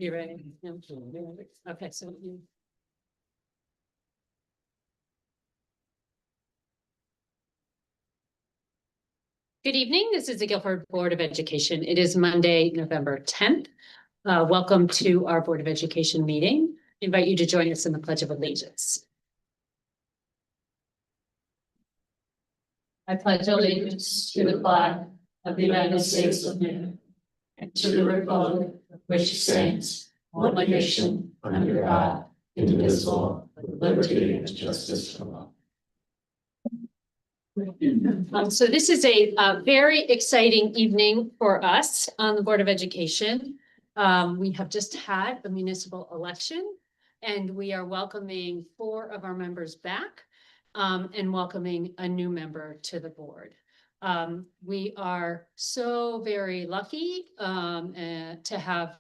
You ready? Yeah. Okay, so you. Good evening. This is the Guilford Board of Education. It is Monday, November 10th. Welcome to our Board of Education meeting. I invite you to join us in the Pledge of Allegiance. I pledge allegiance to the flag of the United States of America and to the republic which stands one nation under God, indivisible, with liberty and justice for all. So this is a very exciting evening for us on the Board of Education. We have just had a municipal election and we are welcoming 4 of our members back and welcoming a new member to the board. We are so very lucky to have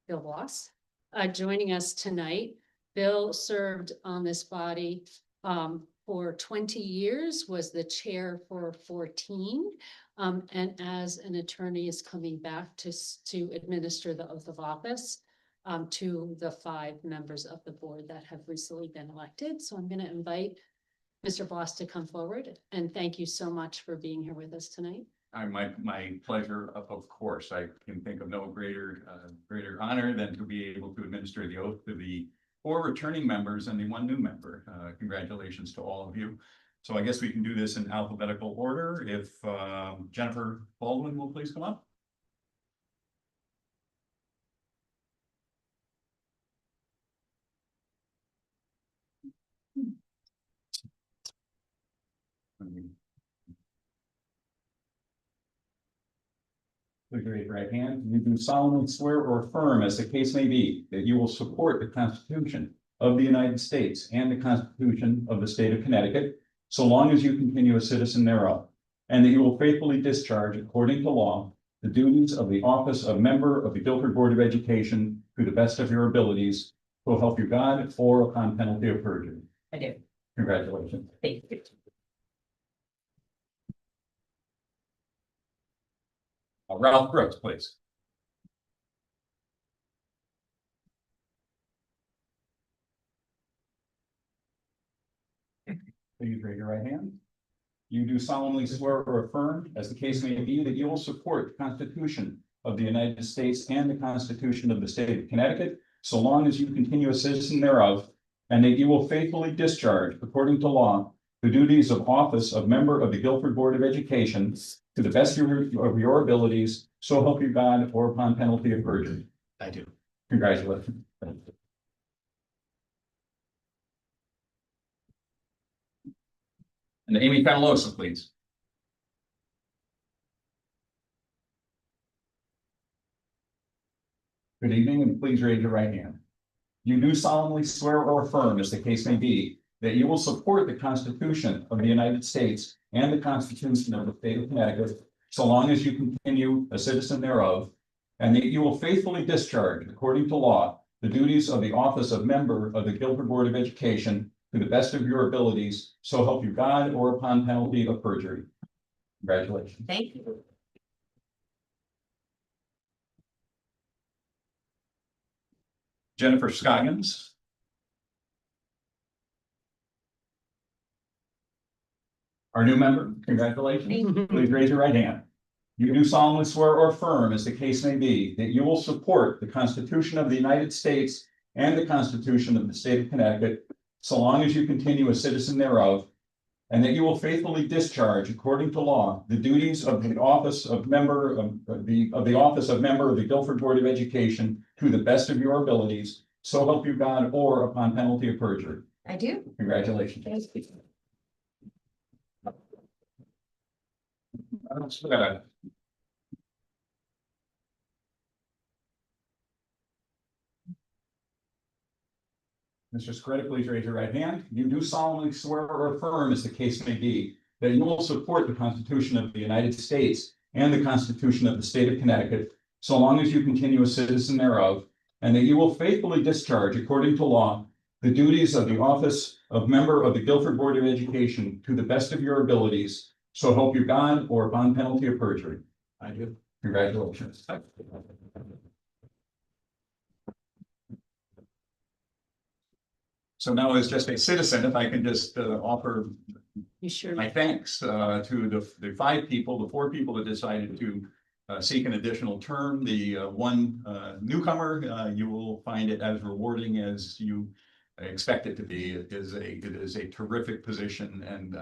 Bill Voss joining us tonight. Bill served on this body for 20 years, was the chair for 14, and as an attorney is coming back to administer the oath of office to the 5 members of the board that have recently been elected. So I'm going to invite Mr. Voss to come forward, and thank you so much for being here with us tonight. My pleasure, of course. I can think of no greater honor than to be able to administer the oath to the 4 returning members and the 1 new member. Congratulations to all of you. So I guess we can do this in alphabetical order. If Jennifer Baldwin will please come up. Please raise your right hand. You do solemnly swear or affirm, as the case may be, that you will support the Constitution of the United States and the Constitution of the State of Connecticut, so long as you continue a citizen thereof, and that you will faithfully discharge, according to law, the duties of the office of member of the Guilford Board of Education to the best of your abilities, so help you God, or upon penalty of perjury. I do. Congratulations. Thank you. Ralph Brooks, please. Please raise your right hand. You do solemnly swear or affirm, as the case may be, that you will support the Constitution of the United States and the Constitution of the State of Connecticut, so long as you continue a citizen thereof, and that you will faithfully discharge, according to law, the duties of office of member of the Guilford Board of Education to the best of your abilities, so help you God, or upon penalty of perjury. I do. Congratulations. And Amy Fenalosa, please. Good evening, and please raise your right hand. You do solemnly swear or affirm, as the case may be, that you will support the Constitution of the United States and the Constitution of the State of Connecticut, so long as you continue a citizen thereof, and that you will faithfully discharge, according to law, the duties of the office of member of the Guilford Board of Education to the best of your abilities, so help you God, or upon penalty of perjury. Congratulations. Thank you. Jennifer Scoggins. Our new member, congratulations. Please raise your right hand. You do solemnly swear or affirm, as the case may be, that you will support the Constitution of the United States and the Constitution of the State of Connecticut, so long as you continue a citizen thereof, and that you will faithfully discharge, according to law, the duties of the office of member of the Guilford Board of Education to the best of your abilities, so help you God, or upon penalty of perjury. I do. Congratulations. Mr. Skredic, please raise your right hand. You do solemnly swear or affirm, as the case may be, that you will support the Constitution of the United States and the Constitution of the State of Connecticut, so long as you continue a citizen thereof, and that you will faithfully discharge, according to law, the duties of the office of member of the Guilford Board of Education to the best of your abilities, so help you God, or upon penalty of perjury. I do. Congratulations. So now as just a citizen, if I can just offer You sure? my thanks to the four people that decided to seek an additional term. The one newcomer, you will find it as rewarding as you expect it to be. It is a terrific position, and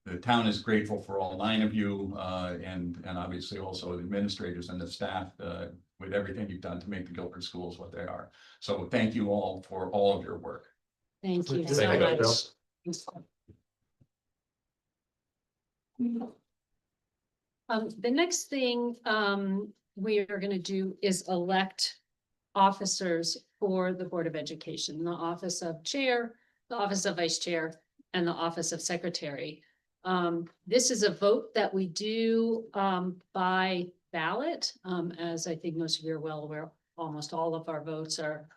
the town is grateful for all 9 of you, and obviously also the administrators and the staff with everything you've done to make the Guilford schools what they are. So thank you all for all of your work. Thank you so Thank you, much. The next thing we are going to do is elect officers for the Board of Education, the office of chair, the office of vice chair, and the office of secretary. This is a vote that we do by ballot. As I think most of you are well aware, almost all of our votes are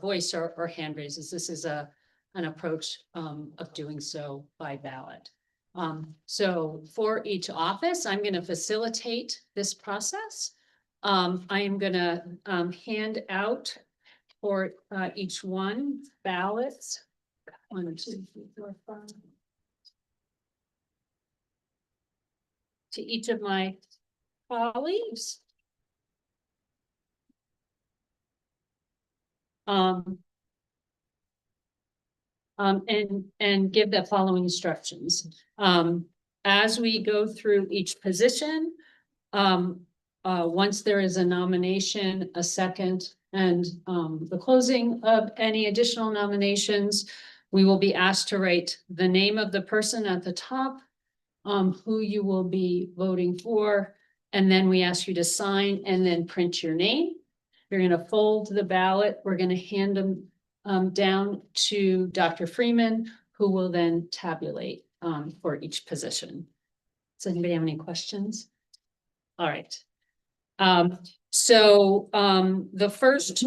voice or hand raises. This is an approach of doing so by ballot. So for each office, I'm going to facilitate this process. I am going to hand out for each one ballots. 1, 2, 3, 4, 5. To each of my colleagues. And give the following instructions. As we go through each position, once there is a nomination, a second, and the closing of any additional nominations, we will be asked to write the name of the person at the top, who you will be voting for, and then we ask you to sign and then print your name. You're going to fold the ballot. We're going to hand them down to Dr. Freeman, who will then tabulate for each position. Does anybody have any questions? All right. So the first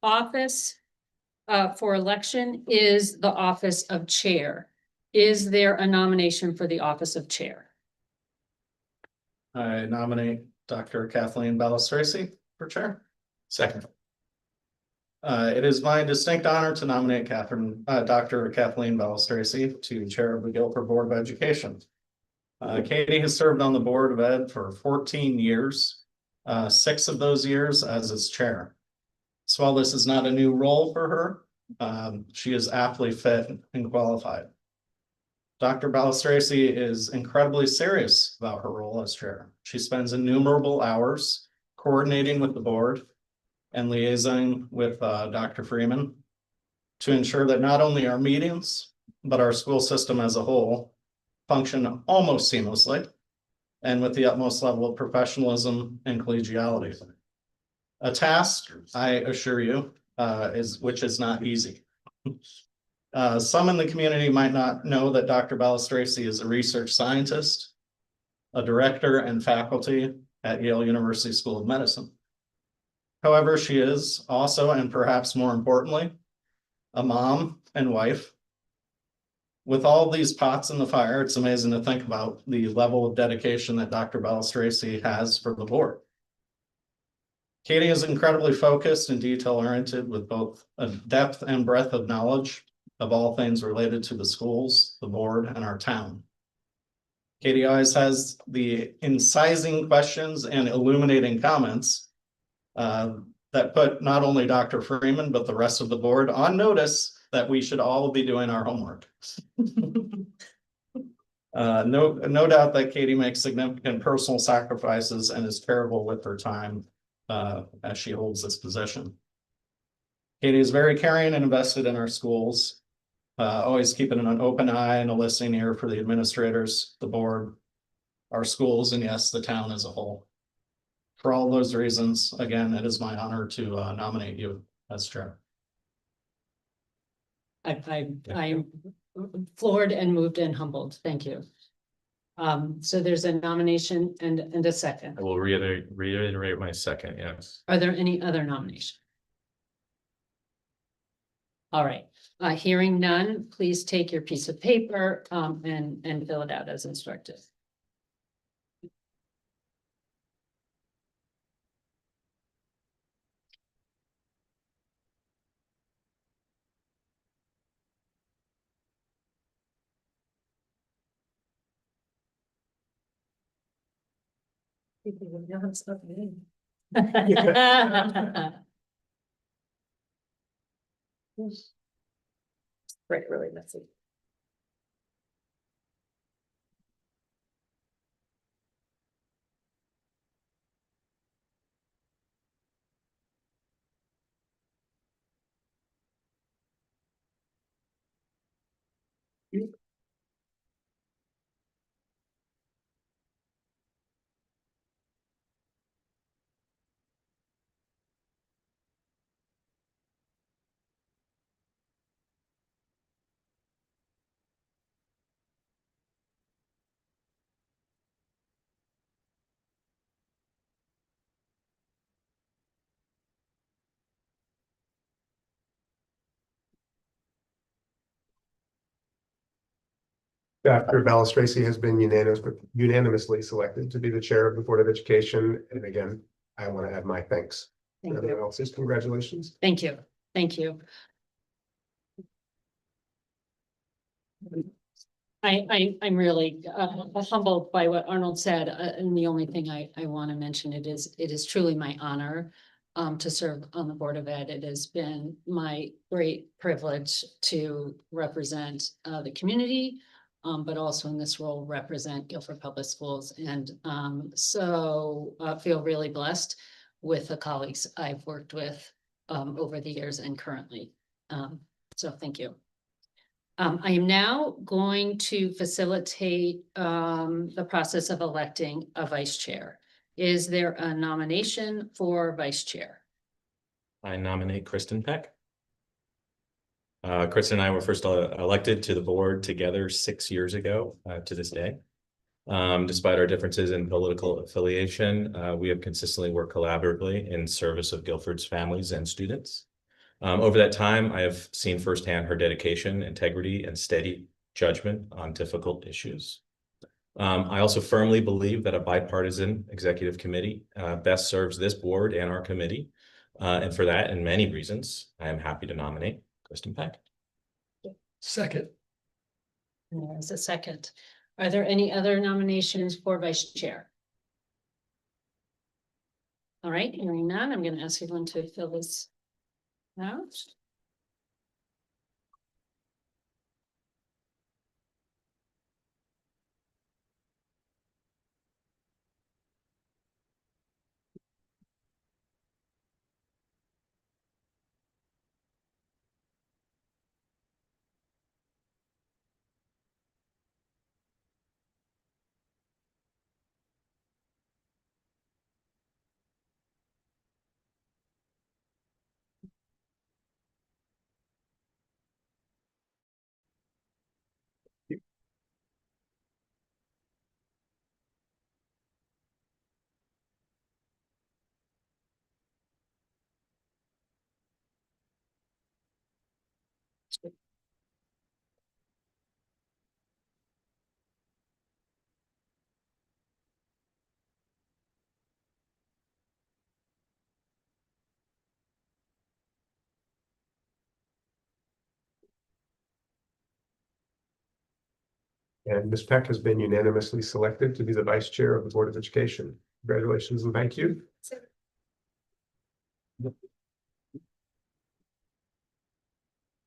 office for election is the office of chair. Is there a nomination for the office of chair? I nominate Dr. Kathleen Balistraci for chair. Second. It is my distinct honor to nominate Dr. Kathleen Balistraci to chair of the Guilford Board of Education. Katie has served on the Board of Ed for 14 years, 6 of those years as its chair. So while this is not a new role for her, she is aptly fit and qualified. Dr. Balistraci is incredibly serious about her role as chair. She spends innumerable hours coordinating with the board and liaising with Dr. Freeman to ensure that not only our meetings, but our school system as a whole function almost seamlessly and with the utmost level of professionalism and collegiality. A task, I assure you, which is not easy. Some in the community might not know that Dr. Balistraci is a research scientist, a director and faculty at Yale University School of Medicine. However, she is also, and perhaps more importantly, a mom and wife. With all these pots in the fire, it's amazing to think about the level of dedication that Dr. Balistraci has for the board. Katie is incredibly focused and detail-oriented with both a depth and breadth of knowledge of all things related to the schools, the board, and our town. Katie always has the incising questions and illuminating comments that put not only Dr. Freeman, but the rest of the board on notice that we should all be doing our homework. No doubt that Katie makes significant personal sacrifices and is terrible with her time as she holds this position. Katie is very caring and invested in our schools, always keeping an open eye and a listening ear for the administrators, the board, our schools, and yes, the town as a whole. For all those reasons, again, it is my honor to nominate you as chair. I'm floored and moved and humbled. Thank you. So there's a nomination and a second. I will reiterate my second, yes. Are there any other nominations? All right, hearing none, please take your piece of paper and fill it out as instructed. Right, really messy. Dr. Balistraci has been unanimously selected to be the chair of the Board of Education. And again, I want to add my thanks. Thank Everyone you. else's congratulations. Thank you. Thank you. I'm really humbled by what Arnold said, and the only thing I want to mention, it is truly my honor to serve on the Board of Ed. It has been my great privilege to represent the community, but also in this role represent Guilford Public Schools, and so feel really blessed with the colleagues I've worked with over the years and currently. So thank you. I am now going to facilitate the process of electing a vice chair. Is there a nomination for vice chair? I nominate Kristen Peck. Kristen and I were first elected to the board together 6 years ago to this day. Despite our differences in political affiliation, we have consistently worked collaboratively in service of Guilford's families and students. Over that time, I have seen firsthand her dedication, integrity, and steady judgment on difficult issues. I also firmly believe that a bipartisan executive committee best serves this board and our committee. And for that and many reasons, I am happy to nominate Kristen Peck. Second. And there is a second. Are there any other nominations for vice chair? All right, hearing none, I'm going to ask everyone to fill this out. And Ms. Peck has been unanimously selected to be the vice chair of the Board of Education. Congratulations and thank you.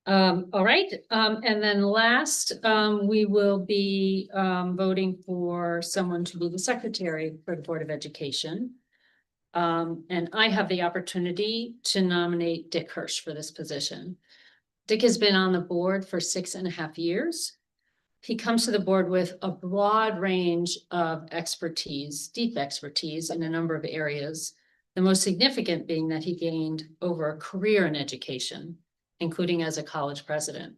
All right, and then last, we will be voting for someone to be the secretary for the Board of Education. And I have the opportunity to nominate Dick Hirsch for this position. Dick has been on the board for 6.5 years. He comes to the board with a broad range of expertise, deep expertise in a number of areas. The most significant being that he gained over a career in education, including as a college president.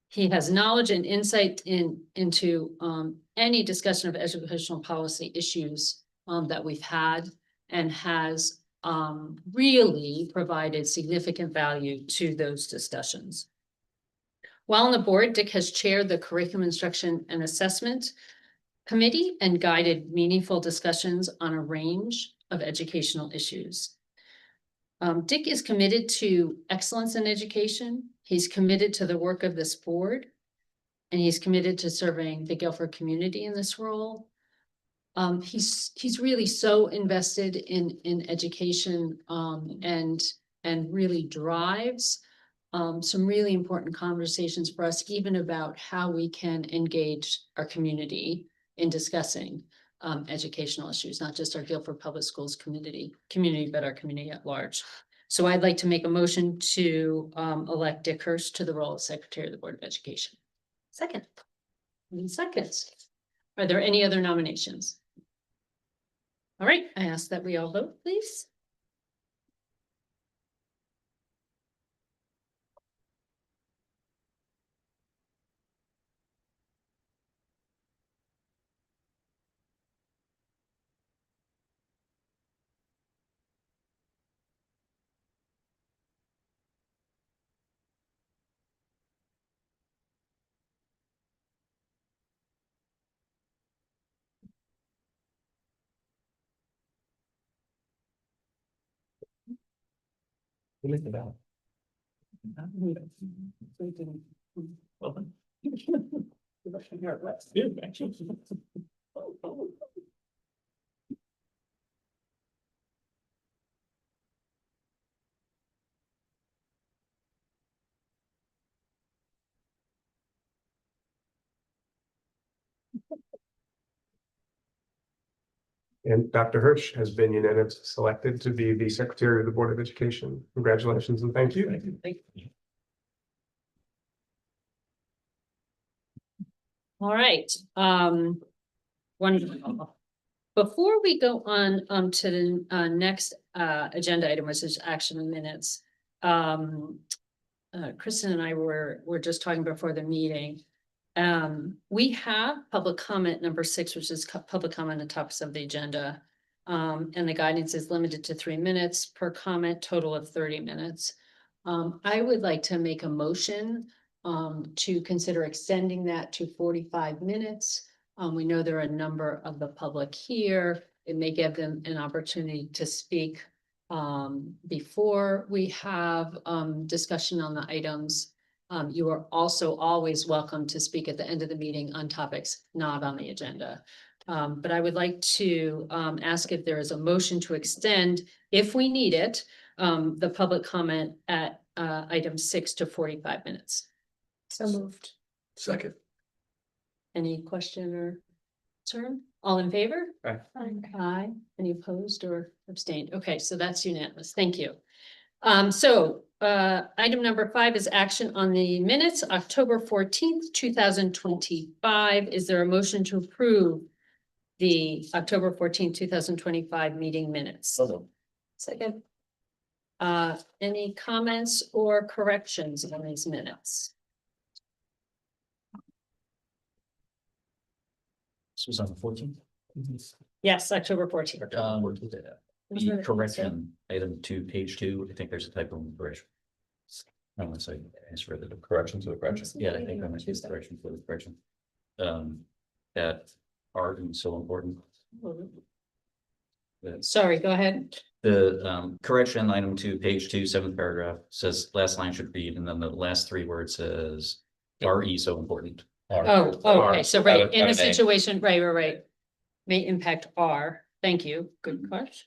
He has knowledge and insight into any discussion of educational policy issues that we've had, and has really provided significant value to those discussions. While on the board, Dick has chaired the Curriculum Instruction and Assessment Committee and guided meaningful discussions on a range of educational issues. Dick is committed to excellence in education. He's committed to the work of this board, and he's committed to serving the Guilford community in this role. He's really so invested in education, and really drives some really important conversations for us, even about how we can engage our community in discussing educational issues, not just our Guilford Public Schools community, but our community at large. So I'd like to make a motion to elect Dick Hurst to the role of Secretary of the Board of Education. Second. In seconds. Are there any other nominations? All right, I ask that we all vote, please. Who made the ballot? And Dr. Hirsch has been unanimously selected to be the Secretary of the Board of Education. Congratulations and thank you. All right, wonderful. Before we go on to the next agenda item, which is action minutes. Kristen and I were just talking before the meeting. We have public comment number 6, which is public comment on topics of the agenda. And the guidance is limited to 3 minutes per comment, total of 30 minutes. I would like to make a motion to consider extending that to 45 minutes. We know there are a number of the public here. It may give them an opportunity to speak before we have discussion on the items. You are also always welcome to speak at the end of the meeting on topics not on the agenda. But I would like to ask if there is a motion to extend, if we need it, the public comment at item 6 to 45 minutes. So moved. Second. Any question or concern? All in favor? Aye. Aye. Any opposed or abstained? Okay, so that's unanimous. Thank you. Item number 5 is action on the minutes, October 14th, 2025. Is there a motion to approve the October 14th, 2025 meeting minutes? Second. Any comments or corrections on these minutes? This was on the 14th. Yes, October 14th. The correction, item 2, page 2, I think there's a typo in the correction. Unless I asked for the Correction to the correction. Yeah, I think I might use the correction for the correction. That art is so important. Sorry, go ahead. The correction, item 2, page 2, 7th paragraph, says last line should read, and then the last 3 words says RE so important. Oh, okay, so right, in a situation, right. May impact R. Thank you. Good question.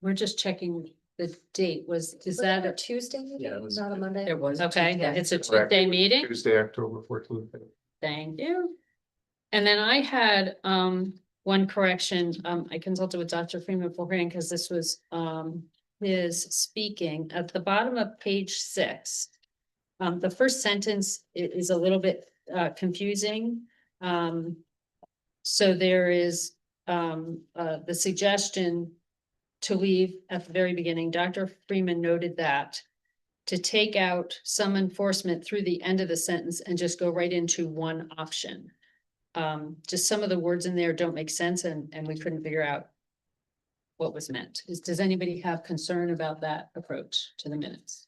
We're just checking the date. Is that a Tuesday meeting? Yeah, it was- Not a Monday? It was, okay, Yeah. it's a Correct. Tuesday meeting. Tuesday, October 14th. Thank you. And then I had one correction. I consulted with Dr. Freeman beforehand because this was his speaking at the bottom of page 6. The first sentence is a little bit confusing. So there is the suggestion to leave at the very beginning. Dr. Freeman noted that to take out some enforcement through the end of the sentence and just go right into one option. Just some of the words in there don't make sense and we couldn't figure out what was meant. Does anybody have concern about that approach to the minutes?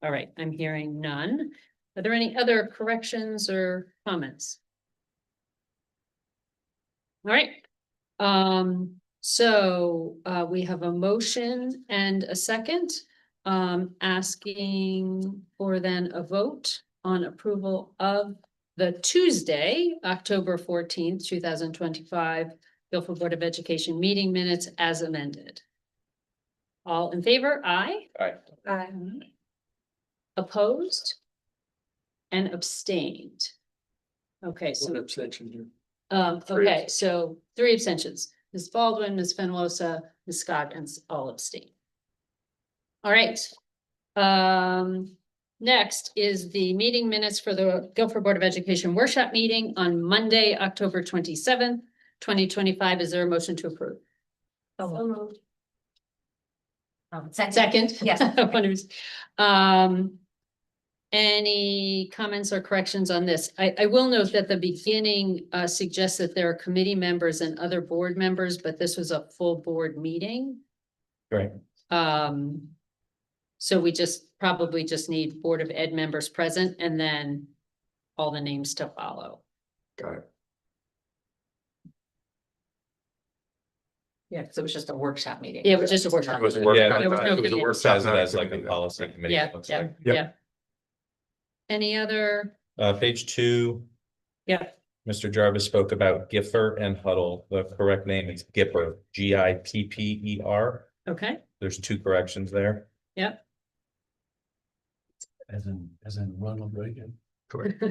All right, I'm hearing none. Are there any other corrections or comments? All right. So we have a motion and a second, asking for then a vote on approval of the Tuesday, October 14th, 2025, Guilford Board of Education meeting minutes as amended. All in favor? Aye. Aye. Opposed? And abstained. Okay, so, abstention here. okay, so 3 abstentions. Ms. Baldwin, Ms. Fenlosa, Ms. Scoggins, all abstain. All right. Next is the meeting minutes for the Guilford Board of Education workshop meeting on Monday, October 27th, 2025. Is there a motion to approve? So moved. Second? Yes. Any comments or corrections on this? I will note that the beginning suggests that there are committee members and other board members, but this was a full board meeting. Right. So we probably just need Board of Ed members present and then all the names to follow. Got it. Yeah, because it was just a workshop meeting. Yeah, it was just a workshop. It was a Yeah, workshop. there was no It was a committee. workshop, Says it not a as like a committee. policy committee. Yeah, it looks yeah, like. Yep. yeah. Any other? Page 2, Yeah, Mr. Jarvis spoke about Giffer and Huddle. The correct name is Gipper, Gipper. okay, There's 2 corrections there. yep. As in Ronald Reagan. Correct.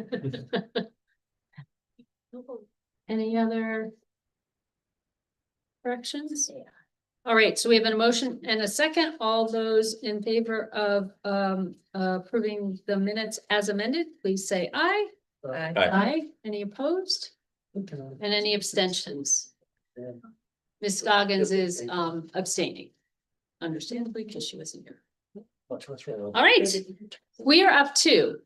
Any other corrections? All right, so we have an motion and a second. All those in favor of approving the minutes as amended, please say aye. Aye. Aye. Any opposed? And any abstentions? Ms. Scoggins is abstaining, understandably, because she wasn't here. All right, we are up to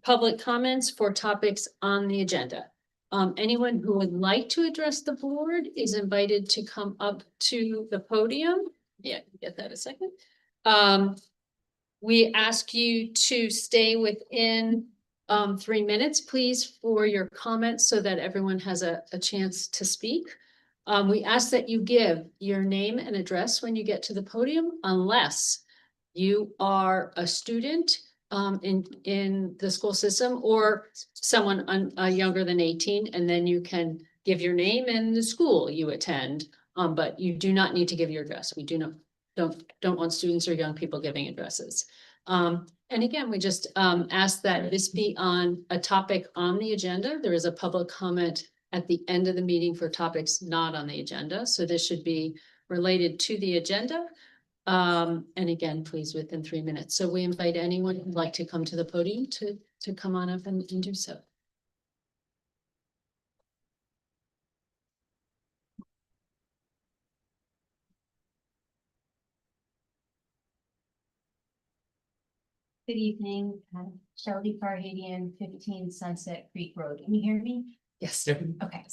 public comments for topics on the agenda. Anyone who would like to address the board is invited to come up to the podium. Yeah, get that a second. We ask you to stay within 3 minutes, please, for your comments so that everyone has a chance to speak. We ask that you give your name and address when you get to the podium, unless you are a student in the school system or someone younger than 18, and then you can give your name and the school you attend. But you do not need to give your address. We don't want students or young people giving addresses. And again, we just ask that this be on a topic on the agenda. There is a public comment at the end of the meeting for topics not on the agenda. So this should be related to the agenda. And again, please within 3 minutes. So we invite anyone who'd like to come to the podium to come on up and do so. Good evening, Shelby Farhadian, 15 Sunset Creek Road. Can you hear me? Yes. Okay.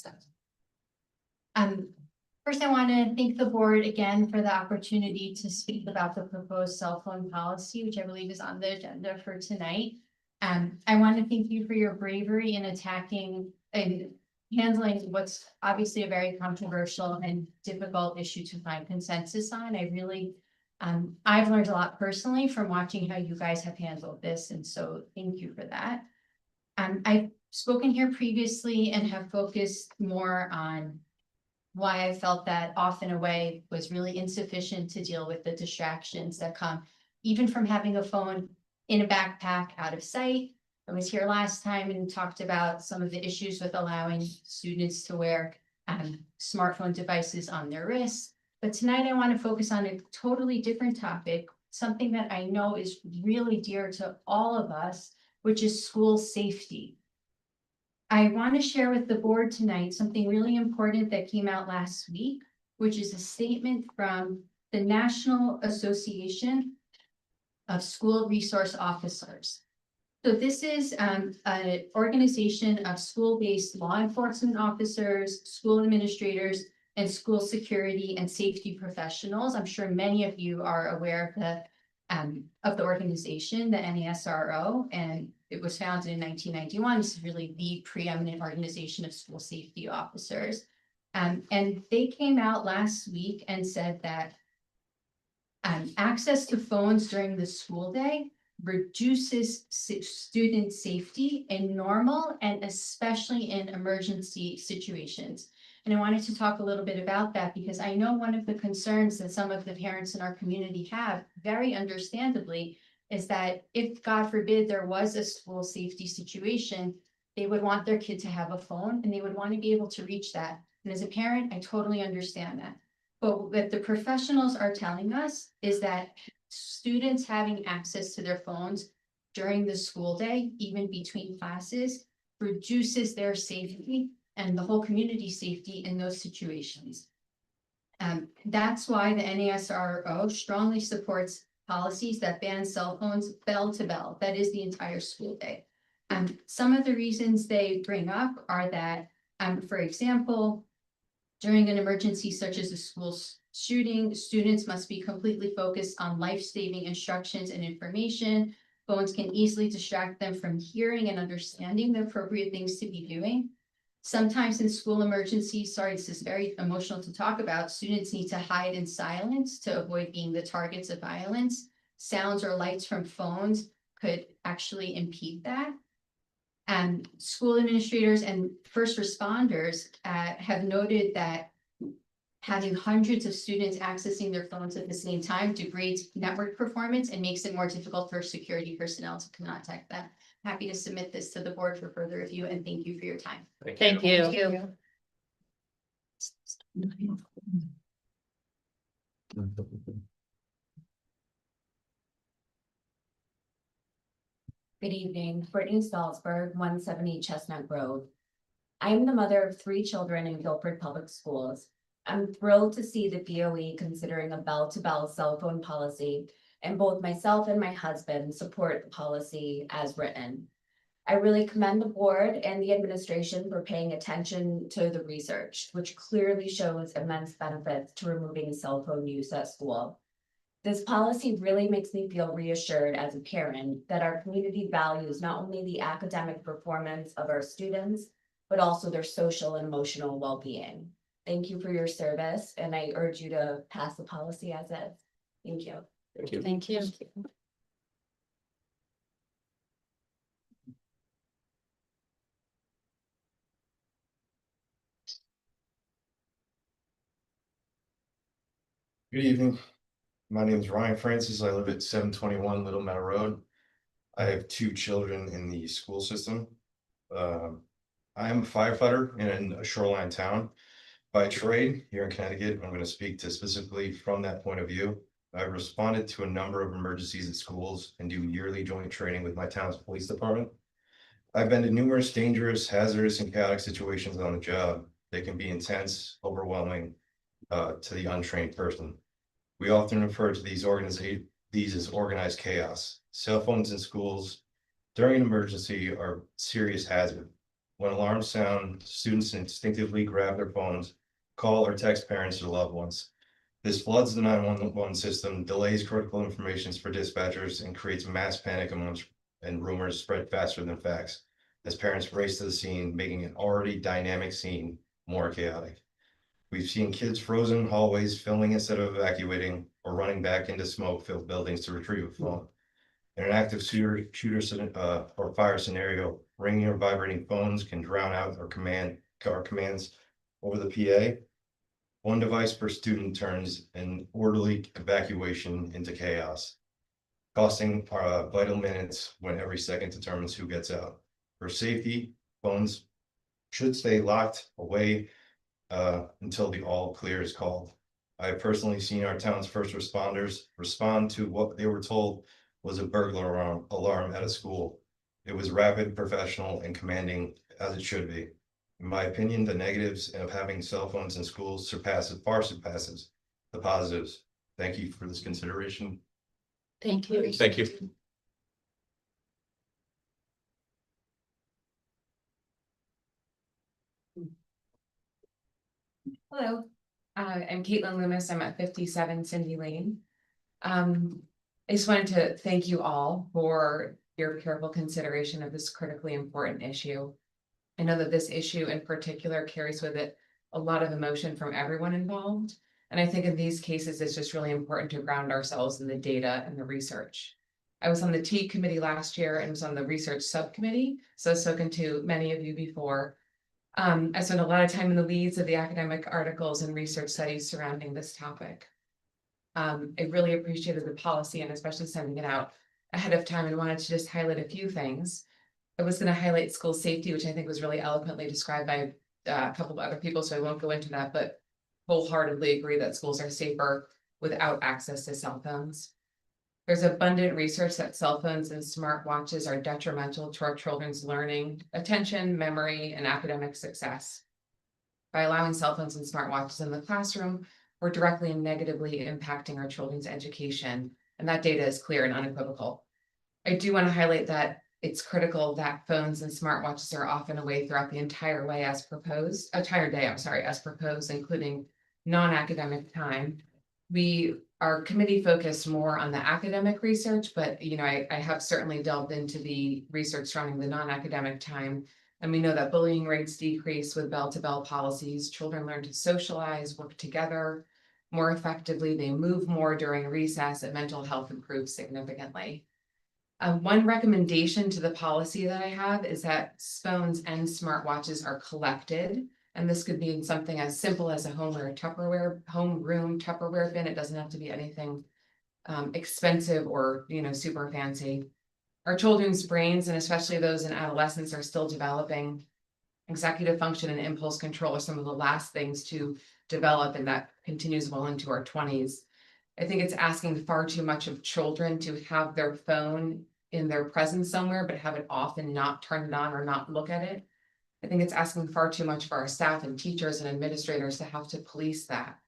First, I want to thank the board again for the opportunity to speak about the proposed cell phone policy, which I believe is on the agenda for tonight. I want to thank you for your bravery in attacking and handling what's obviously a very controversial and difficult issue to find consensus on. I've learned a lot personally from watching how you guys have handled this, and so thank you for that. I've spoken here previously and have focused more on why I felt that Off and Away was really insufficient to deal with the distractions that come even from having a phone in a backpack out of sight. I was here last time and talked about some of the issues with allowing students to wear smartphone devices on their wrists. But tonight I want to focus on a totally different topic, something that I know is really dear to all of us, which is school safety. I want to share with the board tonight something really important that came out last week, which is a statement from the National Association of School Resource Officers. So this is an organization of school-based law enforcement officers, school administrators, and school security and safety professionals. I'm sure many of you are aware of the organization, the NASRO, and it was founded in 1991. This is really the preeminent organization of school safety officers. And they came out last week and said that access to phones during the school day reduces student safety in normal and especially in emergency situations. And I wanted to talk a little bit about that because I know one of the concerns that some of the parents in our community have, very understandably, is that if, God forbid, there was a school safety situation, they would want their kid to have a phone and they would want to be able to reach that. And as a parent, I totally understand that. But what the professionals are telling us is that students having access to their phones during the school day, even between classes, reduces their safety and the whole community safety in those situations. That's why the NASRO strongly supports policies that ban cell phones bell to bell. That is the entire school day. Some of the reasons they bring up are that, for example, during an emergency such as a school shooting, students must be completely focused on life-saving instructions and information. Phones can easily distract them from hearing and understanding the appropriate things to be doing. Sometimes in school emergencies, sorry, this is very emotional to talk about, students need to hide in silence to avoid being the targets of violence. Sounds or lights from phones could actually impede that. And school administrators and first responders have noted that having hundreds of students accessing their phones at the same time degrades network performance and makes it more difficult for security personnel to contact them. Happy to submit this to the board for further review and thank you for your time. Thank you. Good evening, Brittany Salzberg, 170 Chestnut Grove. I am the mother of 3 children in Guilford Public Schools. I'm thrilled to see the BOE considering a bell-to-bell cell phone policy, and both myself and my husband support the policy as written. I really commend the board and the administration for paying attention to the research, which clearly shows immense benefits to removing cell phone use at school. This policy really makes me feel reassured as a parent that our community values not only the academic performance of our students, but also their social and emotional well-being. Thank you for your service, and I urge you to pass the policy as is. Thank you. Thank you. Thank you. Good evening. My name is Ryan Francis. I live at 721 Little Meadow Road. I have 2 children in the school system. I am a firefighter in a shoreline town by trade here in Connecticut. I'm going to speak to specifically from that point of view. I've responded to a number of emergencies at schools and do yearly joint training with my town's police department. I've been to numerous dangerous, hazardous, and chaotic situations on the job. They can be intense, overwhelming to the untrained person. We often refer to these as organized chaos. Cell phones in schools during an emergency are serious hazard. When alarms sound, students instinctively grab their phones, call or text parents or loved ones. This floods the 911 system, delays critical information for dispatchers, and creates mass panic and rumors spread faster than facts as parents race to the scene, making an already dynamic scene more chaotic. We've seen kids frozen in hallways, filming instead of evacuating, or running back into smoke-filled buildings to retrieve a phone. In an active shooter or fire scenario, ringing or vibrating phones can drown out our commands over the PA. One device per student turns an orderly evacuation into chaos, costing vital minutes when every second determines who gets out. For safety, phones should stay locked away until the all clear is called. I have personally seen our town's first responders respond to what they were told was a burglar alarm at a school. It was rapid, professional, and commanding as it should be. In my opinion, the negatives of having cell phones in schools far surpasses the positives. Thank you for this consideration. Thank you. Thank you. Hello, I'm Caitlin Loomis. I'm at 57 Cindy Lane. I just wanted to thank you all for your careful consideration of this critically important issue. I know that this issue in particular carries with it a lot of emotion from everyone involved. And I think in these cases, it's just really important to ground ourselves in the data and the research. I was on the T committee last year and was on the research subcommittee, so I've spoken to many of you before. I spent a lot of time in the weeds of the academic articles and research studies surrounding this topic. I really appreciated the policy and especially sending it out ahead of time and wanted to just highlight a few things. I was going to highlight school safety, which I think was really eloquently described by a couple of other people, so I won't go into that, but wholeheartedly agree that schools are safer without access to cell phones. There's abundant research that cell phones and smartwatches are detrimental to our children's learning, attention, memory, and academic success. By allowing cell phones and smartwatches in the classroom, we're directly and negatively impacting our children's education, and that data is clear and unequivocal. I do want to highlight that it's critical that phones and smartwatches are often away throughout the entire day, as proposed, including non-academic time. Our committee focused more on the academic research, but I have certainly delved into the research surrounding the non-academic time. And we know that bullying rates decrease with bell-to-bell policies. Children learn to socialize, work together more effectively. They move more during recess, and mental health improves significantly. One recommendation to the policy that I have is that phones and smartwatches are collected. And this could be something as simple as a homeroom Tupperware bin. It doesn't have to be anything expensive or super fancy. Our children's brains, and especially those in adolescence, are still developing. Executive function and impulse control are some of the last things to develop, and that continues well into our 20s. I think it's asking far too much of children to have their phone in their presence somewhere, but have it off and not turn it on or not look at it. I think it's asking far too much for our staff and teachers and administrators to have to police that.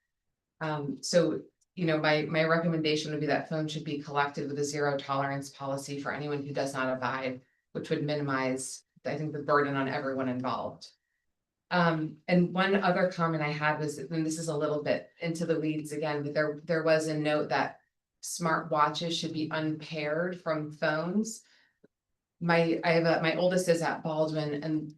My recommendation would be that phones should be collected with a zero tolerance policy for anyone who does not abide, which would minimize, I think, the burden on everyone involved. And one other comment I had was, and this is a little bit into the weeds again, but there was a note that smart watches should be unpaired from phones. My oldest is at Baldwin, and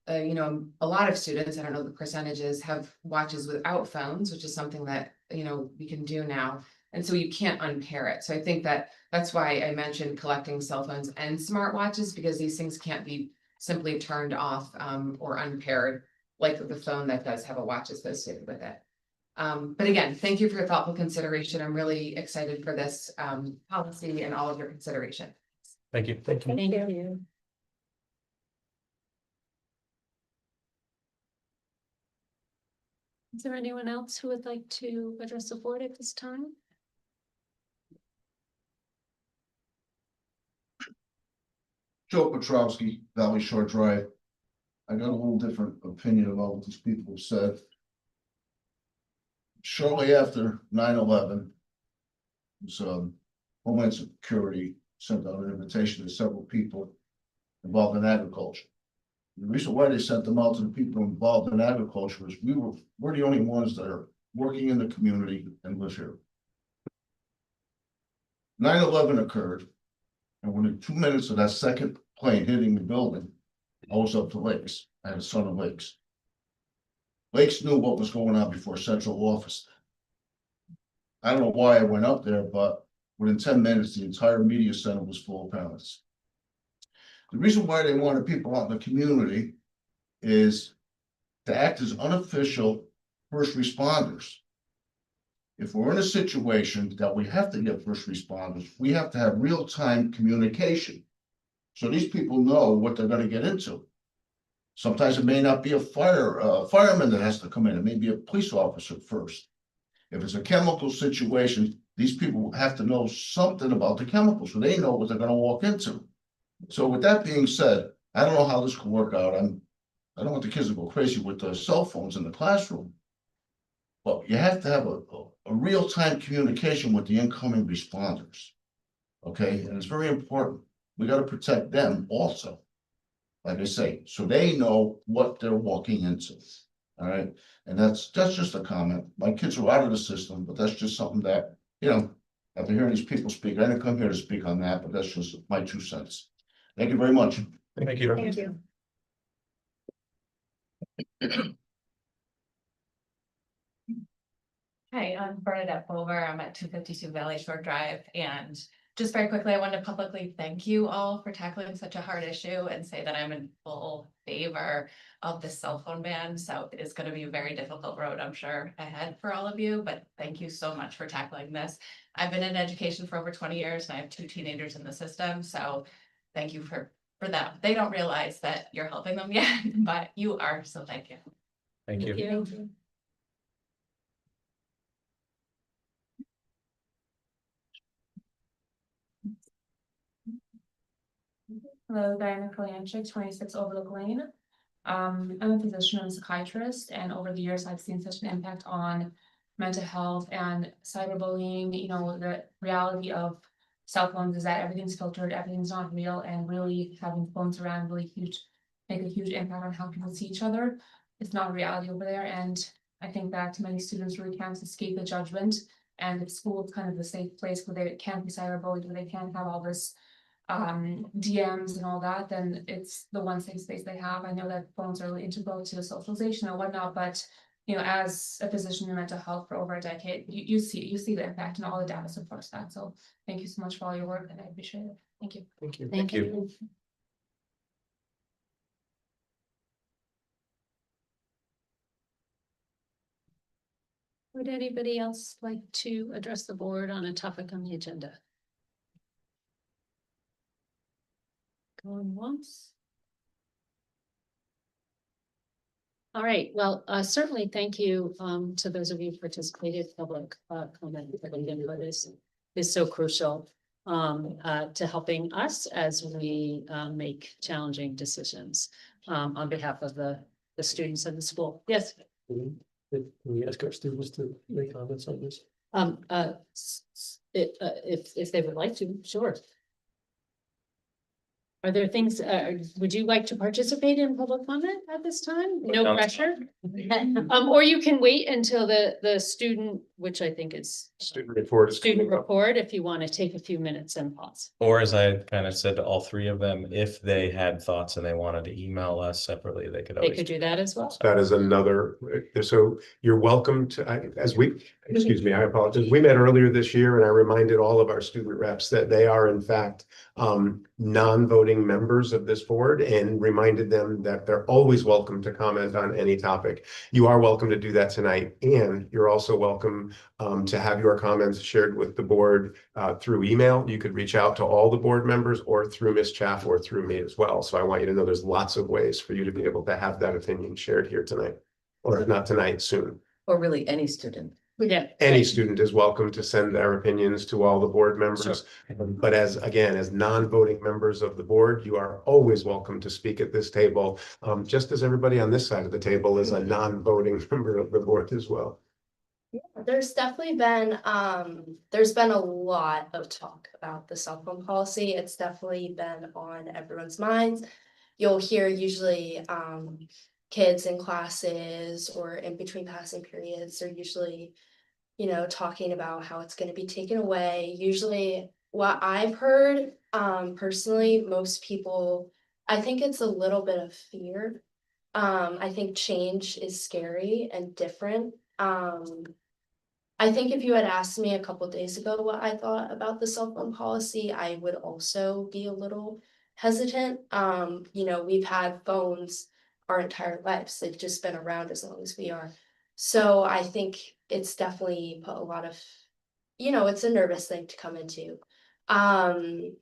a lot of students, I don't know the percentages, have watches without phones, which is something that we can do now, and so you can't unpair it. So I think that's why I mentioned collecting cell phones and smartwatches, because these things can't be simply turned off or unpaired like the phone that does have a watch associated with it. But again, thank you for your thoughtful consideration. I'm really excited for this policy and all of your consideration. Thank you. Thank you. Thank you. Is there anyone else who would like to address the board at this time? Joe Petrowski, Valley Shore Drive. I got a little different opinion about what these people have said. Shortly after 9/11, Homeland Security sent out an invitation to several people involved in agriculture. The reason why they sent them out to the people involved in agriculture is we're the only ones that are working in the community and live here. 9/11 occurred, and within 2 minutes of that second plane hitting the building, I was up to Lakes. I had a son of Lakes. Lakes knew what was going on before central office. I don't know why I went up there, but within 10 minutes, the entire media center was full of parents. The reason why they wanted people out in the community is to act as unofficial first responders. If we're in a situation that we have to get first responders, we have to have real-time communication. So these people know what they're going to get into. Sometimes it may not be a fireman that has to come in. It may be a police officer first. If it's a chemical situation, these people have to know something about the chemicals, so they know what they're going to walk into. So with that being said, I don't know how this could work out. I don't want the kids to go crazy with the cell phones in the classroom. But you have to have a real-time communication with the incoming responders. Okay, and it's very important. We got to protect them also, like I say, so they know what they're walking into. All right, and that's just a comment. My kids are out of the system, but that's just something that, after hearing these people speak, I didn't come here to speak on that, but that's just my 2 cents. Thank you very much. Thank you. Thank you. Hi, I'm Bernadette Bover. I'm at 252 Valley Shore Drive, and just very quickly, I wanted to publicly thank you all for tackling such a hard issue and say that I'm in full favor of the cell phone ban. So it is going to be a very difficult road, I'm sure, ahead for all of you, but thank you so much for tackling this. I've been in education for over 20 years and I have 2 teenagers in the system, so thank you for them. They don't realize that you're helping them yet, but you are, so thank you. Thank you. Hello, Diana Kolianchik, 26 Overlook Lane. I'm a physician and psychiatrist, and over the years, I've seen such an impact on mental health and cyberbullying. You know, the reality of cell phones is that everything's filtered, everything's not real, and really having phones around make a huge impact on how people see each other. It's not reality over there, and I think that many students really can't escape the judgment. And if school is kind of the safe place where they can't be cyberbullied, where they can't have all this DMs and all that, then it's the one safe space they have. I know that phones are really integral to socialization and whatnot, but you know, as a physician in mental health for over a decade, you see the impact and all the data supports that. So thank you so much for all your work and I appreciate it. Thank you. Thank you. Thank you. Would anybody else like to address the board on a topic on the agenda? Going once. All right, well, certainly thank you to those of you who participated. Public comment, public input is so crucial to helping us as we make challenging decisions on behalf of the students and the school. Yes. Can we ask our students to make comments on this? If they would like to, sure. Are there things, would you like to participate in public comment at this time? No pressure. Or you can wait until the student, which I think is Student report. if you want to take a few minutes and pause. Or as I kind of said to all 3 of them, if they had thoughts and they wanted to email us separately, they could They always. could do that as well. That is another, so you're welcome to, excuse me, I apologize. We met earlier this year and I reminded all of our student reps that they are in fact non-voting members of this board and reminded them that they're always welcome to comment on any topic. You are welcome to do that tonight, and you're also welcome to have your comments shared with the board through email. You could reach out to all the board members or through Ms. Chaff or through me as well. So I want you to know there's lots of ways for you to be able to have that opinion shared here tonight, or if not tonight, soon. Or really any student. Yeah. Any student is welcome to send their opinions to all the board members. But as non-voting members of the board, you are always welcome to speak at this table, just as everybody on this side of the table is a non-voting member of the board as well. There's definitely been, there's been a lot of talk about the cell phone policy. It's definitely been on everyone's minds. You'll hear usually, kids in classes or in between passing periods are usually, you know, talking about how it's going to be taken away. Usually what I've heard, personally, most people, I think it's a little bit of fear. I think change is scary and different. I think if you had asked me a couple days ago what I thought about the cell phone policy, I would also be a little hesitant. You know, we've had phones our entire lives. They've just been around as long as we are. So I think it's definitely put a lot of, you know, it's a nervous thing to come into. I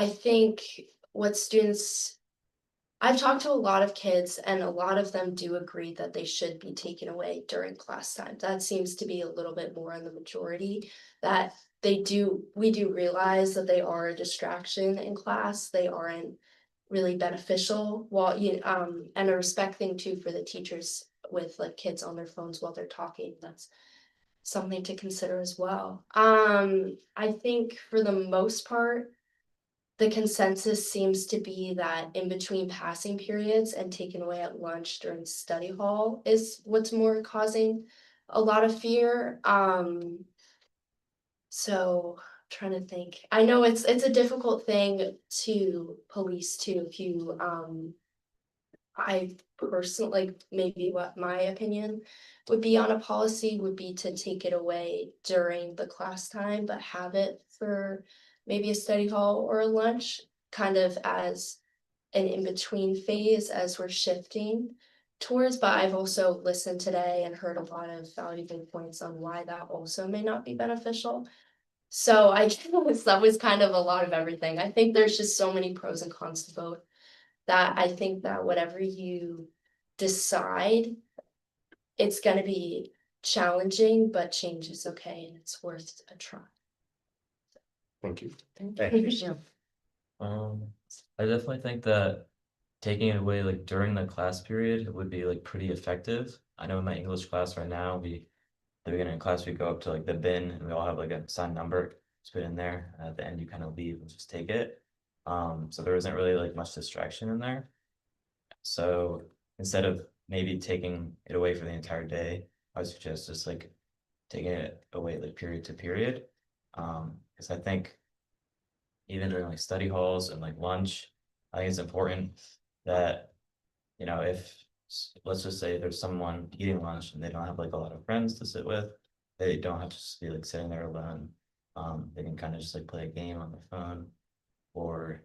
think what students, I've talked to a lot of kids and a lot of them do agree that they should be taken away during class time. That seems to be a little bit more on the majority, that we do realize that they are a distraction in class. They aren't really beneficial and a respect thing too for the teachers with like kids on their phones while they're talking. That's something to consider as well. I think for the most part, the consensus seems to be that in between passing periods and taken away at lunch during study hall is what's more causing a lot of fear. So trying to think. I know it's a difficult thing to police too. If you I personally, like, maybe what my opinion would be on a policy would be to take it away during the class time, but have it for maybe a study hall or a lunch, kind of as an in-between phase as we're shifting towards, but I've also listened today and heard a lot of valuable points on why that also may not be beneficial. So I guess that was kind of a lot of everything. I think there's just so many pros and cons to both, that I think that whatever you decide, it's gonna be challenging, but change is okay and it's worth a try. Thank you. Thank you. I definitely think that taking it away like during the class period would be like pretty effective. I know in my English class right now, at the beginning of class, we go up to like the bin and we all have like a signed number to put in there. At the end, you kind of leave and just take it. So there isn't really like much distraction in there. So instead of maybe taking it away for the entire day, I would suggest just like taking it away like period to period. Because I think even during like study halls and like lunch, I think it's important that, you know, if let's just say there's someone eating lunch and they don't have like a lot of friends to sit with, they don't have to just be like sitting there alone. They can kind of just like play a game on their phone, or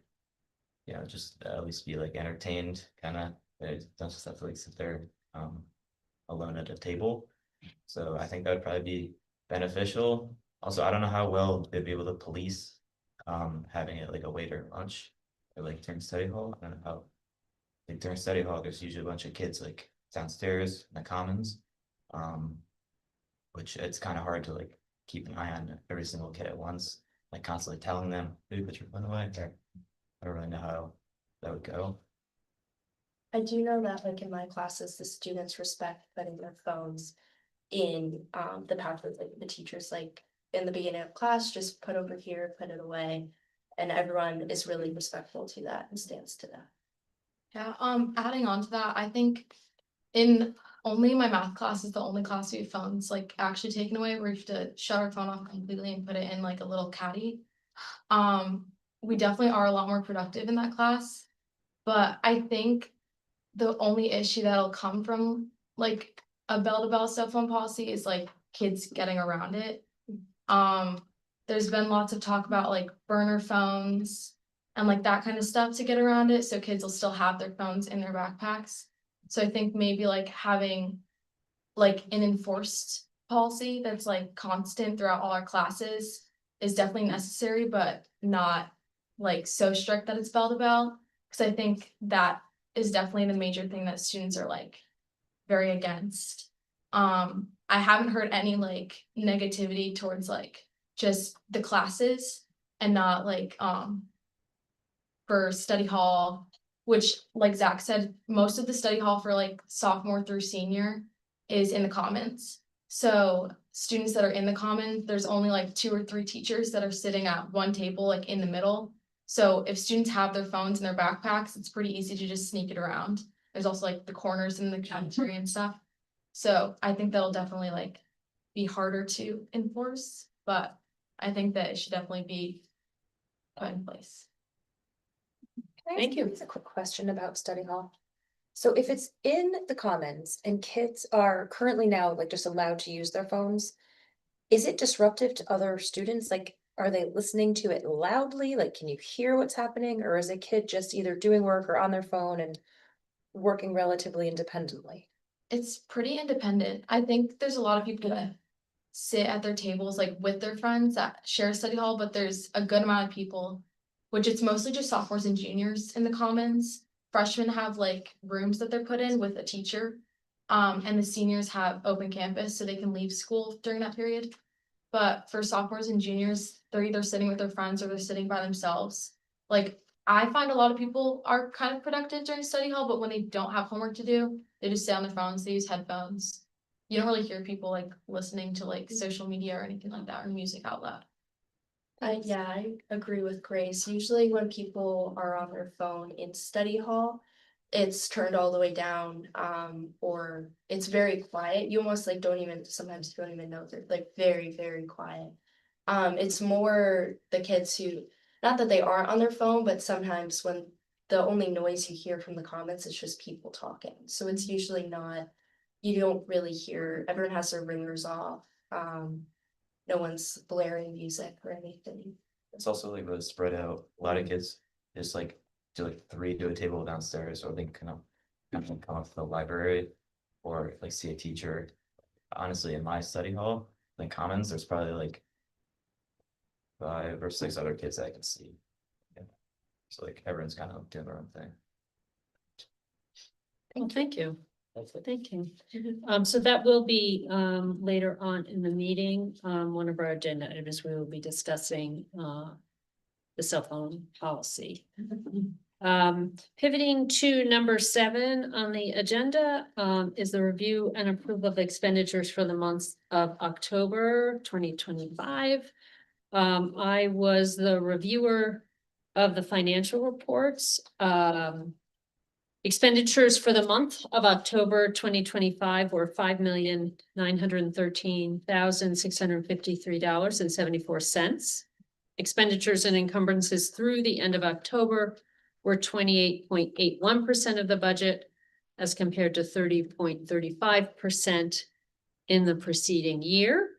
you know, just at least be like entertained, kind of. They don't just have to like sit there alone at a table. So I think that would probably be beneficial. Also, I don't know how well they'd be able to police having it like a waiter lunch or like during study hall. I don't know how, like during study hall, there's usually a bunch of kids like downstairs in the commons. Which it's kind of hard to like keep an eye on every single kid at once, like constantly telling them, "Hey, put your phone away." I don't really know how that would go. I do know that like in my classes, the students respect putting their phones in the pathways, like the teachers like in the beginning of class, just put over here, put it away. And everyone is really respectful to that and stands to that. Yeah, adding on to that, I think in only my math class is the only class we have phones like actually taken away, where you have to shut our phone off completely and put it in like a little caddy. We definitely are a lot more productive in that class, but I think the only issue that'll come from like a bell-to-bell cell phone policy is like kids getting around it. There's been lots of talk about like burner phones and like that kind of stuff to get around it, so kids will still have their phones in their backpacks. So I think maybe like having like an enforced policy that's like constant throughout all our classes is definitely necessary, but not like so strict that it's bell to bell. Because I think that is definitely the major thing that students are like very against. I haven't heard any like negativity towards like just the classes and not like for study hall, which like Zach said, most of the study hall for like sophomore through senior is in the commons. So students that are in the commons, there's only like 2 or 3 teachers that are sitting at one table like in the middle. So if students have their phones in their backpacks, it's pretty easy to just sneak it around. There's also like the corners in the cafeteria and stuff. So I think that'll definitely like be harder to enforce, but I think that it should definitely be put in place. Thank you. It's a quick question about study hall. So if it's in the commons and kids are currently now like just allowed to use their phones, is it disruptive to other students? Like, are they listening to it loudly? Like, can you hear what's happening? Or is a kid just either doing work or on their phone and working relatively independently? It's pretty independent. I think there's a lot of people that sit at their tables like with their friends that share study hall, but there's a good amount of people, which it's mostly just sophomores and juniors in the commons. Freshmen have like rooms that they're put in with a teacher. And the seniors have open campus so they can leave school during that period. But for sophomores and juniors, they're either sitting with their friends or they're sitting by themselves. Like I find a lot of people are kind of productive during study hall, but when they don't have homework to do, they just sit on their phones, they use headphones. You don't really hear people like listening to like social media or anything like that or music out loud. Yeah, I agree with Grace. Usually when people are on their phone in study hall, it's turned all the way down, or it's very quiet. You almost like sometimes you don't even know, they're like very, very quiet. It's more the kids who, not that they aren't on their phone, but sometimes when the only noise you hear from the comments is just people talking. So it's usually not, you don't really hear, everyone has their ringers off. No one's blaring music or anything. It's also like really spread out. A lot of kids just like do like three to a table downstairs, or they kind of come up to the library or like see a teacher. Honestly, in my study hall, the commons, there's probably like 5 or 6 other kids that I can see. Yeah. So like everyone's kind of doing their own thing. Well, thank you. Thank you. So that will be later on in the meeting. One of our agenda items, we will be discussing the cell phone policy. Pivoting to number 7 on the agenda is the review and approval of expenditures for the months of October 2025. I was the reviewer of the financial reports. Expenditures for the month of October 2025 were $5,913,653.74. Expenditures and encumbrances through the end of October were 28.81% of the budget, as compared to 30.35% in the preceding year.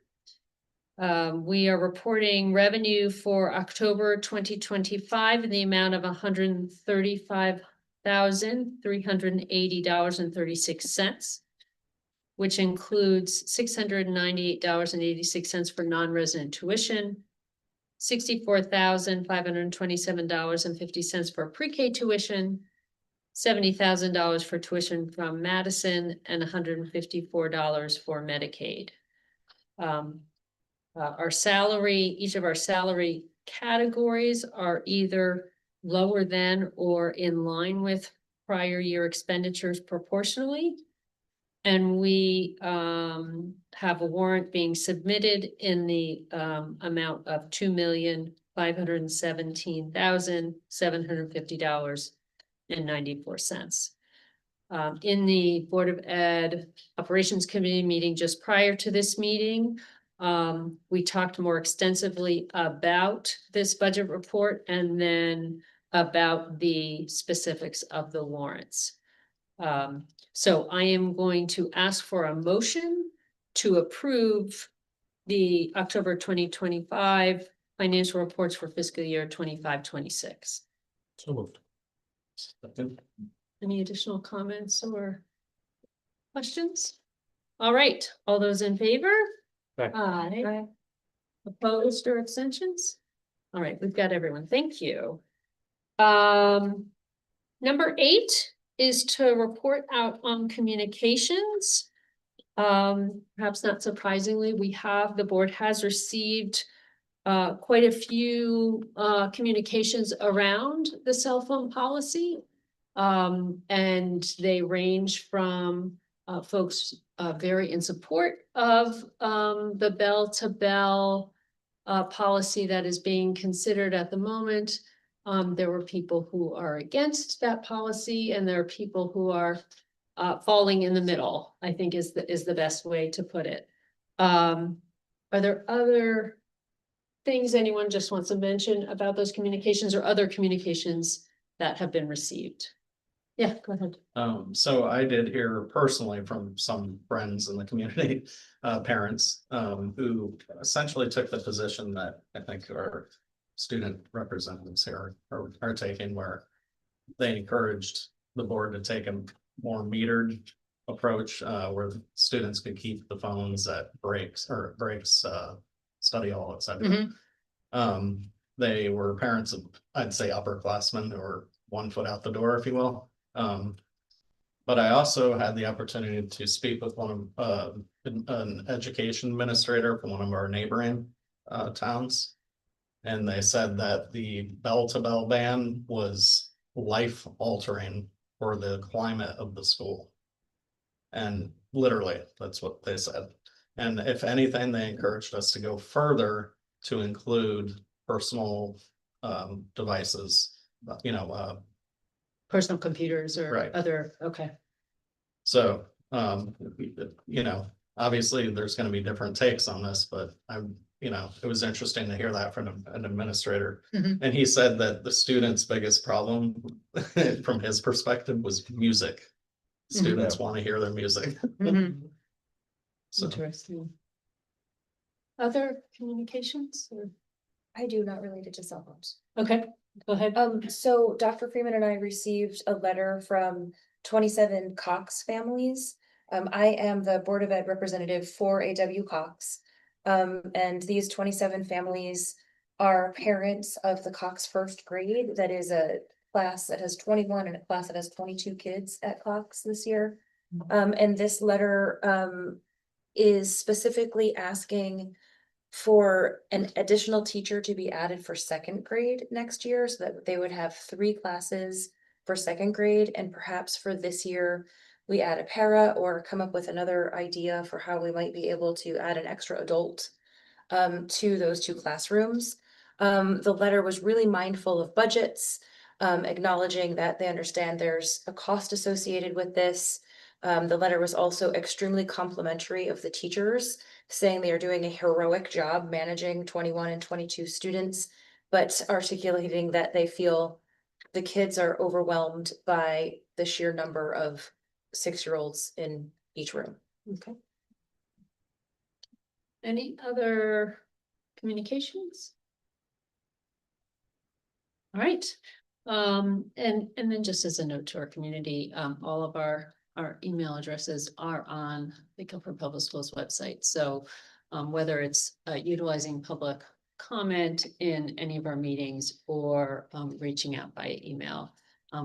We are reporting revenue for October 2025 in the amount of $135,380.36, which includes $698.86 for non-resident tuition, $64,527.50 for pre-K tuition, $70,000 for tuition from Madison, and $154 for Medicaid. Our salary, each of our salary categories are either lower than or in line with prior year expenditures proportionally. And we have a warrant being submitted in the amount of $2,517,750.94. In the Board of Ed Operations Committee meeting just prior to this meeting, we talked more extensively about this budget report and then about the specifics of the warrants. So I am going to ask for a motion to approve the October 2025 financial reports for fiscal year 25-26. So moved. Any additional comments or questions? All right, all those in favor? Aye. Opposed or abstentions? All right, we've got everyone. Thank you. Number 8 is to report out on communications. Perhaps not surprisingly, the board has received quite a few communications around the cell phone policy. And they range from folks very in support of the bell-to-bell policy that is being considered at the moment. There were people who are against that policy, and there are people who are falling in the middle, I think is the best way to put it. Are there other things anyone just wants to mention about those communications or other communications that have been received? Yeah, go ahead. So I did hear personally from some friends in the community, parents, who essentially took the position that I think our student representatives here are taking, where they encouraged the board to take a more metered approach, where the students could keep the phones at breaks, study hall, etc. They were parents of, I'd say, upperclassmen who were 1 foot out the door, if you will. But I also had the opportunity to speak with one of an education administrator from one of our neighboring towns. And they said that the bell-to-bell ban was life-altering for the climate of the school. And literally, that's what they said. And if anything, they encouraged us to go further to include personal devices, Personal computers or Right. other, okay. So, obviously there's going to be different takes on this, but I'm, you know, it was interesting to hear that from an administrator. Mhm. And he said that the student's biggest problem from his perspective was music. Students want to hear their music. Mhm. So, Interesting. Other communications or, I do, not related to cell phones. okay, go ahead. So Dr. Freeman and I received a letter from 27 Cox families. I am the Board of Ed representative for AW Cox. And these 27 families are parents of the Cox first grade. That is a class that has 21 and a class that has 22 kids at Cox this year. And this letter, is specifically asking for an additional teacher to be added for second grade next year, so that they would have 3 classes for second grade, and perhaps for this year, we add a para or come up with another idea for how we might be able to add an extra adult to those 2 classrooms. The letter was really mindful of budgets, acknowledging that they understand there's a cost associated with this. The letter was also extremely complimentary of the teachers, saying they are doing a heroic job managing 21 and 22 students, but articulating that they feel the kids are overwhelmed by the sheer number of 6-year-olds in each room. Okay. Any other communications? All right, and then just as a note to our community, all of our email addresses are on the Guilford Public Schools website. So whether it's utilizing public comment in any of our meetings or reaching out by email,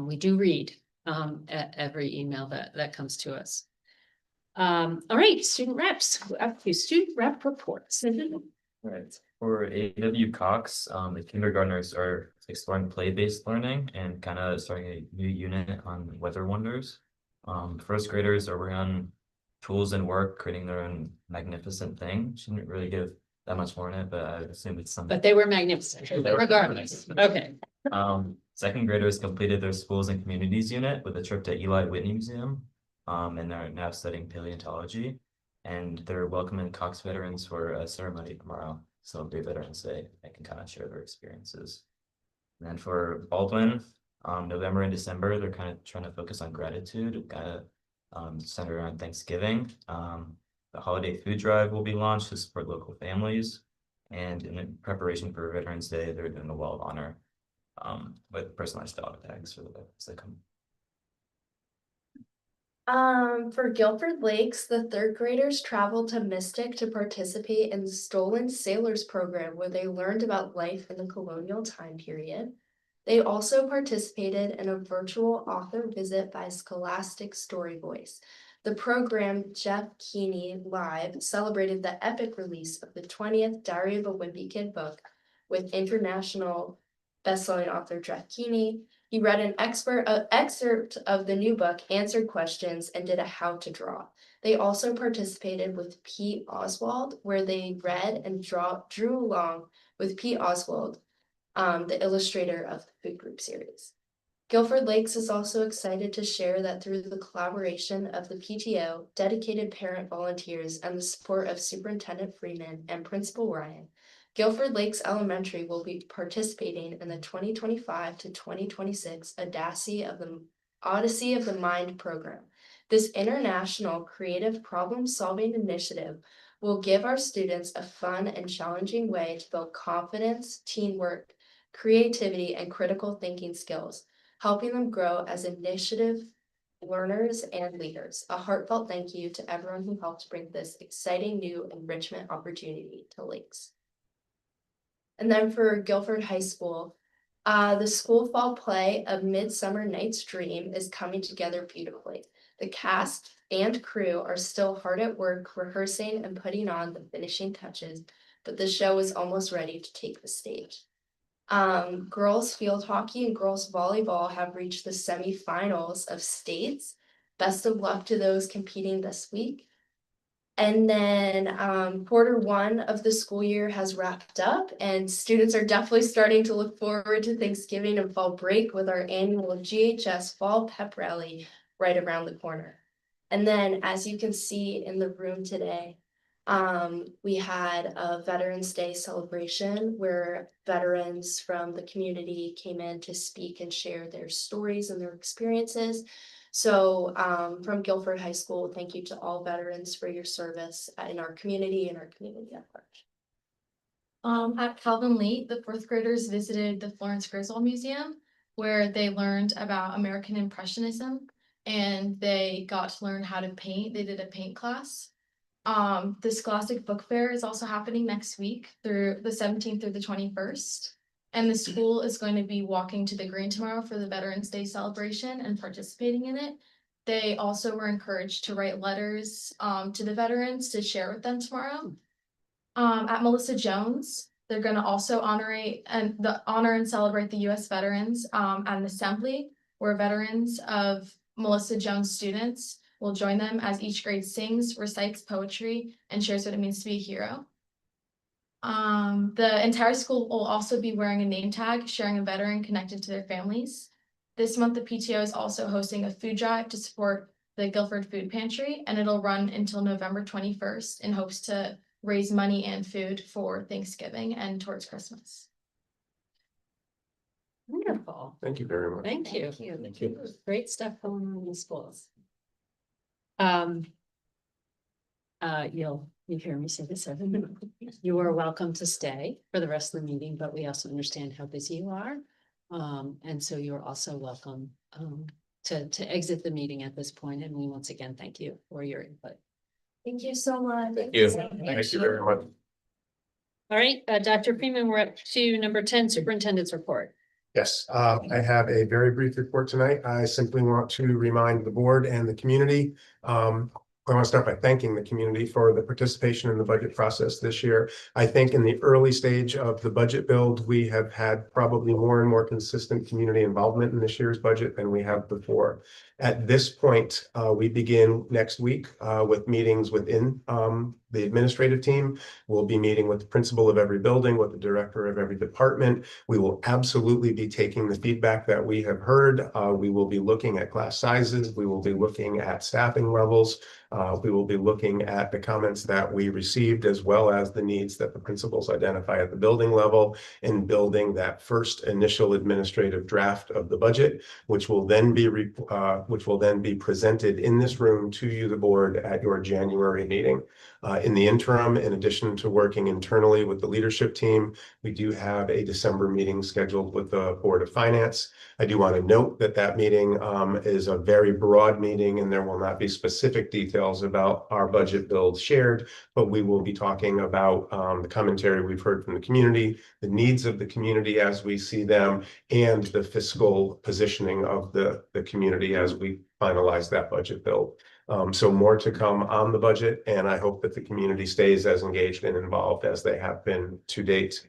we do read every email that comes to us. All right, student reps, up to student rep reports. Right, for AW Cox, the kindergartners are exploring play-based learning and kind of starting a new unit on weather wonders. First graders are working on tools and work, creating their own magnificent thing. Shouldn't really give that much more in it, but I assume it's something. But they were magnificent, regardless. Okay. Second graders completed their schools and communities unit with a trip to Eli Whitney Museum. And they're now studying paleontology. And they're welcoming Cox veterans for a ceremony tomorrow. So it'll be Veterans Day. They can kind of share their experiences. And then for Baldwin, November and December, they're kind of trying to focus on gratitude, kind of centered around Thanksgiving. The holiday food drive will be launched to support local families. And in preparation for Veterans Day, they're doing a wall of honor with personalized dog tags for the veterans that come. For Guilford Lakes, the 3rd graders traveled to Mystic to participate in the Stolen Sailors program, where they learned about life in the colonial time period. They also participated in a virtual author visit by Scholastic Story Voice. The program, Jeff Keeney Live, celebrated the epic release of the 20th Diary of a Wimpy Kid book with international bestselling author Jeff Keeney. He read an excerpt of the new book, answered questions, and did a how to draw. They also participated with Pete Oswald, where they read and drew along with Pete Oswald, the illustrator of the Food Group series. Guilford Lakes is also excited to share that through the collaboration of the PTO, dedicated parent volunteers, and the support of Superintendent Freeman and Principal Ryan, Guilford Lakes Elementary will be participating in the 2025 to 2026 Odyssey of the Mind program. This international creative problem-solving initiative will give our students a fun and challenging way to build confidence, teamwork, creativity, and critical thinking skills, helping them grow as initiative learners and leaders. A heartfelt thank you to everyone who helped bring this exciting new enrichment opportunity to Lakes. And then for Guilford High School, the school fall play of Midsummer Night's Dream is coming together beautifully. The cast and crew are still hard at work rehearsing and putting on the finishing touches, but the show is almost ready to take the stage. Girls field hockey and girls volleyball have reached the semifinals of states. Best of luck to those competing this week. And then quarter 1 of the school year has wrapped up, and students are definitely starting to look forward to Thanksgiving and fall break with our annual GHS Fall Pep Rally right around the corner. And then, as you can see in the room today, We had a Veterans Day celebration where veterans from the community came in to speak and share their stories and their experiences. So from Guilford High School, thank you to all veterans for your service in our community and our community at large. At Calvin Lee, the fourth graders visited the Florence Griswold Museum, where they learned about American Impressionism, and they got to learn how to paint. They did a paint class. The Scholastic Book Fair is also happening next week through the 17th through the 21st. And the school is going to be walking to the green tomorrow for the Veterans Day celebration and participating in it. They also were encouraged to write letters to the veterans to share with them tomorrow. At Melissa Jones, they're going to also honor and celebrate the U.S. veterans at an assembly where veterans of Melissa Jones students will join them as each grade sings, recites poetry, and shares what it means to be a hero. The entire school will also be wearing a name tag, sharing a veteran connected to their families. This month, the PTO is also hosting a food drive to support the Guilford Food Pantry, and it'll run until November 21st in hopes to raise money and food for Thanksgiving and towards Christmas. Wonderful. Thank you very much. Thank you. Thank you. Great stuff going on in the schools. You hear me say this every minute. You are welcome to stay for the rest of the meeting, but we also understand how busy you are. And so you're also welcome to exit the meeting at this point. And we once again thank you for your input. Thank you so much. Thank you. Thank you very much. All right, Dr. Freeman, we're up to number 10, Superintendent's Report. Yes, I have a very brief report tonight. I simply want to remind the board and the community. I want to start by thanking the community for the participation in the budget process this year. I think in the early stage of the budget build, we have had probably more and more consistent community involvement in this year's budget than we have before. At this point, we begin next week with meetings within the administrative team. We'll be meeting with the principal of every building, with the director of every department. We will absolutely be taking the feedback that we have heard. We will be looking at class sizes. We will be looking at staffing levels. We will be looking at the comments that we received, as well as the needs that the principals identify at the building level, in building that first initial administrative draft of the budget, which will then be presented in this room to you, the board, at your January meeting. In the interim, in addition to working internally with the leadership team, we do have a December meeting scheduled with the Board of Finance. I do want to note that that meeting is a very broad meeting, and there will not be specific details about our budget build shared, but we will be talking about the commentary we've heard from the community, the needs of the community as we see them, and the fiscal positioning of the community as we finalize that budget build. So more to come on the budget, and I hope that the community stays as engaged and involved as they have been to date.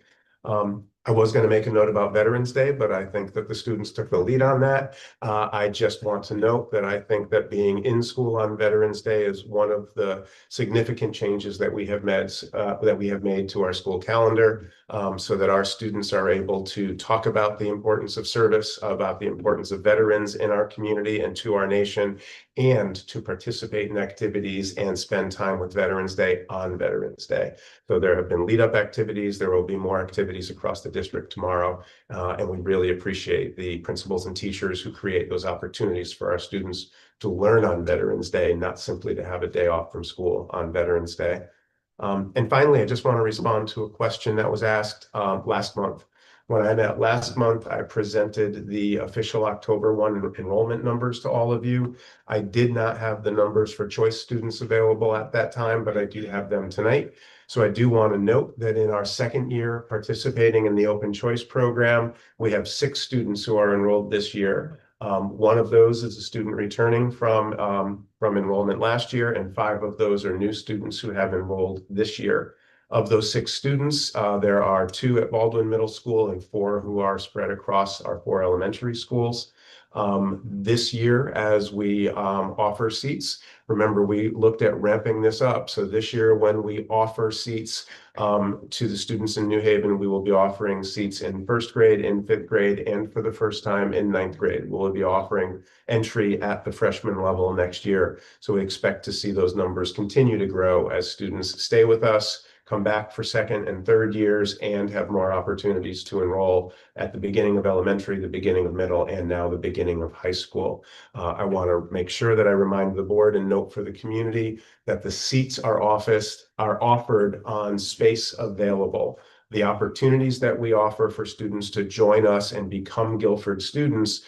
I was going to make a note about Veterans Day, but I think that the students took the lead on that. I just want to note that I think that being in school on Veterans Day is one of the significant changes that we have made to our school calendar, so that our students are able to talk about the importance of service, about the importance of veterans in our community and to our nation, and to participate in activities and spend time with Veterans Day on Veterans Day. So there have been lead-up activities. There will be more activities across the district tomorrow, and we really appreciate the principals and teachers who create those opportunities for our students to learn on Veterans Day, not simply to have a day off from school on Veterans Day. And finally, I just want to respond to a question that was asked last month. When I met last month, I presented the official October 1 enrollment numbers to all of you. I did not have the numbers for choice students available at that time, but I do have them tonight. So I do want to note that in our second year participating in the Open Choice program, we have 6 students who are enrolled this year. One of those is a student returning from enrollment last year, and 5 of those are new students who have enrolled this year. Of those 6 students, there are 2 at Baldwin Middle School and 4 who are spread across our 4 elementary schools. This year, as we offer seats, remember, we looked at ramping this up. So this year, when we offer seats to the students in New Haven, we will be offering seats in first grade, in fifth grade, and for the first time in ninth grade. We'll be offering entry at the freshman level next year. So we expect to see those numbers continue to grow as students stay with us, come back for second and third years, and have more opportunities to enroll at the beginning of elementary, the beginning of middle, and now the beginning of high school. I want to make sure that I remind the board and note for the community that the seats are offered on space available. The opportunities that we offer for students to join us and become Guilford students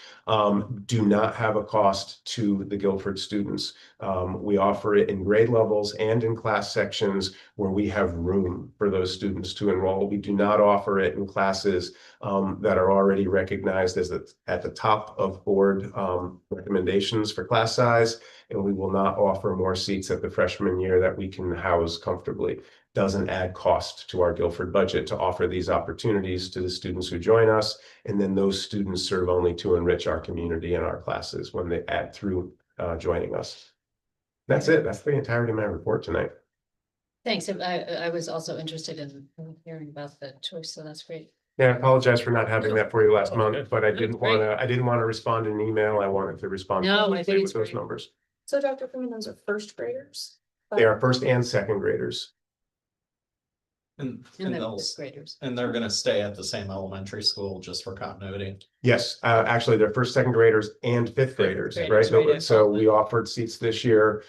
do not have a cost to the Guilford students. We offer it in grade levels and in class sections where we have room for those students to enroll. We do not offer it in classes that are already recognized as at the top of board recommendations for class size, and we will not offer more seats at the freshman year that we can house comfortably. Doesn't add cost to our Guilford budget to offer these opportunities to the students who join us, and then those students serve only to enrich our community and our classes when they add through joining us. That's it. That's the entirety of my report tonight. Thanks. I was also interested in hearing about the choice, so that's great. Yeah, I apologize for not having that for you last Oh, month, good. but I No, didn't great. want to respond in email. I wanted to respond No, I publicly think with it's those great. numbers. So Dr. Freeman, those are first graders? They are first and second graders. And And then those, fifth graders. and they're gonna stay at the same elementary school just for continuity. Yes, actually, they're first, second graders and fifth graders, graders, right? right, So yeah. we offered seats this year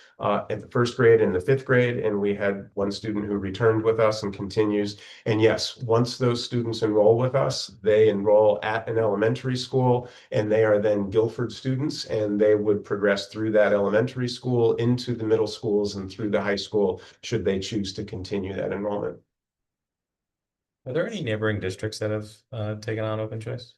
in the first grade and the fifth grade, and we had one student who returned with us and continues. And yes, once those students enroll with us, they enroll at an elementary school, and they are then Guilford students, and they would progress through that elementary school into the middle schools and through the high school, should they choose to continue that enrollment. Are there any neighboring districts that have taken on open choice?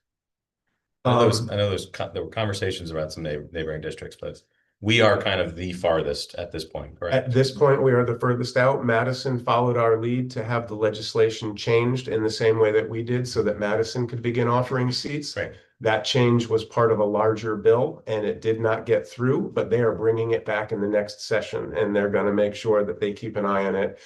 Um, I know there were conversations about some neighboring districts, but we are kind of the farthest at this point, correct? At this point, we are the furthest out. Madison followed our lead to have the legislation changed in the same way that we did so that Madison could begin offering seats. Right. That change was part of a larger bill and it did not get through, but they are bringing it back in the next session and they're going to make sure that they keep an eye on it.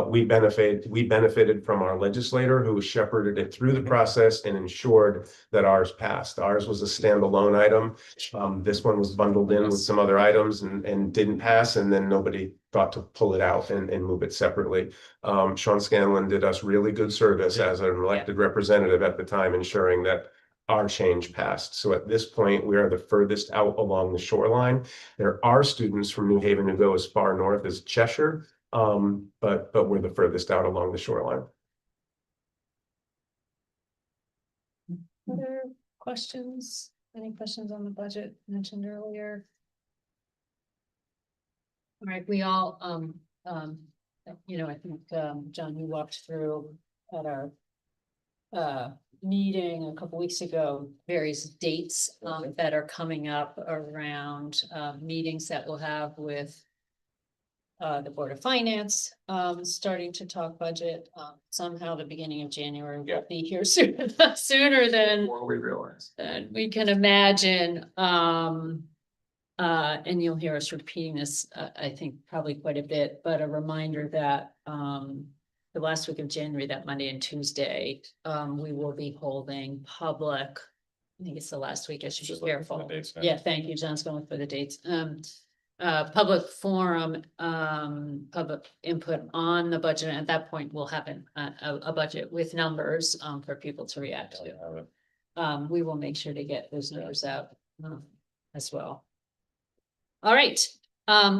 We benefited from our legislator who shepherded it through the process and ensured that ours passed. Ours was a standalone item. This one was bundled in with some other items and didn't pass, and then nobody thought to pull it out and move it separately. Sean Scanlon did us really good service as an elected representative at the time, ensuring that our change passed. So at this point, we are the furthest out along the shoreline. There are students from New Haven who go as far north as Cheshire, but we're the furthest out along the shoreline. Other questions? Any questions on the budget mentioned earlier? All right, we all, I think, John, you walked through at our meeting a couple weeks ago, various dates that are coming up around meetings that we'll have with the Board of Finance, starting to talk budget, somehow the beginning of January will be here sooner than More we realize. we can imagine. And you'll hear us repeating this, I think probably quite a bit, but a reminder that the last week of January, that Monday and Tuesday, we will be holding public. I think it's the last week, I should be careful. Yeah, thank you, John's going for the dates. Public forum, public input on the budget. And at that point, we'll have a budget with numbers for people to react to. We will make sure to get those numbers out as well. All right,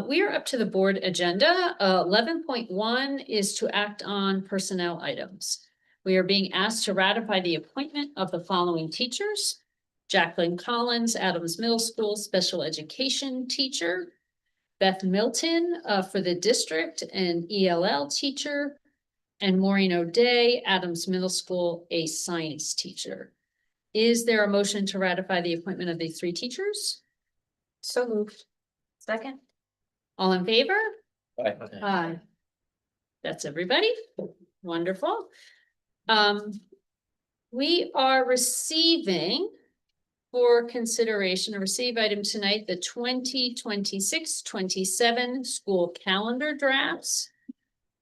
we are up to the board agenda. 11.1 is to act on personnel items. We are being asked to ratify the appointment of the following teachers: Jacqueline Collins, Adams Middle School Special Education teacher; Beth Milton for the district, an ELL teacher; and Maureen O'Day, Adams Middle School, a science teacher. Is there a motion to ratify the appointment of these three teachers? So moved. Second. All in favor? Aye. Aye. That's everybody. Wonderful. We are receiving for consideration, a receive item tonight, the 2026-27 school calendar drafts.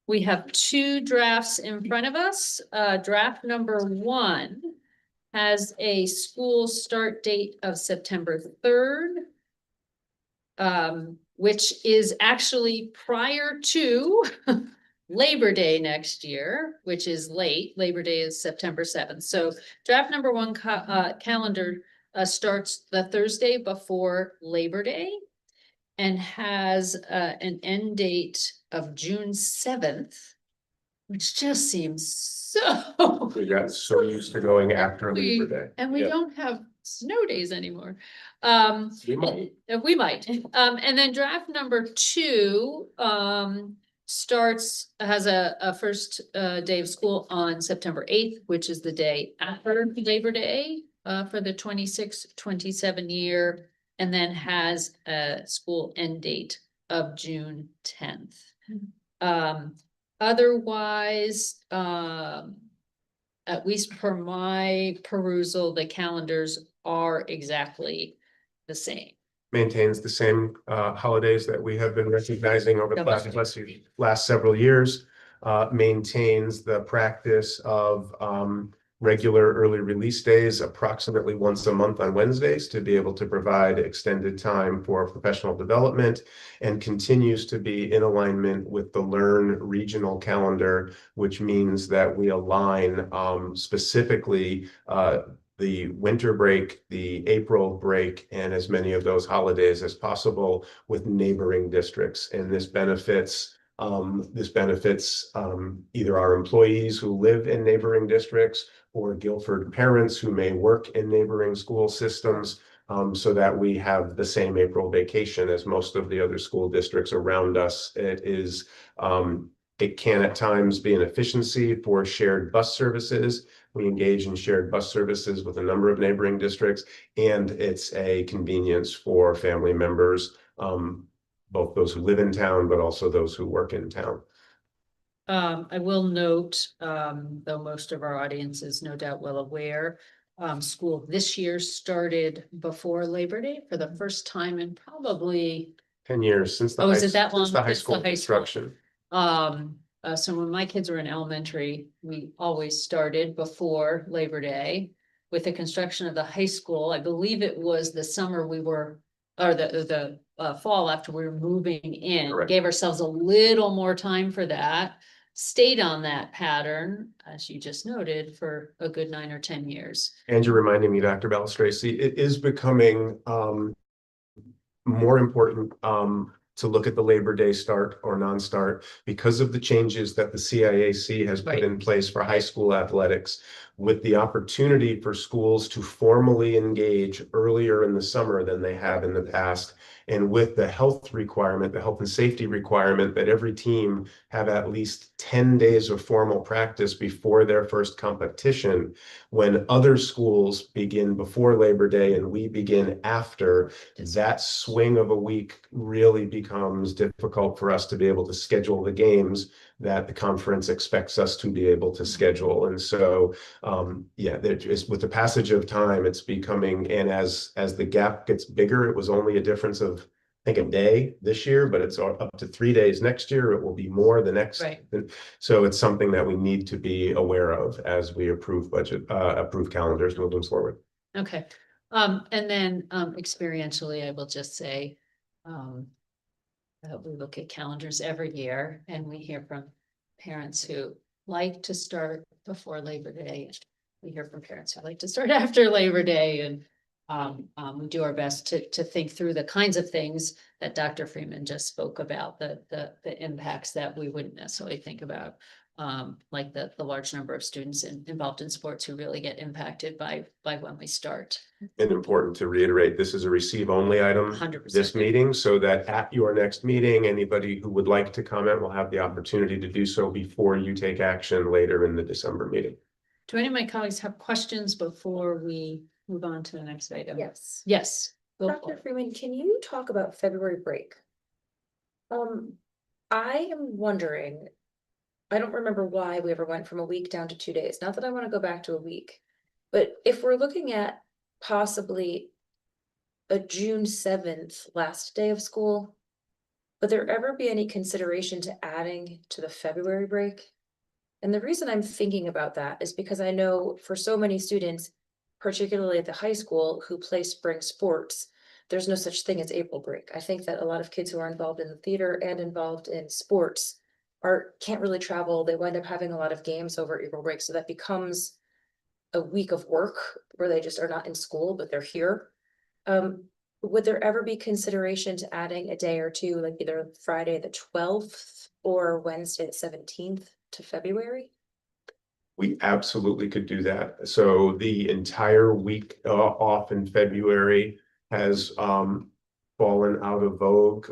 We have two drafts in front of us. Draft number 1 has a school start date of September 3rd. Which is actually prior to Labor Day next year, which is late. Labor Day is September 7th. So draft number 1 calendar starts the Thursday before Labor Day and has an end date of June 7th, which just seems so. We got so used to going after Labor Day. And we Yeah. don't have snow days anymore. We might. We might. And then draft number 2 has a first day of school on September 8th, which is the day after Labor Day for the 26-27 year, and then has a school end date of June 10th. Otherwise, at least per my perusal, the calendars are exactly the same. Maintains the same holidays that we have been recognizing over the last several years. Maintains the practice of regular early release days approximately once a month on Wednesdays to be able to provide extended time for professional development, and continues to be in alignment with the Learn regional calendar, which means that we align specifically the winter break, the April break, and as many of those holidays as possible with neighboring districts. And this benefits either our employees who live in neighboring districts or Guilford parents who may work in neighboring school systems, so that we have the same April vacation as most of the other school districts around us. It can at times be an efficiency for shared bus services. We engage in shared bus services with a number of neighboring districts, and it's a convenience for family members, both those who live in town, but also those who work in town. I will note, though most of our audience is no doubt well aware, school this year started before Labor Day for the first time in probably 10 years since the is it that long? since the high Since school construction. So when my kids were in elementary, we always started before Labor Day with the construction of the high school. I believe it was the summer we were, or the fall after we were moving in. Correct. Gave ourselves a little more time for that. Stayed on that pattern, as you just noted, for a good 9 or 10 years. And you're reminding me, Dr. Balistraci, it is becoming more important to look at the Labor Day start or non-start because of the changes that the CIAC has put in place for high school athletics, with the opportunity for schools to formally engage earlier in the summer than they have in the past. And with the health requirement, the health and safety requirement that every team have at least 10 days of formal practice before their first competition, when other schools begin before Labor Day and we begin after, that swing of a week really becomes difficult for us to be able to schedule the games that the conference expects us to be able to schedule. And so, with the passage of time, it's becoming, and as the gap gets bigger, it was only a difference of, I think, a day this year, but it's up to 3 days next year. It will be more the next. Right. So it's something that we need to be aware of as we approve calendars moving forward. Okay. And then experientially, I will just say, we look at calendars every year and we hear from parents who like to start before Labor Day. We hear from parents who like to start after Labor Day, and we do our best to think through the kinds of things that Dr. Freeman just spoke about, the impacts that we wouldn't necessarily think about, like the large number of students involved in sports who really get impacted by when we start. And important to reiterate, this is a receive only item 100%. this meeting, so that at your next meeting, anybody who would like to comment will have the opportunity to do so before you take action later in the December meeting. Do any of my colleagues have questions before we move on to the next item? Yes. Yes. Go for Dr. it. Freeman, can you talk about February break? I am wondering, I don't remember why we ever went from a week down to 2 days. Not that I want to go back to a week, but if we're looking at possibly a June 7th last day of school, would there ever be any consideration to adding to the February break? And the reason I'm thinking about that is because I know for so many students, particularly at the high school who play spring sports, there's no such thing as April break. I think that a lot of kids who are involved in the theater and involved in sports can't really travel. They wind up having a lot of games over April break. So that becomes a week of work where they just are not in school, but they're here. Would there ever be consideration to adding a day or two, like either Friday the 12th or Wednesday the 17th to February? We absolutely could do that. So the entire week off in February has fallen out of vogue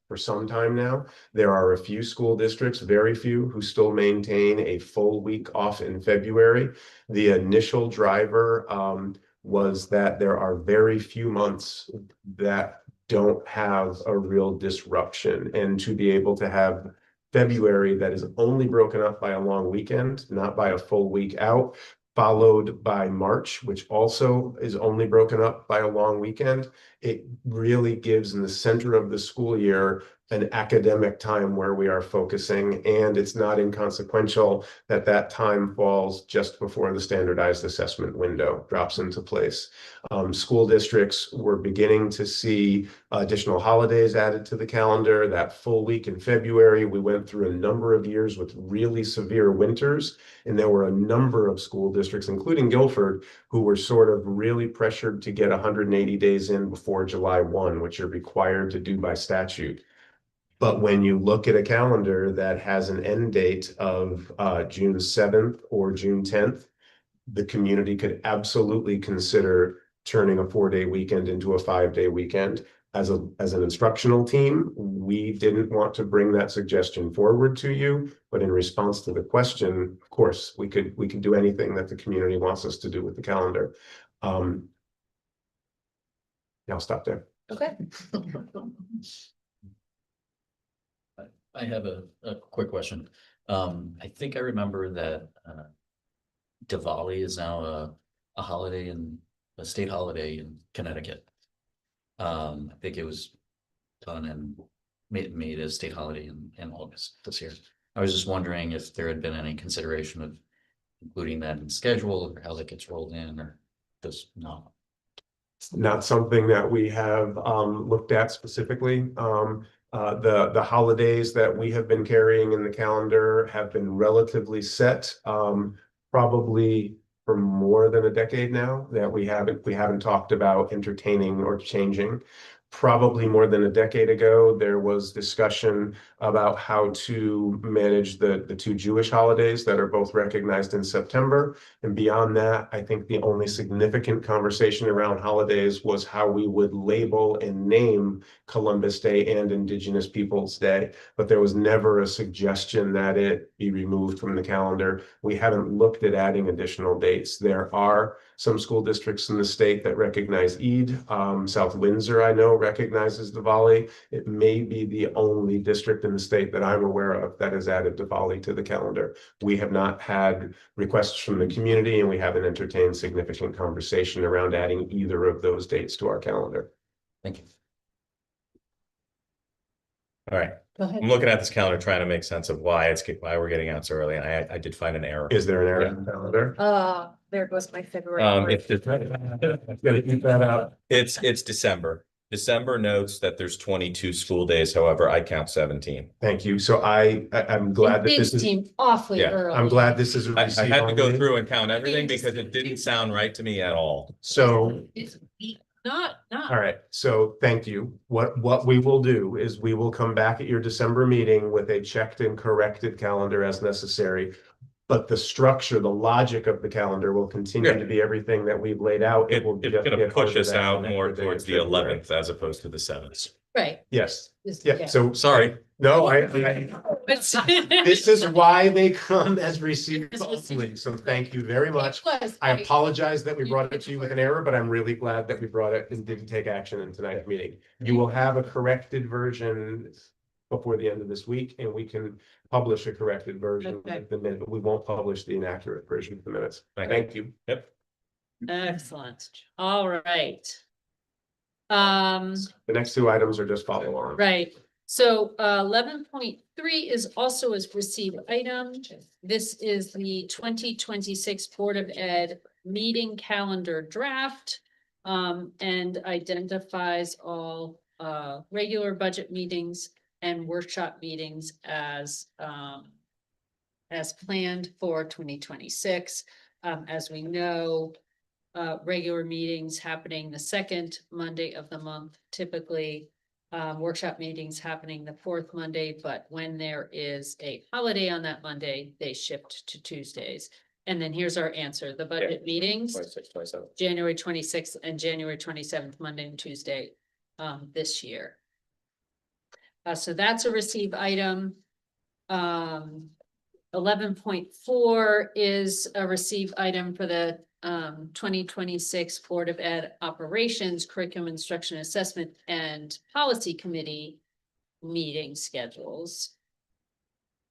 for some time now. There are a few school districts, very few, who still maintain a full week off in February. The initial driver was that there are very few months that don't have a real disruption, and to be able to have February that is only broken up by a long weekend, not by a full week out, followed by March, which also is only broken up by a long weekend. It really gives in the center of the school year an academic time where we are focusing, and it's not inconsequential that that time falls just before the standardized assessment window drops into place. School districts were beginning to see additional holidays added to the calendar. That full week in February, we went through a number of years with really severe winters, and there were a number of school districts, including Guilford, who were sort of really pressured to get 180 days in before July 1, which you're required to do by statute. But when you look at a calendar that has an end date of June 7th or June 10th, the community could absolutely consider turning a 4-day weekend into a 5-day weekend. As an instructional team, we didn't want to bring that suggestion forward to you, but in response to the question, of course, we could do anything that the community wants us to do with the calendar. Yeah, I'll stop there. Okay. I have a quick question. I think I remember that Diwali is now a holiday and a state holiday in Connecticut. I think it was done and made a state holiday in August this year. I was just wondering if there had been any consideration of including that in the schedule or how that gets rolled in, or just not. It's not something that we have looked at specifically. The holidays that we have been carrying in the calendar have been relatively set, probably for more than a decade now, that we haven't talked about entertaining or changing. Probably more than a decade ago, there was discussion about how to manage the two Jewish holidays that are both recognized in September. And beyond that, I think the only significant conversation around holidays was how we would label and name Columbus Day and Indigenous Peoples Day. But there was never a suggestion that it be removed from the calendar. We haven't looked at adding additional dates. There are some school districts in the state that recognize Eid. South Windsor, I know, recognizes Diwali. It may be the only district in the state that I'm aware of that has added Diwali to the calendar. We have not had requests from the community, and we haven't entertained significant conversation around adding either of those dates to our calendar. Thank you. All right. Go ahead. I'm looking at this calendar trying to make sense of why we're getting out so early, and I did find an error. Is there an error in the calendar? There goes my February. It's December. December notes that there's 22 school days. However, I count 17. Thank you. So I'm glad that this is. Seemed awfully Yeah, early. I'm glad this is. I had to go through and count everything because it didn't sound right to me at all. So. Not. All right, so thank you. What we will do is we will come back at your December meeting with a checked and corrected calendar as necessary. But the structure, the logic of the calendar will continue to be everything that we've laid out. It's will going to push us out more extra day towards in the February. 11th as opposed to the 7th. Right. Yes, Yeah. yeah, so. Sorry. No, This this is why they come as received only, so thank you very much. I apologize that we brought it to you with an error, but I'm really glad that we brought it and didn't take action in tonight's meeting. You will have a corrected version before the end of this week, and we can publish a corrected version of the minute, but we won't publish the inaccurate version of the minutes. Thank you. Yep. Excellent. All right. The next two items are just follow on. Right, so 11.3 is also a receive item. This is the 2026 Board of Ed meeting calendar draft. And identifies all regular budget meetings and workshop meetings as planned for 2026. As we know, regular meetings happening the second Monday of the month, typically. Workshop meetings happening the fourth Monday, but when there is a holiday on that Monday, they shift to Tuesdays. And then here's our answer, the budget meetings, 26, 27. January 26th and January 27th, Monday and Tuesday, this year. So that's a receive item. 11.4 is a receive item for the 2026 Board of Ed Operations, Curriculum Instruction Assessment and Policy Committee meeting schedules.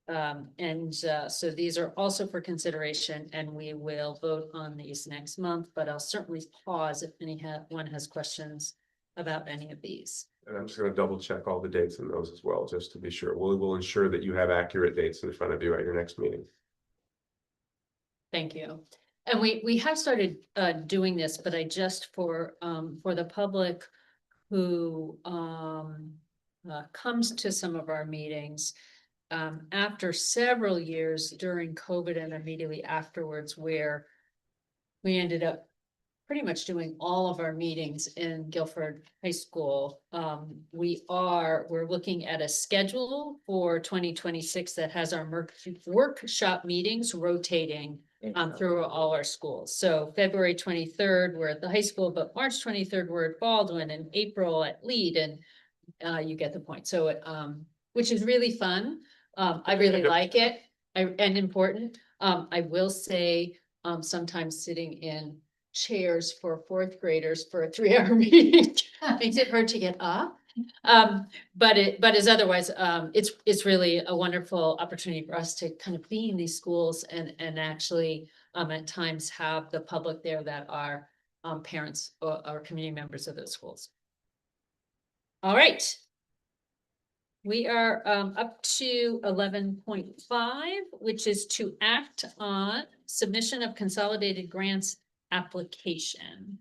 So these are also for consideration, and we will vote on these next month, but I'll certainly pause if anyone has questions about any of these. And I'm just gonna double check all the dates in those as well, just to be sure. We will ensure that you have accurate dates in front of you at your next meeting. Thank you. And we have started doing this, but I just for the public who comes to some of our meetings, after several years during COVID and immediately afterwards, where we ended up pretty much doing all of our meetings in Guilford High School. We're looking at a schedule for 2026 that has our workshop meetings rotating through all our schools. So February 23rd, we're at the high school, but March 23rd, we're at Baldwin, and April at Lead, and you get the point. So which is really fun. I really like it and important. I will say sometimes sitting in chairs for fourth graders for a 3-hour meeting makes it hard to get up. But as otherwise, it's really a wonderful opportunity for us to kind of be in these schools and actually at times have the public there that are parents or community members of those schools. All right. We are up to 11.5, which is to act on submission of consolidated grants application.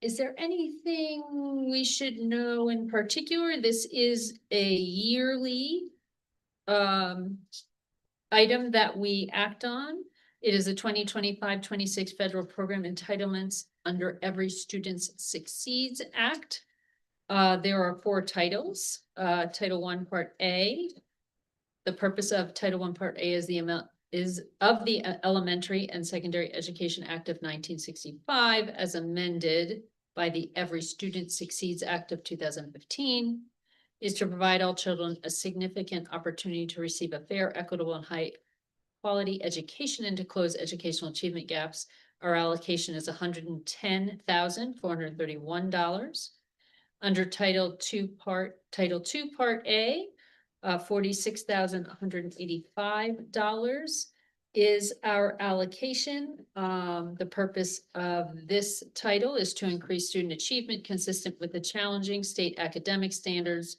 Is there anything we should know in particular? This is a yearly item that we act on. It is a 2025-26 federal program entitlements under Every Student Succeeds Act. There are 4 titles. Title I, Part A. The purpose of Title I, Part A is of the Elementary and Secondary Education Act of 1965 as amended by the Every Student Succeeds Act of 2015, is to provide all children a significant opportunity to receive a fair, equitable, and high quality education and to close educational achievement gaps. Our allocation is $110,431. Under Title II, Part A, $46,185 is our allocation. The purpose of this title is to increase student achievement consistent with the challenging state academic standards,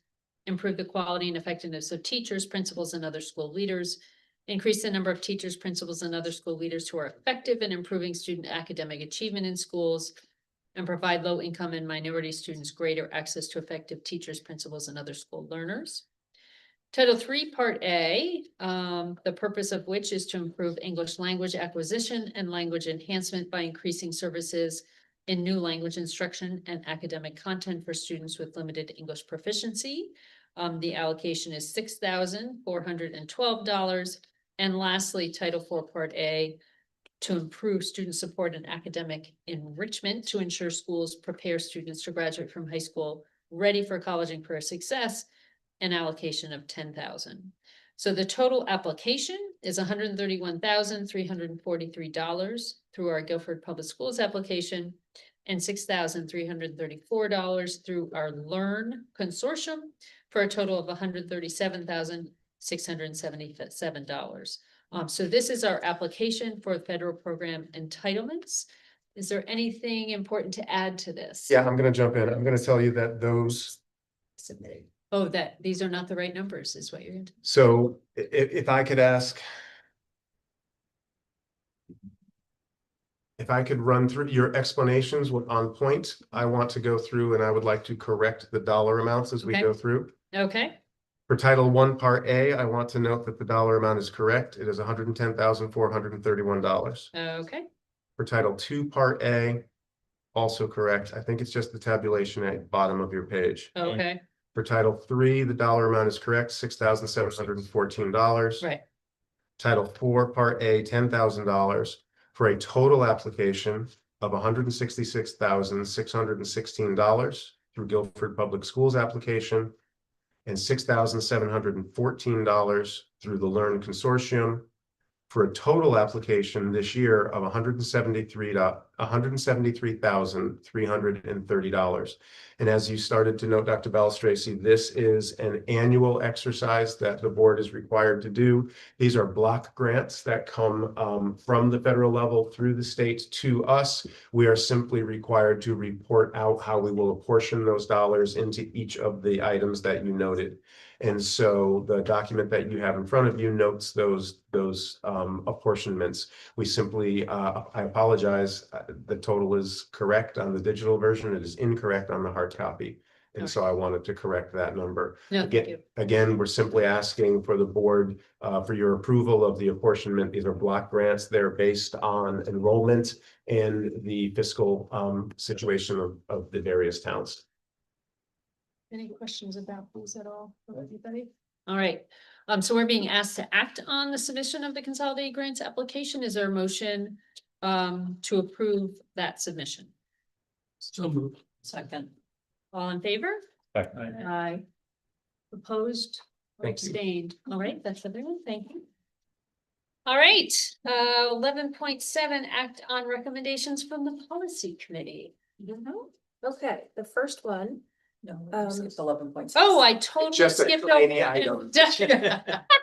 improve the quality and effectiveness of teachers, principals, and other school leaders, increase the number of teachers, principals, and other school leaders who are effective in improving student academic achievement in schools, and provide low-income and minority students greater access to effective teachers, principals, and other school learners. Title III, Part A, the purpose of which is to improve English language acquisition and language enhancement by increasing services in new language instruction and academic content for students with limited English proficiency. The allocation is $6,412. And lastly, Title IV, Part A, to improve student support and academic enrichment to ensure schools prepare students to graduate from high school ready for college and career success, an allocation of $10,000. So the total application is $131,343 through our Guilford Public Schools application and $6,334 through our Learn Consortium for a total of $137,677. So this is our application for federal program entitlements. is there anything important to add to this? Yeah, I'm gonna jump in. I'm gonna tell you that those, Submitted. Oh, that these are not the right numbers is what you're into. so if I could ask. If I could run through your explanations were on point, I want to go through and I would like to correct the dollar amounts as we Okay. go through. Okay, For Title I, Part A, I want to note that the dollar amount is correct. It is $110,431. okay, For Title II, Part A, also correct. I think it's just the tabulation at bottom of your page. okay, For Title III, the dollar amount is correct, $6,714. right, Title IV, Part A, $10,000 for a total application of $166,616 through Guilford Public Schools application and $6,714 through the Learn Consortium, for a total application this year of $173,330. And as you started to note, Dr. Balistraci, this is an annual exercise that the board is required to do. These are block grants that come from the federal level through the state to us. We are simply required to report out how we will apportion those dollars into each of the items that you noted. And so the document that you have in front of you notes those apportionments. We simply, I apologize, the total is correct on the digital version. It is incorrect on the hard copy. And so I wanted to correct that number. no, thank you. Again, we're simply asking for the board for your approval of the apportionment. These are block grants. They're based on enrollment and the fiscal situation of the various towns. Any questions about these at all from anybody? All right, so we're being asked to act on the submission of the consolidated grants application. Is there a motion to approve that submission? So moved. Second. All in favor? Aye. Aye. Opposed or Thank you. abstained? All right, that's everyone. Thank you. All right, 11.7, act on recommendations from the policy committee. You know? Okay, the first one. No. It's 11.6. Oh, I totally Just a skipped tiny over. item.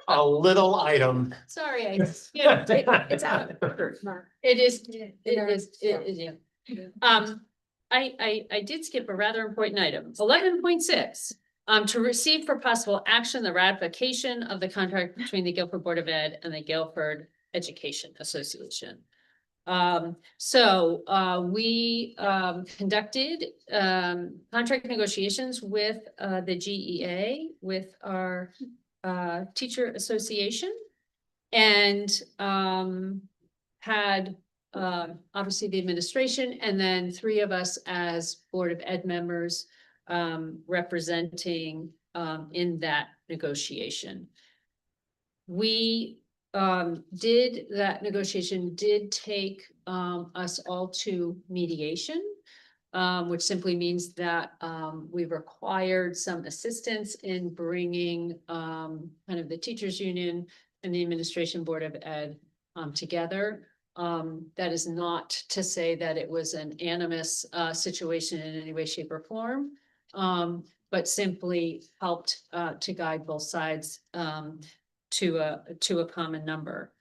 A little item. Sorry, I skipped it. It's out of order. It is, it is, yeah. I did skip a rather important item. 11.6. To receive for possible action, the ratification of the contract between the Guilford Board of Ed and the Guilford Education Association. We conducted contract negotiations with the GEA, with our teacher association, and had obviously the administration, and then 3 of us as Board of Ed members representing in that negotiation. We did that negotiation did take us all to mediation, which simply means that we required some assistance in bringing kind of the teachers union and the administration board of ed together. That is not to say that it was an animus situation in any way, shape, or form, but simply helped to guide both sides to a common number.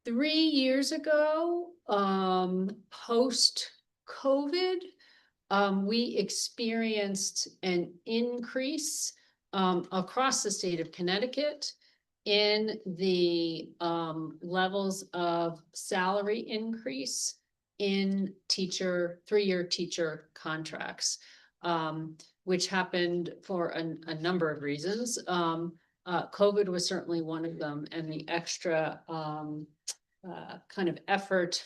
3 years ago, post-COVID, we experienced an increase across the state of Connecticut in the levels of salary increase in 3-year teacher contracts, which happened for a number of reasons. COVID was certainly one of them, and the extra kind of effort,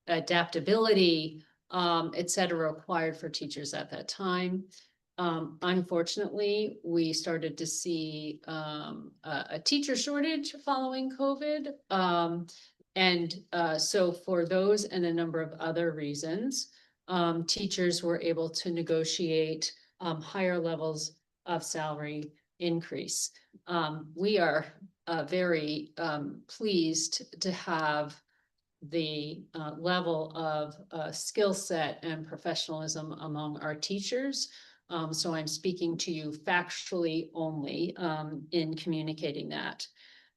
adaptability, et cetera, required for teachers at that time. Unfortunately, we started to see a teacher shortage following COVID. So for those and a number of other reasons, teachers were able to negotiate higher levels of salary increase. We are very pleased to have the level of skill set and professionalism among our teachers. So I'm speaking to you factually only in communicating that.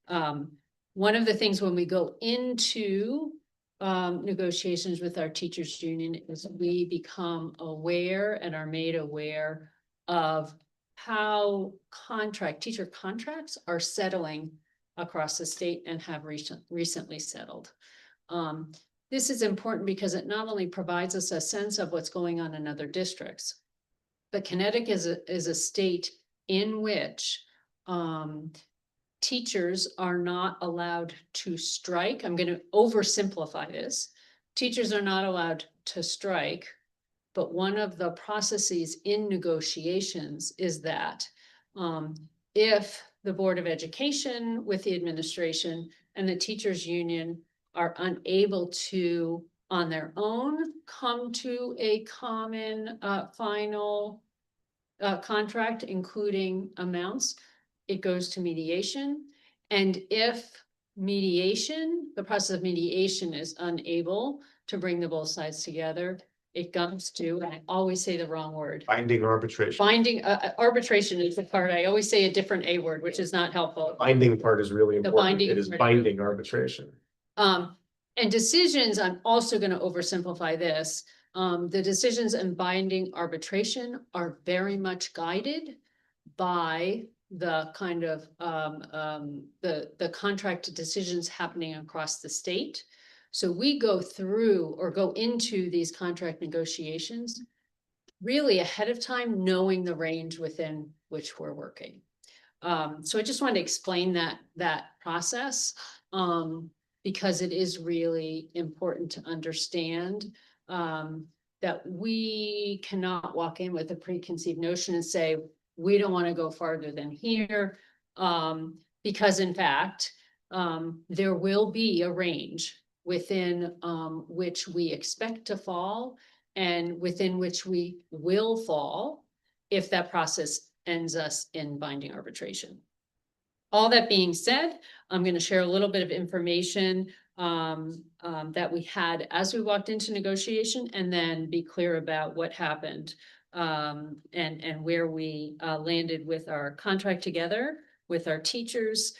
One of the things when we go into negotiations with our teachers union is we become aware and are made aware of how teacher contracts are settling across the state and have recently settled. This is important because it not only provides us a sense of what's going on in other districts, but Connecticut is a state in which teachers are not allowed to strike. I'm going to oversimplify this. Teachers are not allowed to strike, but one of the processes in negotiations is that if the Board of Education with the administration and the teachers union are unable to, on their own, come to a common final contract, including amounts, it goes to mediation. And if the process of mediation is unable to bring the both sides together, it comes to, and I always say the wrong word. Binding arbitration. Binding, arbitration is the part, I always say a different A word, which is not helpful. Binding part is really The important. binding It is part. binding arbitration. And decisions, I'm also going to oversimplify this. The decisions and binding arbitration are very much guided by the kind of the contract decisions happening across the state. So we go through or go into these contract negotiations really ahead of time, knowing the range within which we're working. So I just wanted to explain that process because it is really important to understand that we cannot walk in with a preconceived notion and say, we don't want to go farther than here. Because in fact, there will be a range within which we expect to fall and within which we will fall if that process ends us in binding arbitration. All that being said, I'm going to share a little bit of information that we had as we walked into negotiation and then be clear about what happened and where we landed with our contract together with our teachers.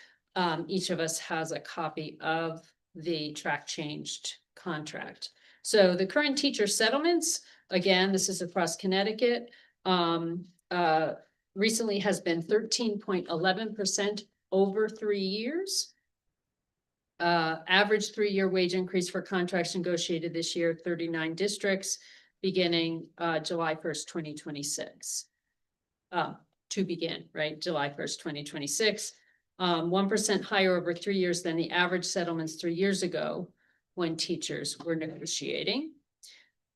Each of us has a copy of the track changed contract. So the current teacher settlements, again, this is across Connecticut, recently has been 13.11% over 3 years. Average 3-year wage increase for contracts negotiated this year, 39 districts, beginning July 1st, 2026. To begin, right, July 1st, 2026. 1% higher over 3 years than the average settlements 3 years ago when teachers were negotiating.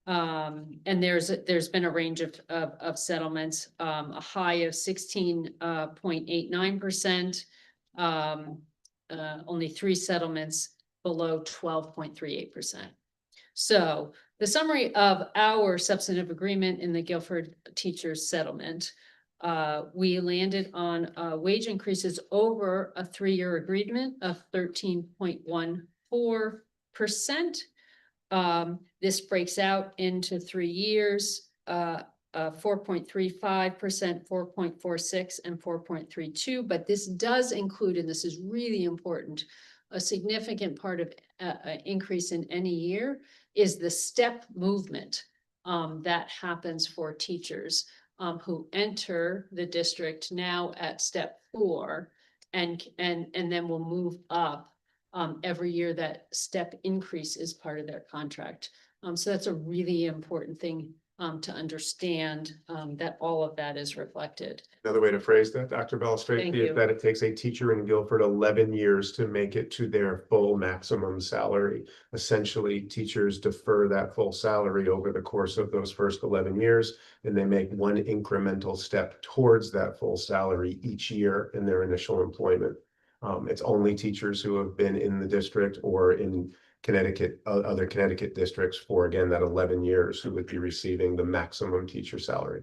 And there's been a range of settlements, a high of 16.89%, only 3 settlements below 12.38%. So the summary of our substantive agreement in the Guilford teachers settlement, we landed on wage increases over a 3-year agreement of 13.14%. This breaks out into 3 years, 4.35%, 4.46, and 4.32. But this does include, and this is really important, a significant part of increase in any year is the step movement that happens for teachers who enter the district now at step 4 and then will move up every year. That step increase is part of their contract. So that's a really important thing to understand that all of that is reflected. Another way to phrase that, Dr. Thank Belstrade, you. is that it takes a teacher in Guilford 11 years to make it to their full maximum salary. Essentially, teachers defer that full salary over the course of those first 11 years, and they make one incremental step towards that full salary each year in their initial employment. It's only teachers who have been in the district or in Connecticut, other Connecticut districts for, again, that 11 years who would be receiving the maximum teacher salary.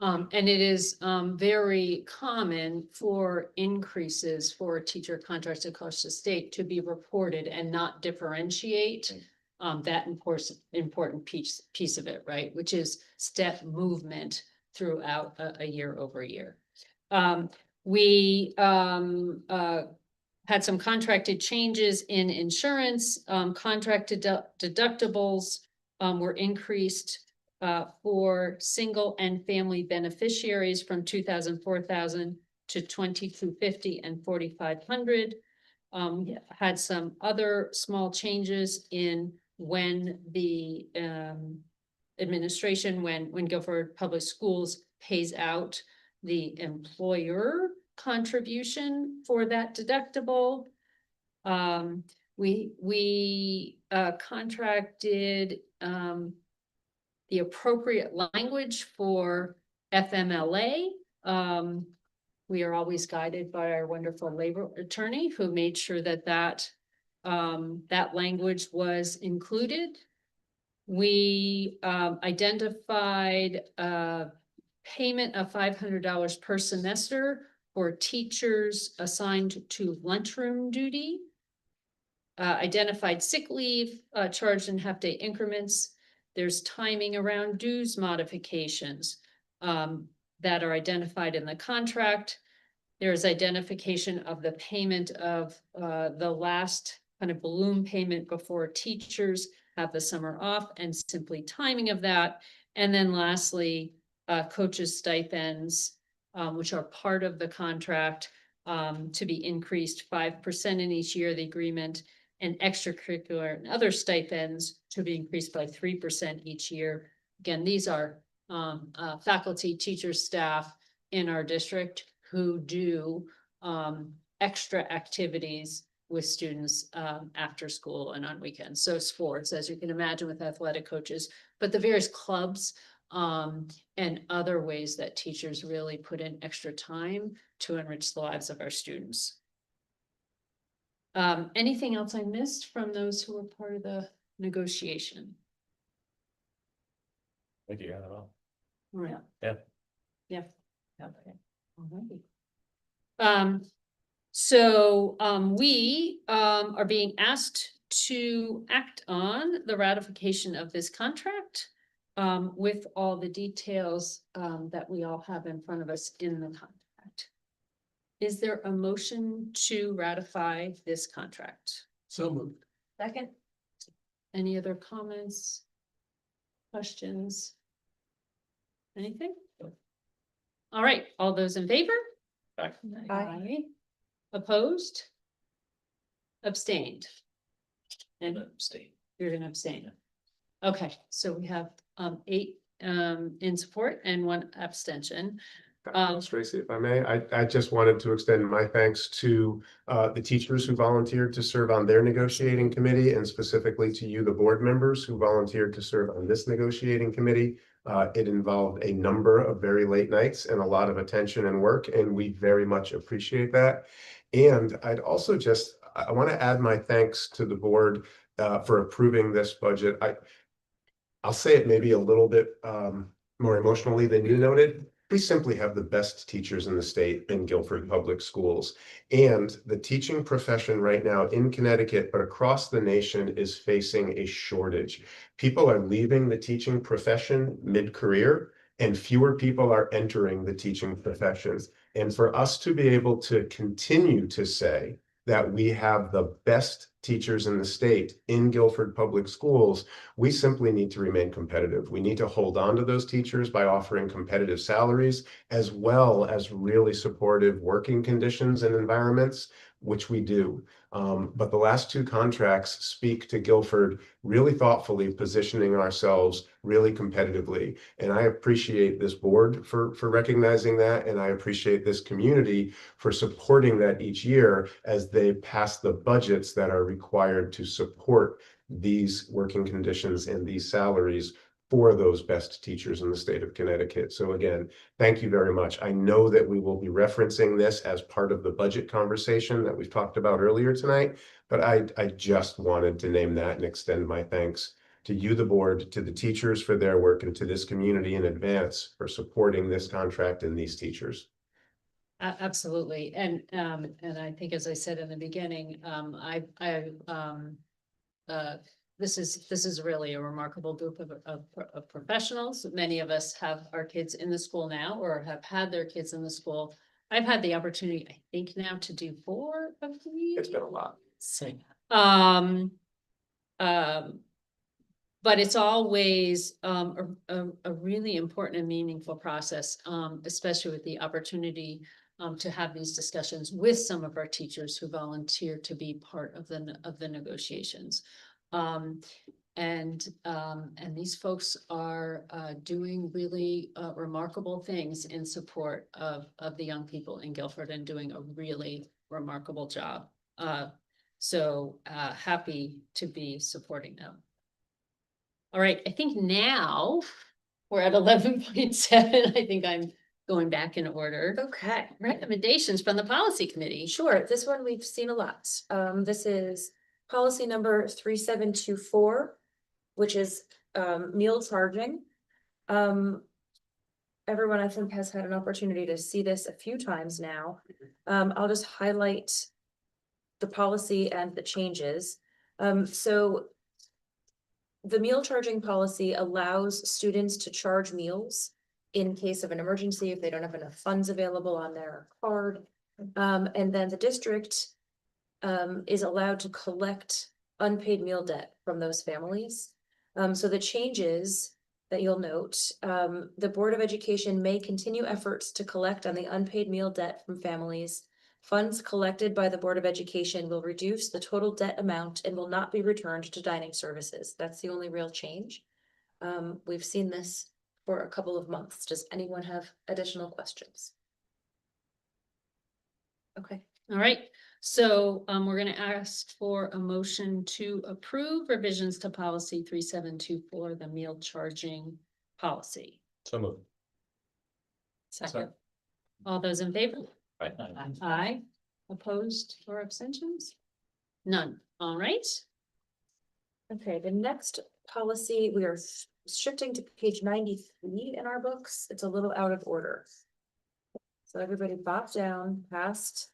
And it is very common for increases for teacher contracts across the state to be reported and not differentiate that important piece of it, right? Which is step movement throughout a year over year. We had some contracted changes in insurance, contracted deductibles were increased for single and family beneficiaries from 2,000, 4,000 to 2,250 and 4,500. Had some other small changes in when the administration, when Guilford Public Schools pays out the employer contribution for that deductible. We contracted the appropriate language for FMLA. We are always guided by our wonderful labor attorney who made sure that that language was included. We identified payment of $500 per semester for teachers assigned to lunchroom duty. Identified sick leave charged in half-day increments. There's timing around dues modifications that are identified in the contract. There's identification of the payment of the last kind of balloon payment before teachers have the summer off and simply timing of that. And then lastly, coaches stipends, which are part of the contract, to be increased 5% in each year of the agreement, and extracurricular and other stipends to be increased by 3% each year. Again, these are faculty, teachers, staff in our district who do extra activities with students after school and on weekends. So sports, as you can imagine, with athletic coaches, but the various clubs and other ways that teachers really put in extra time to enrich the lives of our students. Anything else I missed from those who were part of the negotiation? I think you got it all. Right. Yeah. Yeah. Okay. Alrighty. So we are being asked to act on the ratification of this contract with all the details that we all have in front of us in the contract. Is there a motion to ratify this contract? So moved. Second. Any other comments? Questions? Anything? All right, all those in favor? Aye. Opposed? Abstained? And Abstain. you're gonna abstain. Okay, so we have 8 in support and 1 abstention. Tracy, if I may, I just wanted to extend my thanks to the teachers who volunteered to serve on their negotiating committee, and specifically to you, the board members who volunteered to serve on this negotiating committee. It involved a number of very late nights and a lot of attention and work, and we very much appreciate that. And I'd also I want to add my thanks to the board for approving this budget. I'll say it maybe a little bit more emotionally than you noted. We simply have the best teachers in the state in Guilford Public Schools. And the teaching profession right now in Connecticut, but across the nation, is facing a shortage. People are leaving the teaching profession mid-career, and fewer people are entering the teaching professions. And for us to be able to continue to say that we have the best teachers in the state in Guilford Public Schools, we simply need to remain competitive. We need to hold on to those teachers by offering competitive salaries, as well as really supportive working conditions and environments, which we do. But the last 2 contracts speak to Guilford really thoughtfully positioning ourselves really competitively. And I appreciate this board for recognizing that. And I appreciate this community for supporting that each year as they pass the budgets that are required to support these working conditions and these salaries for those best teachers in the state of Connecticut. So again, thank you very much. I know that we will be referencing this as part of the budget conversation that we've talked about earlier tonight, but I just wanted to name that and extend my thanks to you, the board, to the teachers for their work, and to this community in advance for supporting this contract and these teachers. Absolutely. And I think, as I said in the beginning, this is really a remarkable group of professionals. Many of us have our kids in the school now, or have had their kids in the school I've had the opportunity, I think now to do 4 of these. It's been a lot. Um, but it's always a really important and meaningful process, especially with the opportunity to have these discussions with some of our teachers who volunteer to be part of the negotiations. And these folks are doing really remarkable things in support of the young people in Guilford and doing a really remarkable job. So happy to be supporting them. All right, I think now we're at 11.7. I think I'm going back in order. Okay. Recommendations from the policy committee. Sure, this one we've seen a lot. This is policy number 3724, which is meal charging. Everyone I think has had an opportunity to see this a few times now. I'll just highlight the policy and the changes. So the meal charging policy allows students to charge meals in case of an emergency if they don't have enough funds available on their card. And then the district is allowed to collect unpaid meal debt from those families. So the changes that you'll note, the Board of Education may continue efforts to collect on the unpaid meal debt from families. Funds collected by the Board of Education will reduce the total debt amount and will not be returned to dining services. That's the only real change. We've seen this for a couple of months. Does anyone have additional questions? Okay. All right, so we're gonna ask for a motion to approve revisions to policy 3724, the meal charging policy. So moved. Second. All those in favor? Right. Aye. Opposed or abstentions? None. All right. Okay, the next policy, we are shifting to page 93 in our books. It's a little out of order. So everybody bop down past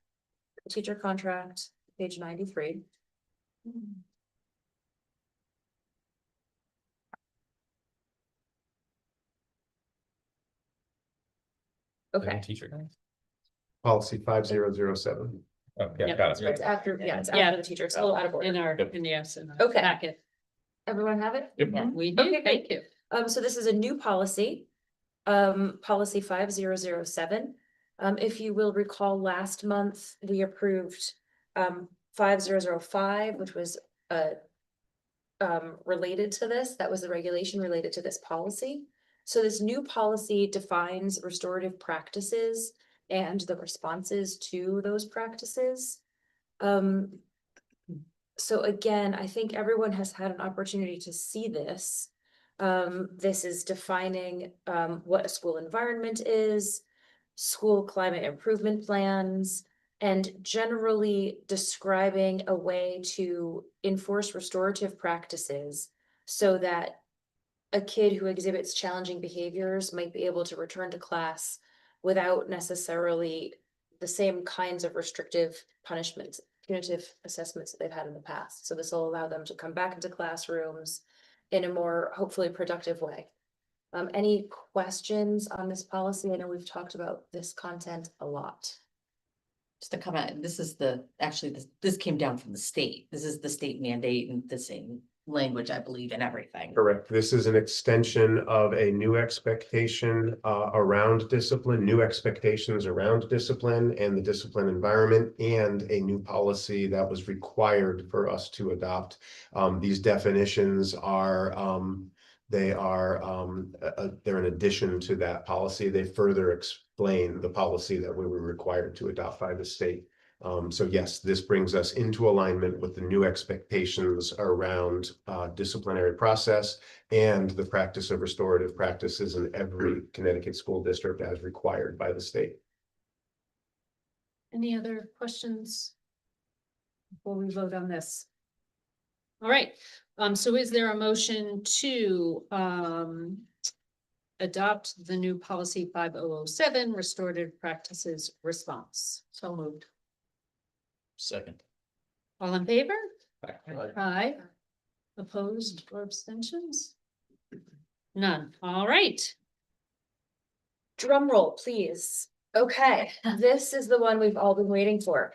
the teacher contract, page 93. Okay. Teacher guys? Policy 5007. Oh, yeah, Yep. got it. It's after, yeah, it's Yeah. after the teacher. It's a little out of order. In our, Yep. in the Okay. packet. Everyone have it? Yep. We do, Okay, thank you. So this is a new policy, policy 5007. If you will recall, last month, we approved 5005, which was related to this. That was the regulation related to this policy. So this new policy defines restorative practices and the responses to those practices. So again, I think everyone has had an opportunity to see this. This is defining what a school environment is, school climate improvement plans, and generally describing a way to enforce restorative practices so that a kid who exhibits challenging behaviors might be able to return to class without necessarily the same kinds of restrictive punishments, punitive assessments that they've had in the past. So this will allow them to come back into classrooms in a more hopefully productive way. Any questions on this policy? I know we've talked about this content a lot. Just a comment, this is actually, this came down from the state. This is the state mandate and the same language, I believe, and everything. Correct. This is an extension of a new expectation around discipline, new expectations around discipline and the discipline environment, and a new policy that was required for us to adopt. These definitions are they're in addition to that policy. They further explain the policy that we were required to adopt by the state. So yes, this brings us into alignment with the new expectations around disciplinary process and the practice of restorative practices in every Connecticut school district as required by the state. Any other questions before we vote on this? All right, so is there a motion to adopt the new policy 5007 restorative practices response? So moved. Second. All in favor? Aye. Aye. Opposed or abstentions? None. All right. Drum roll, please. Okay, this is the one we've all been waiting for.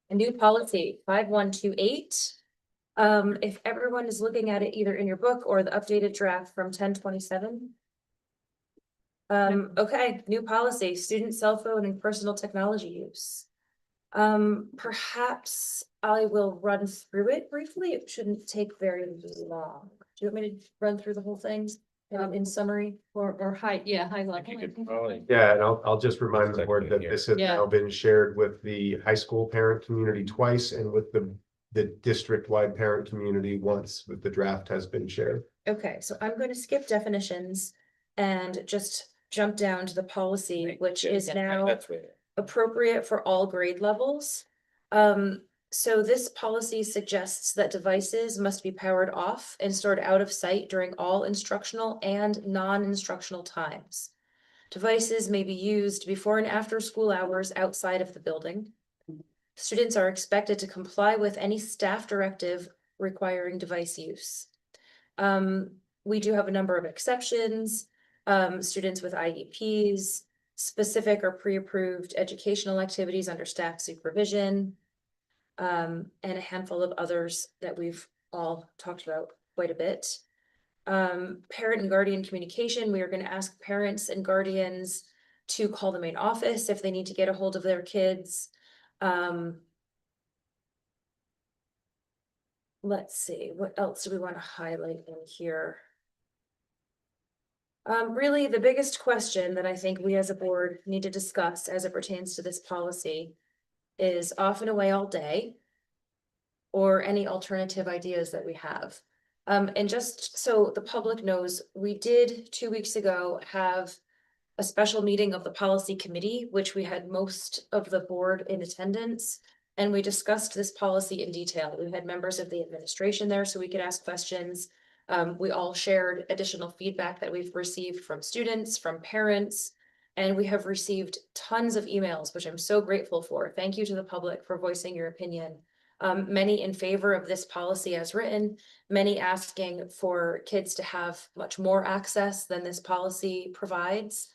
A new policy, 5128. If everyone is looking at it either in your book or the updated draft from 1027. Okay, new policy, student cell phone and personal technology use. Perhaps I will run through it briefly. It shouldn't take very long. Do you want me to run through the whole thing in summary? Or high level. Yeah, and I'll just remind the board that this has Yeah. now been shared with the high school parent community twice and with the district-wide parent community once, with the draft has been shared. Okay, so I'm going to skip definitions and just jump down to the policy, which is now appropriate for all grade levels. So this policy suggests that devices must be powered off and stored out of sight during all instructional and non-instructional times. Devices may be used before and after school hours outside of the building. Students are expected to comply with any staff directive requiring device use. We do have a number of exceptions, students with IEPs, specific or pre-approved educational activities under staff supervision, and a handful of others that we've all talked about quite a bit. Parent and guardian communication, we are going to ask parents and guardians to call the main office if they need to get a hold of their kids. Let's see, what else do we want to highlight in here? Really, the biggest question that I think we as a board need to discuss as it pertains to this policy is off and away all day, or any alternative ideas that we have. And just so the public knows, we did 2 weeks ago have a special meeting of the policy committee, which we had most of the board in attendance. And we discussed this policy in detail. We had members of the administration there so we could ask questions. We all shared additional feedback that we've received from students, from parents, and we have received tons of emails, which I'm so grateful for. Thank you to the public for voicing your opinion. Many in favor of this policy as written, many asking for kids to have much more access than this policy provides.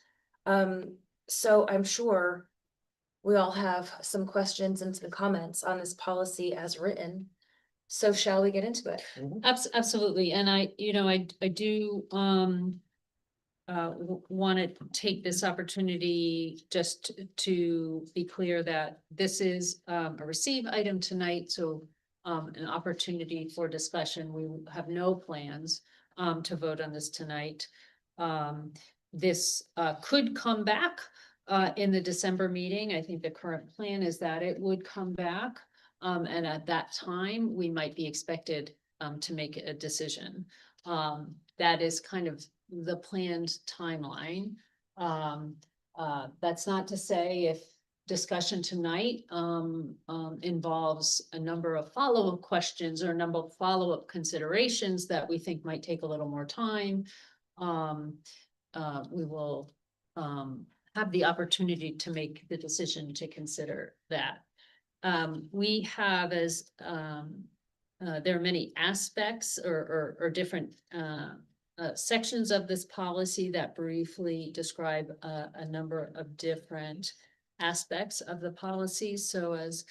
So I'm sure we all have some questions and some comments on this policy as written. So shall we get into it? Absolutely, and I do want to take this opportunity just to be clear that this is a receive item tonight, so an opportunity for discussion. We have no plans to vote on this tonight. This could come back in the December meeting. I think the current plan is that it would come back. And at that time, we might be expected to make a decision. That is kind of the planned timeline. That's not to say if discussion tonight involves a number of follow-up questions or a number of follow-up considerations that we think might take a little more time. We will have the opportunity to make the decision to consider that. We have there are many aspects or different sections of this policy that briefly describe a number of different aspects of the policy. So as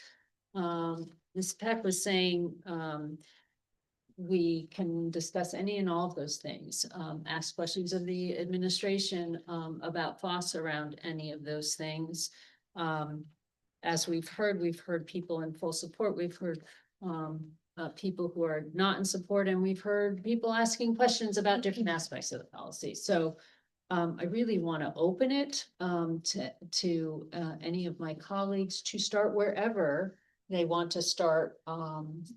Ms. Peck was saying, we can discuss any and all of those things, ask questions of the administration about thoughts around any of those things. As we've heard people in full support. We've heard people who are not in support, and we've heard people asking questions about different aspects of the policy. So I really want to open it to any of my colleagues to start wherever they want to start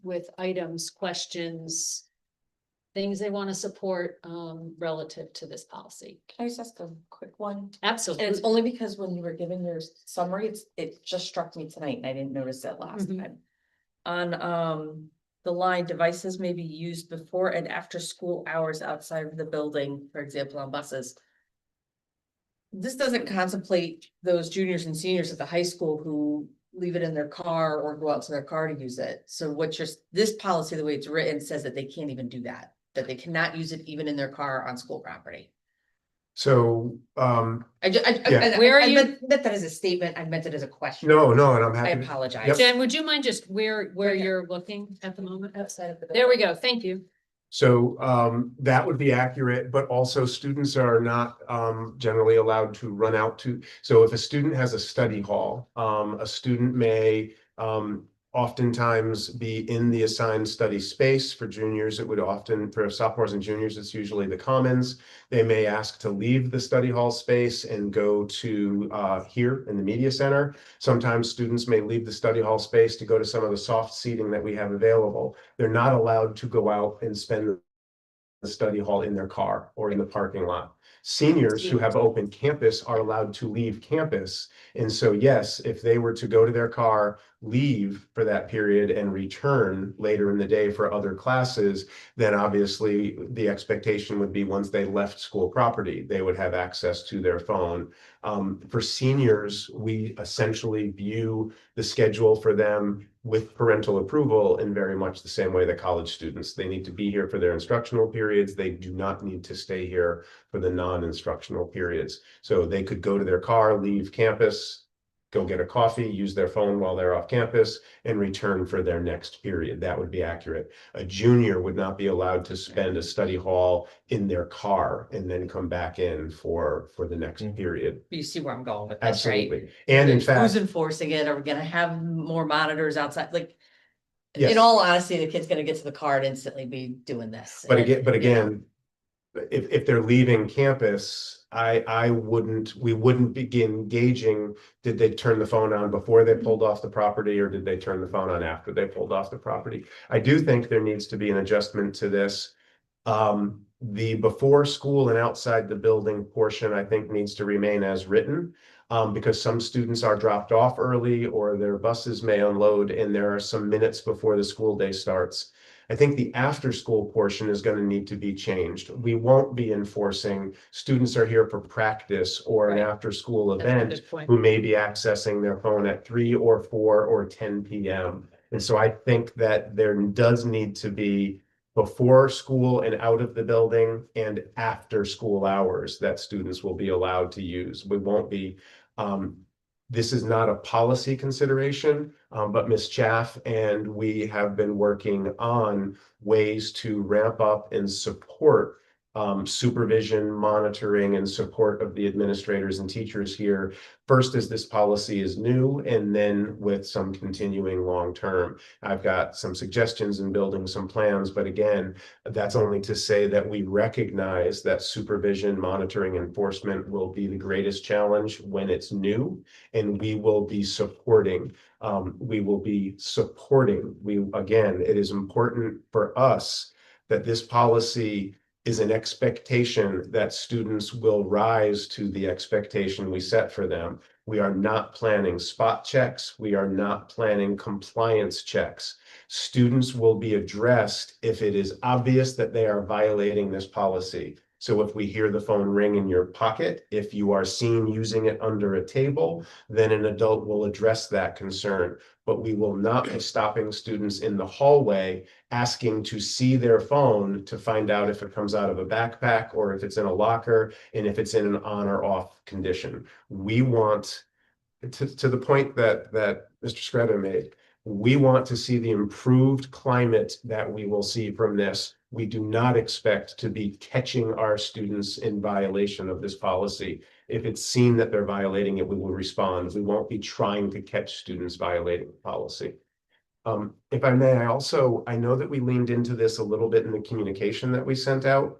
with items, questions, things they want to support relative to this policy. Can I just ask a quick one? Absolutely. And it's only because when you were giving your summary, it just struck me tonight and I didn't notice it last time. On the line, devices may be used before and after school hours outside of the building, for example, on buses. This doesn't contemplate those juniors and seniors at the high school who leave it in their car or go out to their car to use it. So this policy, the way it's written, says that they can't even do that. That they cannot use it even in their car on school property. So, Yeah. Where are you? Meant that as a statement, I meant it as a question. no, and I'm I happy. apologize. Jen, would you mind just where you're looking at the moment? Outside of the. There we go. Thank you. So that would be accurate, but also students are not generally allowed to run out to. So if a student has a study hall, a student may oftentimes be in the assigned study space. For juniors, it would often, for sophomores and juniors, it's usually the commons. They may ask to leave the study hall space and go to here in the media center. Sometimes students may leave the study hall space to go to some of the soft seating that we have available. They're not allowed to go out and spend the study hall in their car or in the parking lot. Seniors who have open campus are allowed to leave campus. And so, yes, if they were to go to their car, leave for that period and return later in the day for other classes, then obviously the expectation would be once they left school property, they would have access to their phone. For seniors, we essentially view the schedule for them with parental approval in very much the same way that college students. They need to be here for their instructional periods. They do not need to stay here for the non-instructional periods. So they could go to their car, leave campus, go get a coffee, use their phone while they're off campus, and return for their next period. That would be accurate. A junior would not be allowed to spend a study hall in their car and then come back in for the next period. You see where I'm going with this, right? Absolutely. And in Who's fact, enforcing it? Are we gonna have more monitors outside? Like, yes. in all honesty, the kid's gonna get to the car and instantly be doing this. But And, again, if they're leaving campus, we wouldn't begin gauging, did they turn the phone on before they pulled off the property or did they turn the phone on after they pulled off the property? I do think there needs to be an adjustment to this. The before school and outside the building portion, I think needs to remain as written. Because some students are dropped off early or their buses may unload and there are some minutes before the school day starts. I think the after school portion is going to need to be changed. We won't be enforcing students are here for practice or an after school event who may be accessing their phone at 3 or 4 or 10 p.m. And so I think that there does need to be before school and out of the building and after school hours that students will be allowed to use. We won't be, this is not a policy consideration, but Ms. Chaff and we have been working on ways to ramp up and support supervision, monitoring, and support of the administrators and teachers here. First, as this policy is new, and then with some continuing long-term. I've got some suggestions in building some plans, but again, that's only to say that we recognize that supervision, monitoring, enforcement will be the greatest challenge when it's new, and we will be supporting. Again, it is important for us that this policy is an expectation that students will rise to the expectation we set for them. We are not planning spot checks. We are not planning compliance checks. Students will be addressed if it is obvious that they are violating this policy. So if we hear the phone ring in your pocket, if you are seen using it under a table, then an adult will address that concern. But we will not be stopping students in the hallway asking to see their phone to find out if it comes out of a backpack or if it's in a locker and if it's in an on or off condition. We want, to the point that Mr. Scretta made, we want to see the improved climate that we will see from this. We do not expect to be catching our students in violation of this policy. If it's seen that they're violating it, we will respond. We won't be trying to catch students violating the policy. If I may, I know that we leaned into this a little bit in the communication that we sent out.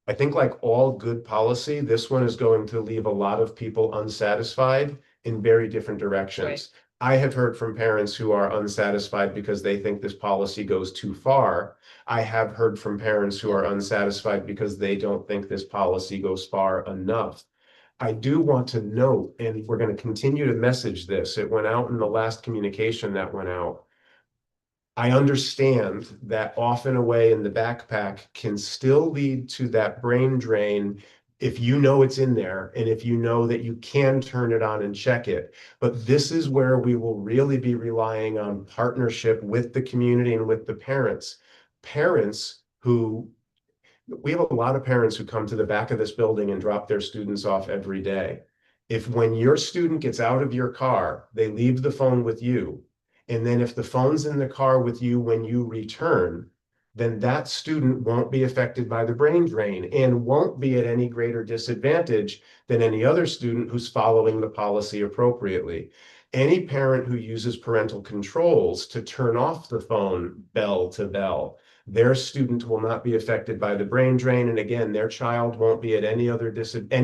I think like all good policy, this one is going to leave a lot of people unsatisfied in very different directions. I have heard from parents who are unsatisfied because they think this policy goes too far. I have heard from parents who are unsatisfied because they don't think this policy goes far enough. I do want to note, and we're going to continue to message this, it went out in the last communication that went out. I understand that off and away in the backpack can still lead to that brain drain if you know it's in there and if you know that you can turn it on and check it. But this is where we will really be relying on partnership with the community and with the parents. Parents who we have a lot of parents who come to the back of this building and drop their students off every day. If when your student gets out of your car, they leave the phone with you, and then if the phone's in the car with you when you return, then that student won't be affected by the brain drain and won't be at any greater disadvantage than any other student who's following the policy appropriately. Any parent who uses parental controls to turn off the phone bell to bell, their student will not be affected by the brain drain. And again, their child won't be at any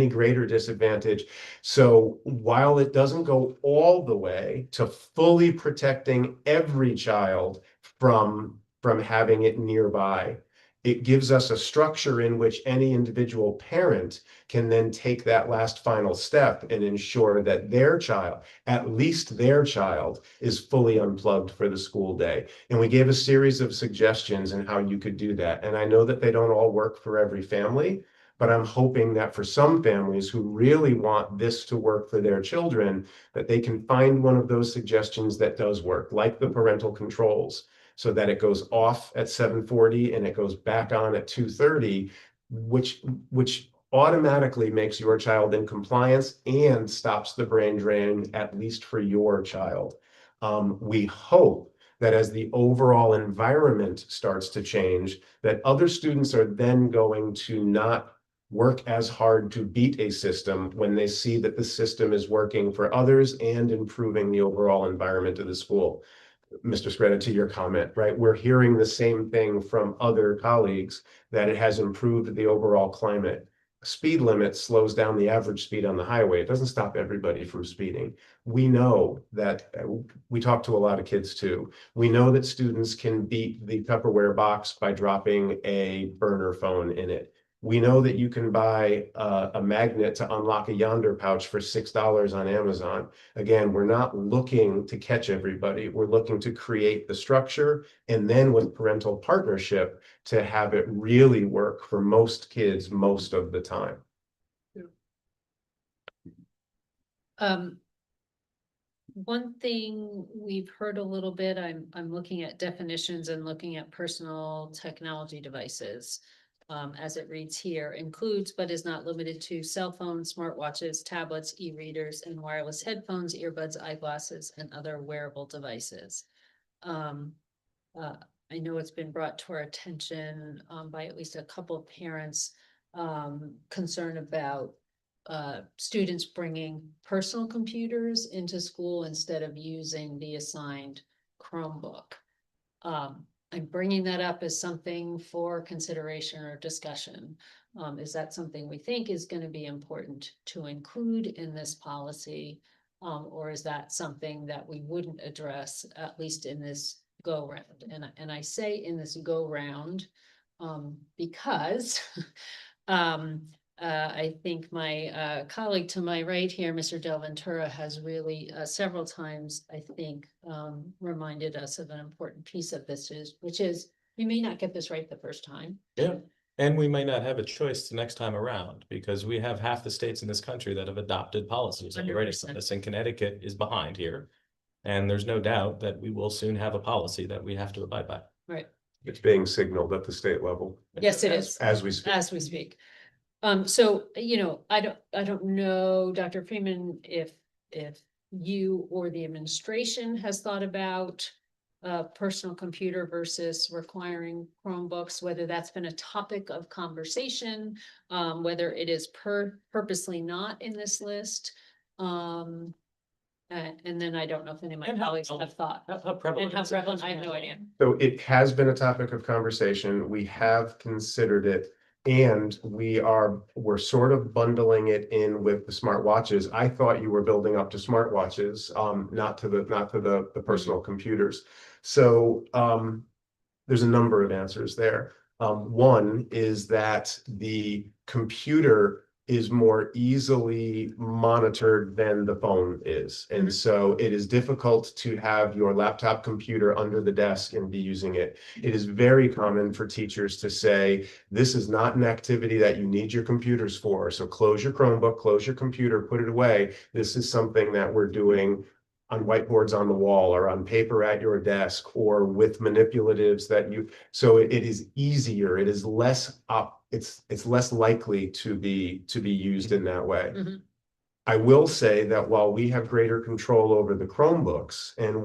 greater disadvantage. So while it doesn't go all the way to fully protecting every child from having it nearby, it gives us a structure in which any individual parent can then take that last final step and ensure that their child, at least their child, is fully unplugged for the school day. And we gave a series of suggestions on how you could do that. And I know that they don't all work for every family, but I'm hoping that for some families who really want this to work for their children, that they can find one of those suggestions that does work, like the parental controls, so that it goes off at 7:40 and it goes back on at 2:30, which automatically makes your child in compliance and stops the brain drain, at least for your child. We hope that as the overall environment starts to change, that other students are then going to not work as hard to beat a system when they see that the system is working for others and improving the overall environment of the school. Mr. Scretta, to your comment, right? We're hearing the same thing from other colleagues, that it has improved the overall climate. Speed limit slows down the average speed on the highway. It doesn't stop everybody from speeding. We know that, we talk to a lot of kids too. We know that students can beat the Tupperware box by dropping a burner phone in it. We know that you can buy a magnet to unlock a Yonder pouch for $6 on Amazon. Again, we're not looking to catch everybody. We're looking to create the structure, and then with parental partnership to have it really work for most kids most of the time. One thing we've heard a little bit, I'm looking at definitions and looking at personal technology devices. As it reads here, includes but is not limited to cell phones, smartwatches, tablets, e-readers, and wireless headphones, earbuds, eyeglasses, and other wearable devices. I know it's been brought to our attention by at least a couple of parents concerned about students bringing personal computers into school instead of using the assigned Chromebook. I'm bringing that up as something for consideration or discussion. Is that something we think is going to be important to include in this policy? Or is that something that we wouldn't address, at least in this go round? And I say in this go round because I think my colleague to my right here, Mr. Del Ventura, has really several times, I think, reminded us of an important piece of this, which is we may not get this right the first time. Yeah. And we may not have a choice the next time around, because we have half the states in this country that have adopted policies on this, and Connecticut is behind here. And there's no doubt that we will soon have a policy that we have to abide by. Right. It's being signaled at the state level. Yes, it is. As we speak. As we speak. So, you know, I don't know, Dr. Freeman, if you or the administration has thought about personal computer versus requiring Chromebooks, whether that's been a topic of conversation, whether it is purposely not in this list. And then I don't know if any of my colleagues have thought. How prevalent? And how prevalent, I have no idea. So it has been a topic of conversation. We have considered it. And we're sort of bundling it in with the smartwatches. I thought you were building up to smartwatches, not to the personal computers. So there's a number of answers there. One is that the computer is more easily monitored than the phone is. And so it is difficult to have your laptop computer under the desk and be using it. It is very common for teachers to say, this is not an activity that you need your computers for. So close your Chromebook, close your computer, put it away. This is something that we're doing on whiteboards on the wall or on paper at your desk or with manipulatives that so it is easier. It is less it's less likely to be used in that way. Mhm. I will say that while we have greater control over the Chromebooks, and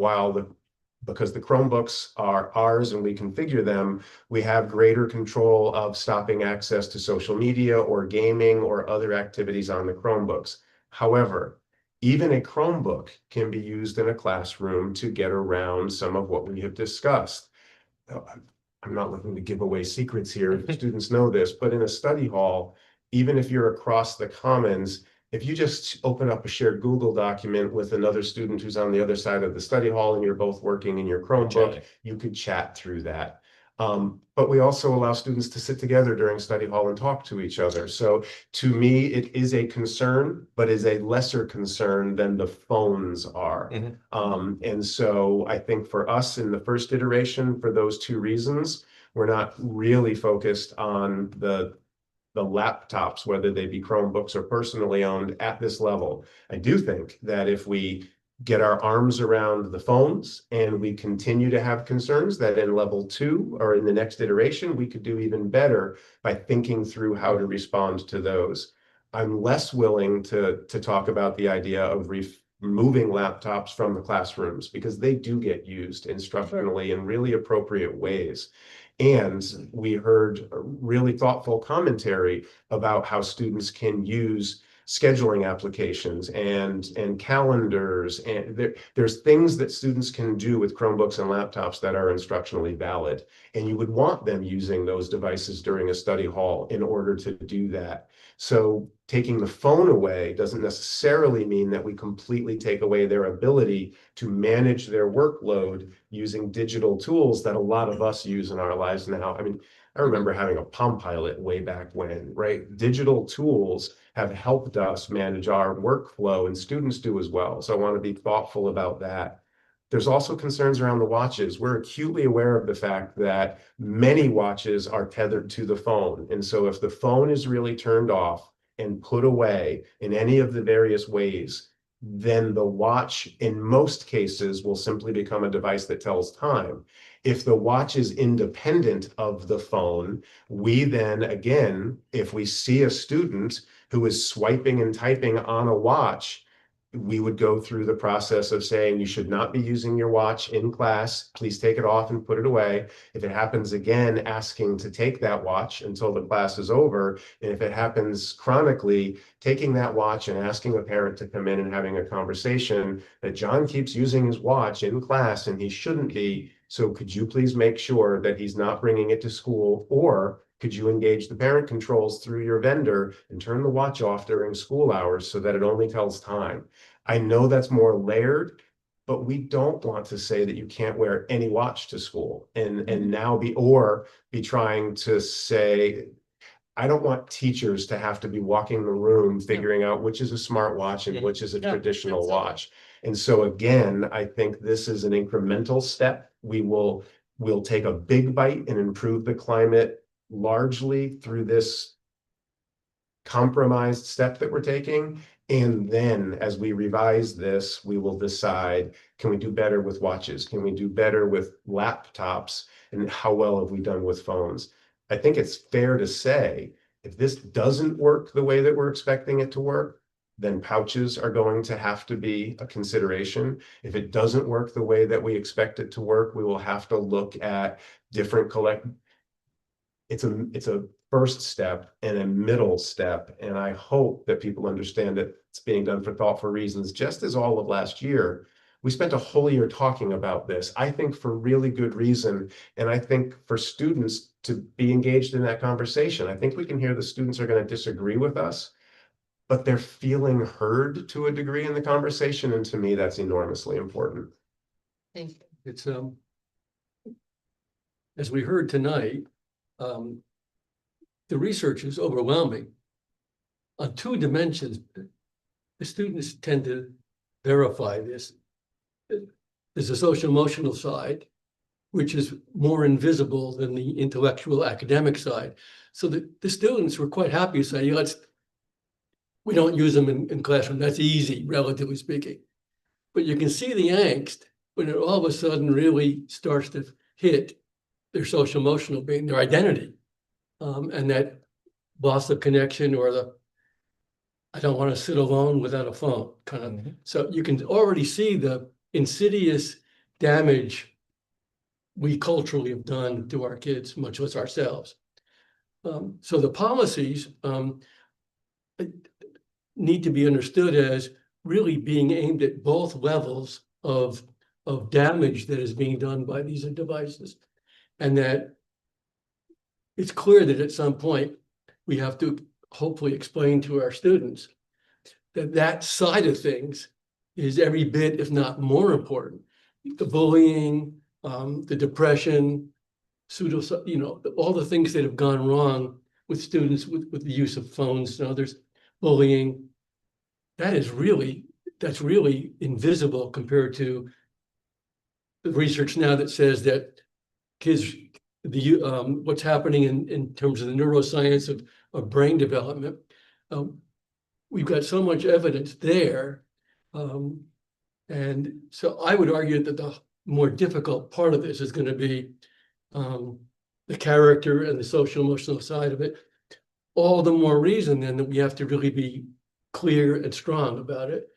because the Chromebooks are ours and we configure them, we have greater control of stopping access to social media or gaming or other activities on the Chromebooks. However, even a Chromebook can be used in a classroom to get around some of what we have discussed. I'm not looking to give away secrets here. Students know this, but in a study hall, even if you're across the commons, if you just open up a shared Google document with another student who's on the other side of the study hall and you're both working in your Chromebook, you could chat through that. But we also allow students to sit together during study hall and talk to each other. So to me, it is a concern, but is a lesser concern than the phones are. And so I think for us in the first iteration, for those two reasons, we're not really focused on the laptops, whether they be Chromebooks or personally owned at this level. I do think that if we get our arms around the phones and we continue to have concerns, that in level 2 or in the next iteration, we could do even better by thinking through how to respond to those. I'm less willing to talk about the idea of removing laptops from the classrooms because they do get used instructionally in really appropriate ways. And we heard a really thoughtful commentary about how students can use scheduling applications and calendars. And there's things that students can do with Chromebooks and laptops that are instructionally valid. And you would want them using those devices during a study hall in order to do that. So taking the phone away doesn't necessarily mean that we completely take away their ability to manage their workload using digital tools that a lot of us use in our lives now. I mean, I remember having a Palm Pilot way back when, right? Digital tools have helped us manage our workflow, and students do as well. So I want to be thoughtful about that. There's also concerns around the watches. We're acutely aware of the fact that many watches are tethered to the phone. And so if the phone is really turned off and put away in any of the various ways, then the watch in most cases will simply become a device that tells time. If the watch is independent of the phone, we then, again, if we see a student who is swiping and typing on a watch, we would go through the process of saying you should not be using your watch in class. Please take it off and put it away. If it happens again, asking to take that watch until the class is over. And if it happens chronically, taking that watch and asking a parent to come in and having a conversation that John keeps using his watch in class and he shouldn't be. So could you please make sure that he's not bringing it to school, or could you engage the parent controls through your vendor and turn the watch off during school hours so that it only tells time? I know that's more layered, but we don't want to say that you can't wear any watch to school and now be trying to say, I don't want teachers to have to be walking the room figuring out which is a smart watch and which is a traditional watch. And so again, I think this is an incremental step. We'll take a big bite and improve the climate largely through this compromised step that we're taking. And then as we revise this, we will decide, can we do better with watches? Can we do better with laptops? And how well have we done with phones? I think it's fair to say, if this doesn't work the way that we're expecting it to work, then pouches are going to have to be a consideration. If it doesn't work the way that we expect it to work, we will have to look at different it's a first step and a middle step. And I hope that people understand that it's being done for thoughtful reasons. Just as all of last year, we spent a whole year talking about this, I think for really good reason. And I think for students to be engaged in that conversation, I think we can hear the students are going to disagree with us, but they're feeling heard to a degree in the conversation. And to me, that's enormously important. Thank you. It's, as we heard tonight, the research is overwhelming. On two dimensions, the students tend to verify this. There's a social emotional side, which is more invisible than the intellectual academic side. So the students were quite happy to say, we don't use them in classroom. That's easy, relatively speaking. But you can see the angst when it all of a sudden really starts to hit their social emotional being, their identity. And that loss of connection or the I don't want to sit alone without a phone kind of. So you can already see the insidious damage we culturally have done to our kids, much less ourselves. So the policies need to be understood as really being aimed at both levels of damage that is being done by these devices. And that it's clear that at some point we have to hopefully explain to our students that that side of things is every bit, if not more important. The bullying, the depression, all the things that have gone wrong with students with the use of phones and others, bullying, that's really invisible compared to the research now that says that kids, what's happening in terms of the neuroscience of brain development, we've got so much evidence there. And so I would argue that the more difficult part of this is going to be the character and the social emotional side of it. All the more reason then that we have to really be clear and strong about it.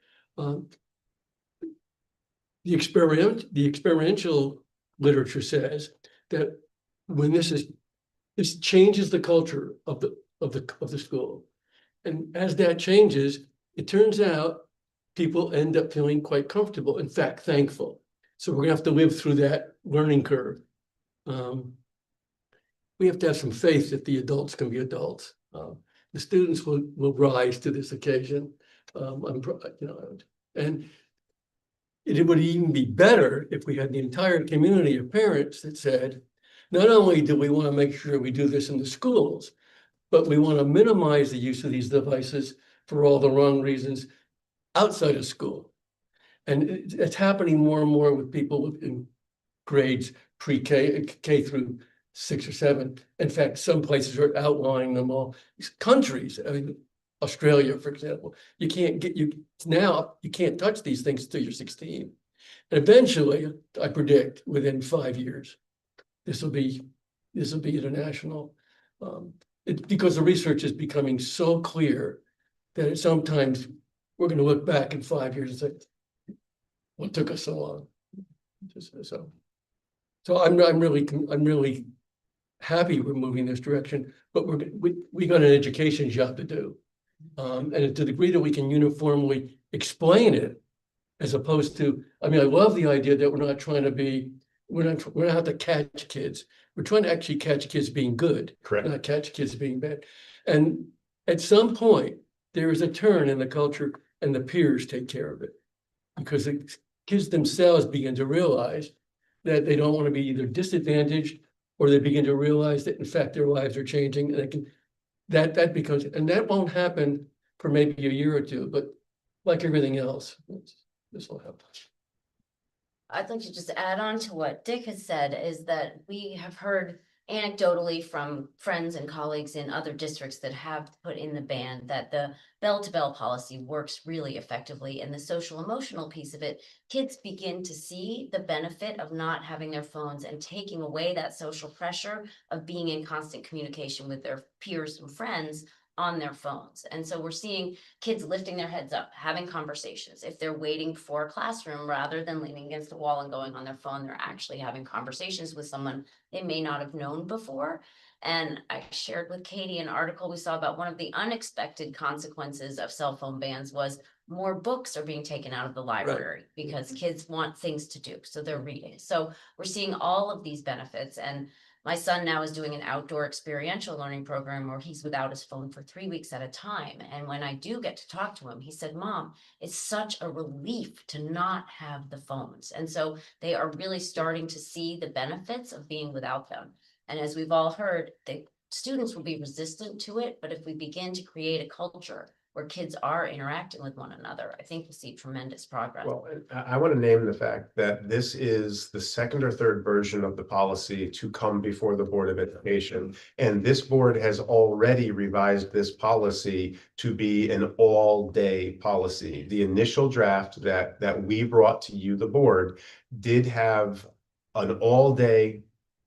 The experiential literature says that when this changes the culture of the school. And as that changes, it turns out people end up feeling quite comfortable, in fact, thankful. So we're gonna have to live through that learning curve. We have to have some faith that the adults can be adults. The students will rise to this occasion. And it would even be better if we had the entire community of parents that said, not only do we want to make sure we do this in the schools, but we want to minimize the use of these devices for all the wrong reasons outside of school. And it's happening more and more with people in grades pre-K, K through 6 or 7. In fact, some places are outlawing them all. Countries, I mean, Australia, for example, you can't touch these things until you're 16. And eventually, I predict within 5 years, this will be international. Because the research is becoming so clear that sometimes we're going to look back in 5 years and say, what took us so long? So I'm really happy we're moving this direction, but we got an education job to do. And to the degree that we can uniformly explain it, as opposed to, I mean, I love the idea that we're not trying to be, we're not out to catch kids. We're trying to actually catch kids being good, Correct. Not catch kids being bad. And at some point, there is a turn in the culture and the peers take care of it. Because the kids themselves begin to realize that they don't want to be either disadvantaged or they begin to realize that in fact their lives are changing and that becomes, and that won't happen for maybe a year or two, but like everything else, this will happen. I'd like to just add on to what Dick has said is that we have heard anecdotally from friends and colleagues in other districts that have put in the ban that the bell-to-bell policy works really effectively, and the social emotional piece of it, kids begin to see the benefit of not having their phones and taking away that social pressure of being in constant communication with their peers and friends on their phones. And so we're seeing kids lifting their heads up, having conversations. If they're waiting for a classroom, rather than leaning against a wall and going on their phone, they're actually having conversations with someone they may not have known before. And I shared with Katie an article we saw about one of the unexpected consequences of cell phone bans was more books are being taken out of the library because kids want things to do. So they're reading. So we're seeing all of these benefits. And my son now is doing an outdoor experiential learning program where he's without his phone for 3 weeks at a time. And when I do get to talk to him, he said, Mom, it's such a relief to not have the phones. And so they are really starting to see the benefits of being without them. And as we've all heard, the students will be resistant to it. But if we begin to create a culture where kids are interacting with one another, I think we'll see tremendous progress. Well, I want to name the fact that this is the second or third version of the policy to come before the Board of Education. And this board has already revised this policy to be an all-day policy. The initial draft that we brought to you, the board, did have an all-day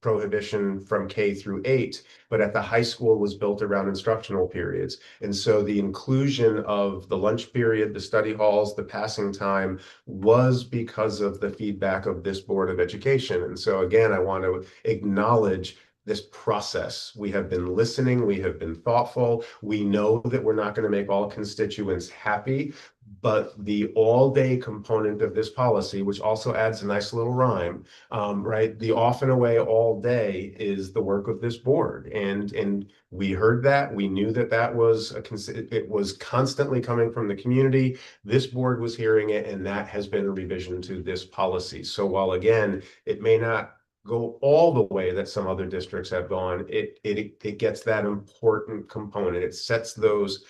prohibition from K through 8, but at the high school was built around instructional periods. And so the inclusion of the lunch period, the study halls, the passing time was because of the feedback of this Board of Education. And so again, I want to acknowledge this process. We have been listening, we have been thoughtful. We know that we're not going to make all constituents happy, but the all-day component of this policy, which also adds a nice little rhyme, right? The off and away all day is the work of this board. And we heard that, we knew that that was it was constantly coming from the community. This board was hearing it, and that has been a revision to this policy. So while again, it may not go all the way that some other districts have gone, it gets that important component. It sets those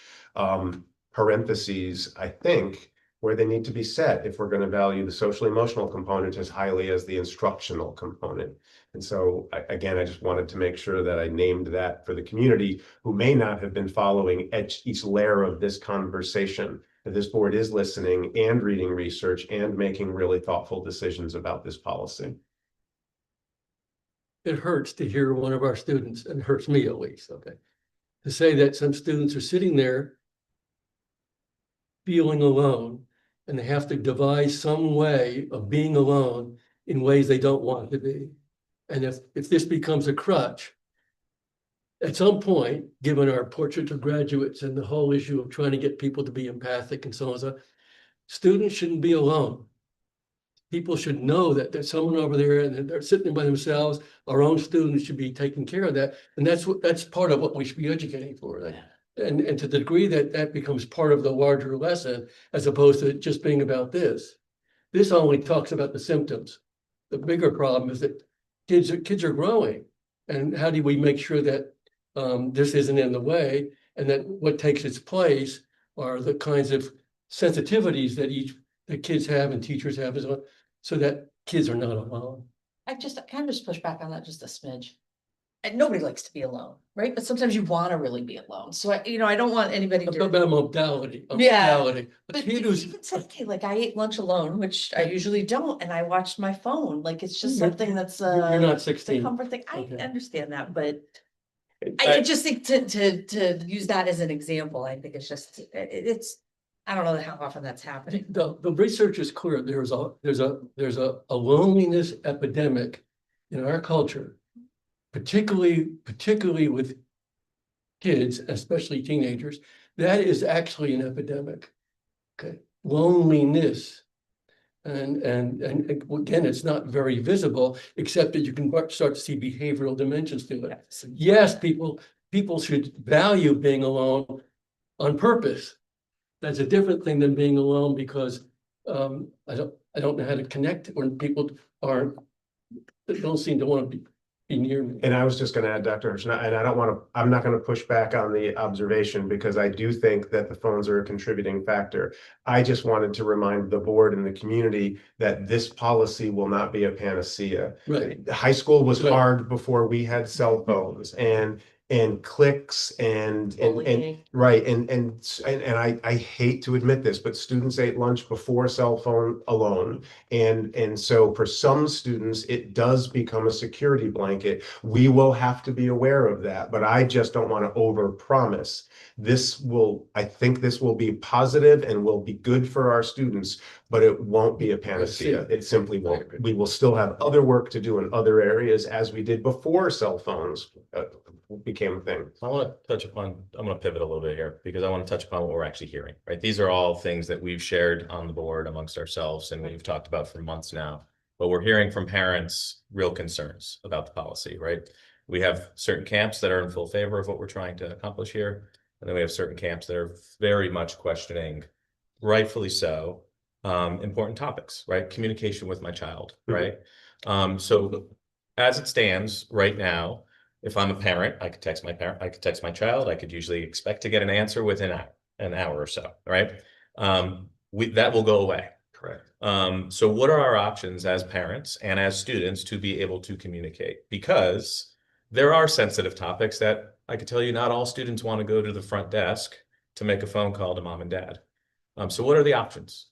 parentheses, I think, where they need to be set if we're going to value the social emotional component as highly as the instructional component. And so again, I just wanted to make sure that I named that for the community who may not have been following each layer of this conversation. That this board is listening and reading research and making really thoughtful decisions about this policy. It hurts to hear one of our students, and it hurts me at least, okay, to say that some students are sitting there feeling alone, and they have to devise some way of being alone in ways they don't want to be. And if this becomes a crutch, at some point, given our portrait of graduates and the whole issue of trying to get people to be empathic and so on, students shouldn't be alone. People should know that there's someone over there and they're sitting by themselves. Our own students should be taking care of that. And that's part of what we should be educating for. Right? And to the degree that that becomes part of the larger lesson, as opposed to just being about this only talks about the symptoms. The bigger problem is that kids are growing. And how do we make sure that this isn't in the way, and that what takes its place are the kinds of sensitivities that kids have and teachers have, so that kids are not alone. Can I just push back on that just a smidge? And nobody likes to be alone, right? But sometimes you want to really be alone. So I don't want anybody to. About modality. Yeah. But even said, okay, like I ate lunch alone, which I usually don't, and I watched my phone. Like it's just something that's you're not a 16. comfort thing. I Okay. understand that, but I just think to use that as an example, I think it's just it's. I don't know how often that's happening. The research is clear. There's a loneliness epidemic in our culture, particularly with kids, especially teenagers. That is actually an epidemic. Okay, loneliness, and again, it's not very visible, except that you can start to see behavioral dimensions to it. Yes, people should value being alone on purpose. That's a different thing than being alone because I don't know how to connect when people don't seem to want to be near me. And I was just going to add, Dr. Hirsch, and I'm not going to push back on the observation because I do think that the phones are a contributing factor. I just wanted to remind the board and the community that this policy will not be a panacea. Right. High school was hard before we had cell phones and clicks and right. And I hate to admit this, but students ate lunch before cell phone alone. And so for some students, it does become a security blanket. We will have to be aware of that, but I just don't want to overpromise. I think this will be positive and will be good for our students, but it won't be a panacea. It simply won't. We will still have other work to do in other areas as we did before cell phones became a thing. I'm going to pivot a little bit here because I want to touch upon what we're actually hearing, right? These are all things that we've shared on the board amongst ourselves and we've talked about for months now, but we're hearing from parents real concerns about the policy, right? We have certain camps that are in full favor of what we're trying to accomplish here. And then we have certain camps that are very much questioning, rightfully so, important topics, right? Communication with my child, right? So as it stands right now, if I'm a parent, I could text my parent, I could text my child, I could usually expect to get an answer within an hour or so, right? That will go away. Correct. So what are our options as parents and as students to be able to communicate? Because there are sensitive topics that I could tell you not all students want to go to the front desk to make a phone call to mom and dad. So what are the options?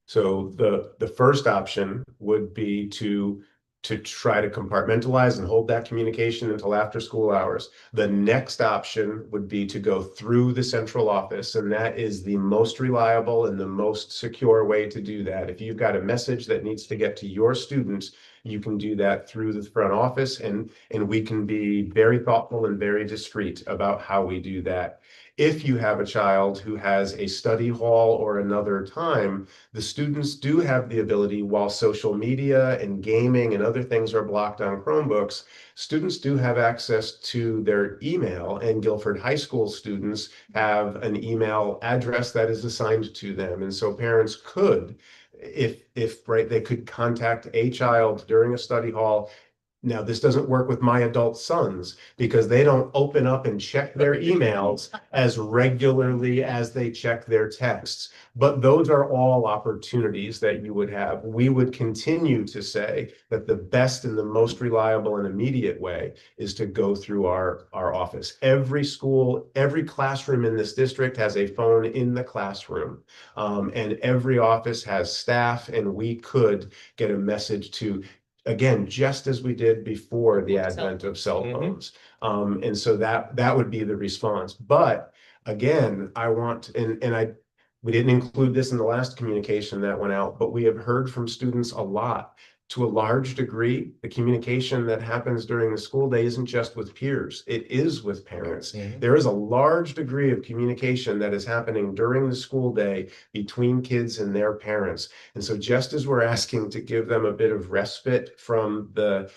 So the first option would be to to try to compartmentalize and hold that communication until after school hours. The next option would be to go through the central office, and that is the most reliable and the most secure way to do that. If you've got a message that needs to get to your students, you can do that through the front office, and we can be very thoughtful and very discreet about how we do that. If you have a child who has a study hall or another time, the students do have the ability, while social media and gaming and other things are blocked on Chromebooks, students do have access to their email, and Guilford High School students have an email address that is assigned to them. And so parents could, if right, they could contact a child during a study hall. Now, this doesn't work with my adult sons because they don't open up and check their emails as regularly as they check their texts. But those are all opportunities that you would have. We would continue to say that the best and the most reliable and immediate way is to go through our office. Every school, every classroom in this district has a phone in the classroom. And every office has staff, and we could get a message to, again, just as we did before the advent of cell phones. And so that would be the response. But again, I want, we didn't include this in the last communication that went out, but we have heard from students a lot. To a large degree, the communication that happens during the school day isn't just with peers, it is with parents. There is a large degree of communication that is happening during the school day between kids and their parents. And so just as we're asking to give them a bit of respite from the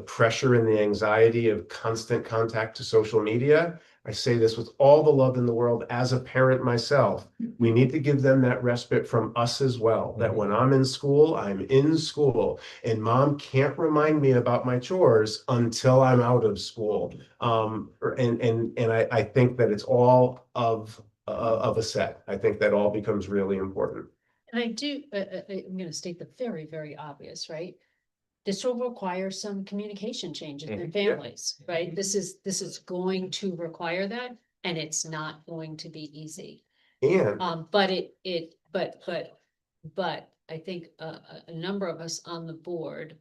pressure and the anxiety of constant contact to social media, I say this with all the love in the world as a parent myself, we need to give them that respite from us as well. That when I'm in school, and mom can't remind me about my chores until I'm out of school. I think that it's all of a set. I think that all becomes really important. And I'm going to state the very, very obvious, right? This will require some communication changes in families, right? This is going to require that, and it's not going to be easy. And but I think a number of us on the board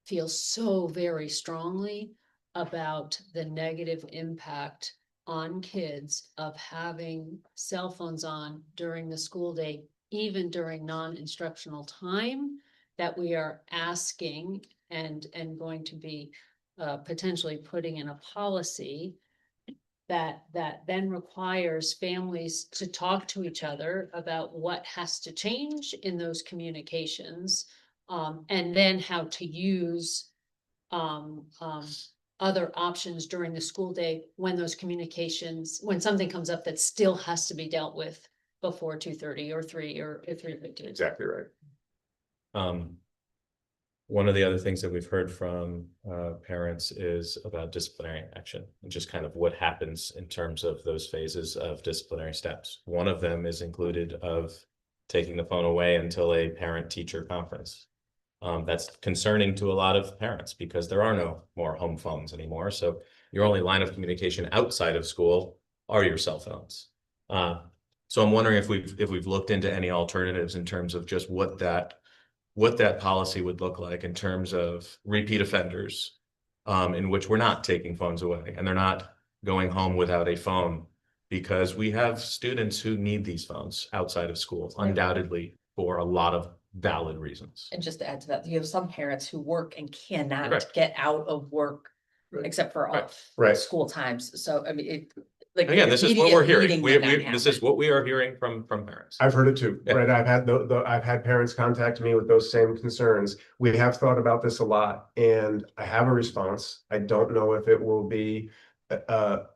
feel so very strongly about the negative impact on kids of having cell phones on during the school day, even during non-instructional time, that we are asking and going to be potentially putting in a policy that then requires families to talk to each other about what has to change in those communications, and then how to use other options during the school day when those communications, when something comes up that still has to be dealt with before 2:30 or 3:50. Exactly right. One of the other things that we've heard from parents is about disciplinary action and just kind of what happens in terms of those phases of disciplinary steps. One of them is included of taking the phone away until a parent-teacher conference. That's concerning to a lot of parents because there are no more home phones anymore. So your only line of communication outside of school are your cell phones. So I'm wondering if we've looked into any alternatives in terms of just what that policy would look like in terms of repeat offenders, in which we're not taking phones away and they're not going home without a phone, because we have students who need these phones outside of school, undoubtedly for a lot of valid reasons. And just to add to that, you have some parents who work and cannot Right. get out of work except for Right. off Right. school times. So I mean, like Again, this is what we're immediate hearing. meeting would not This is what we are hearing from parents. I've heard it too, Yeah. right? I've had parents contact me with those same concerns. We have thought about this a lot, and I have a response. I don't know if it will be a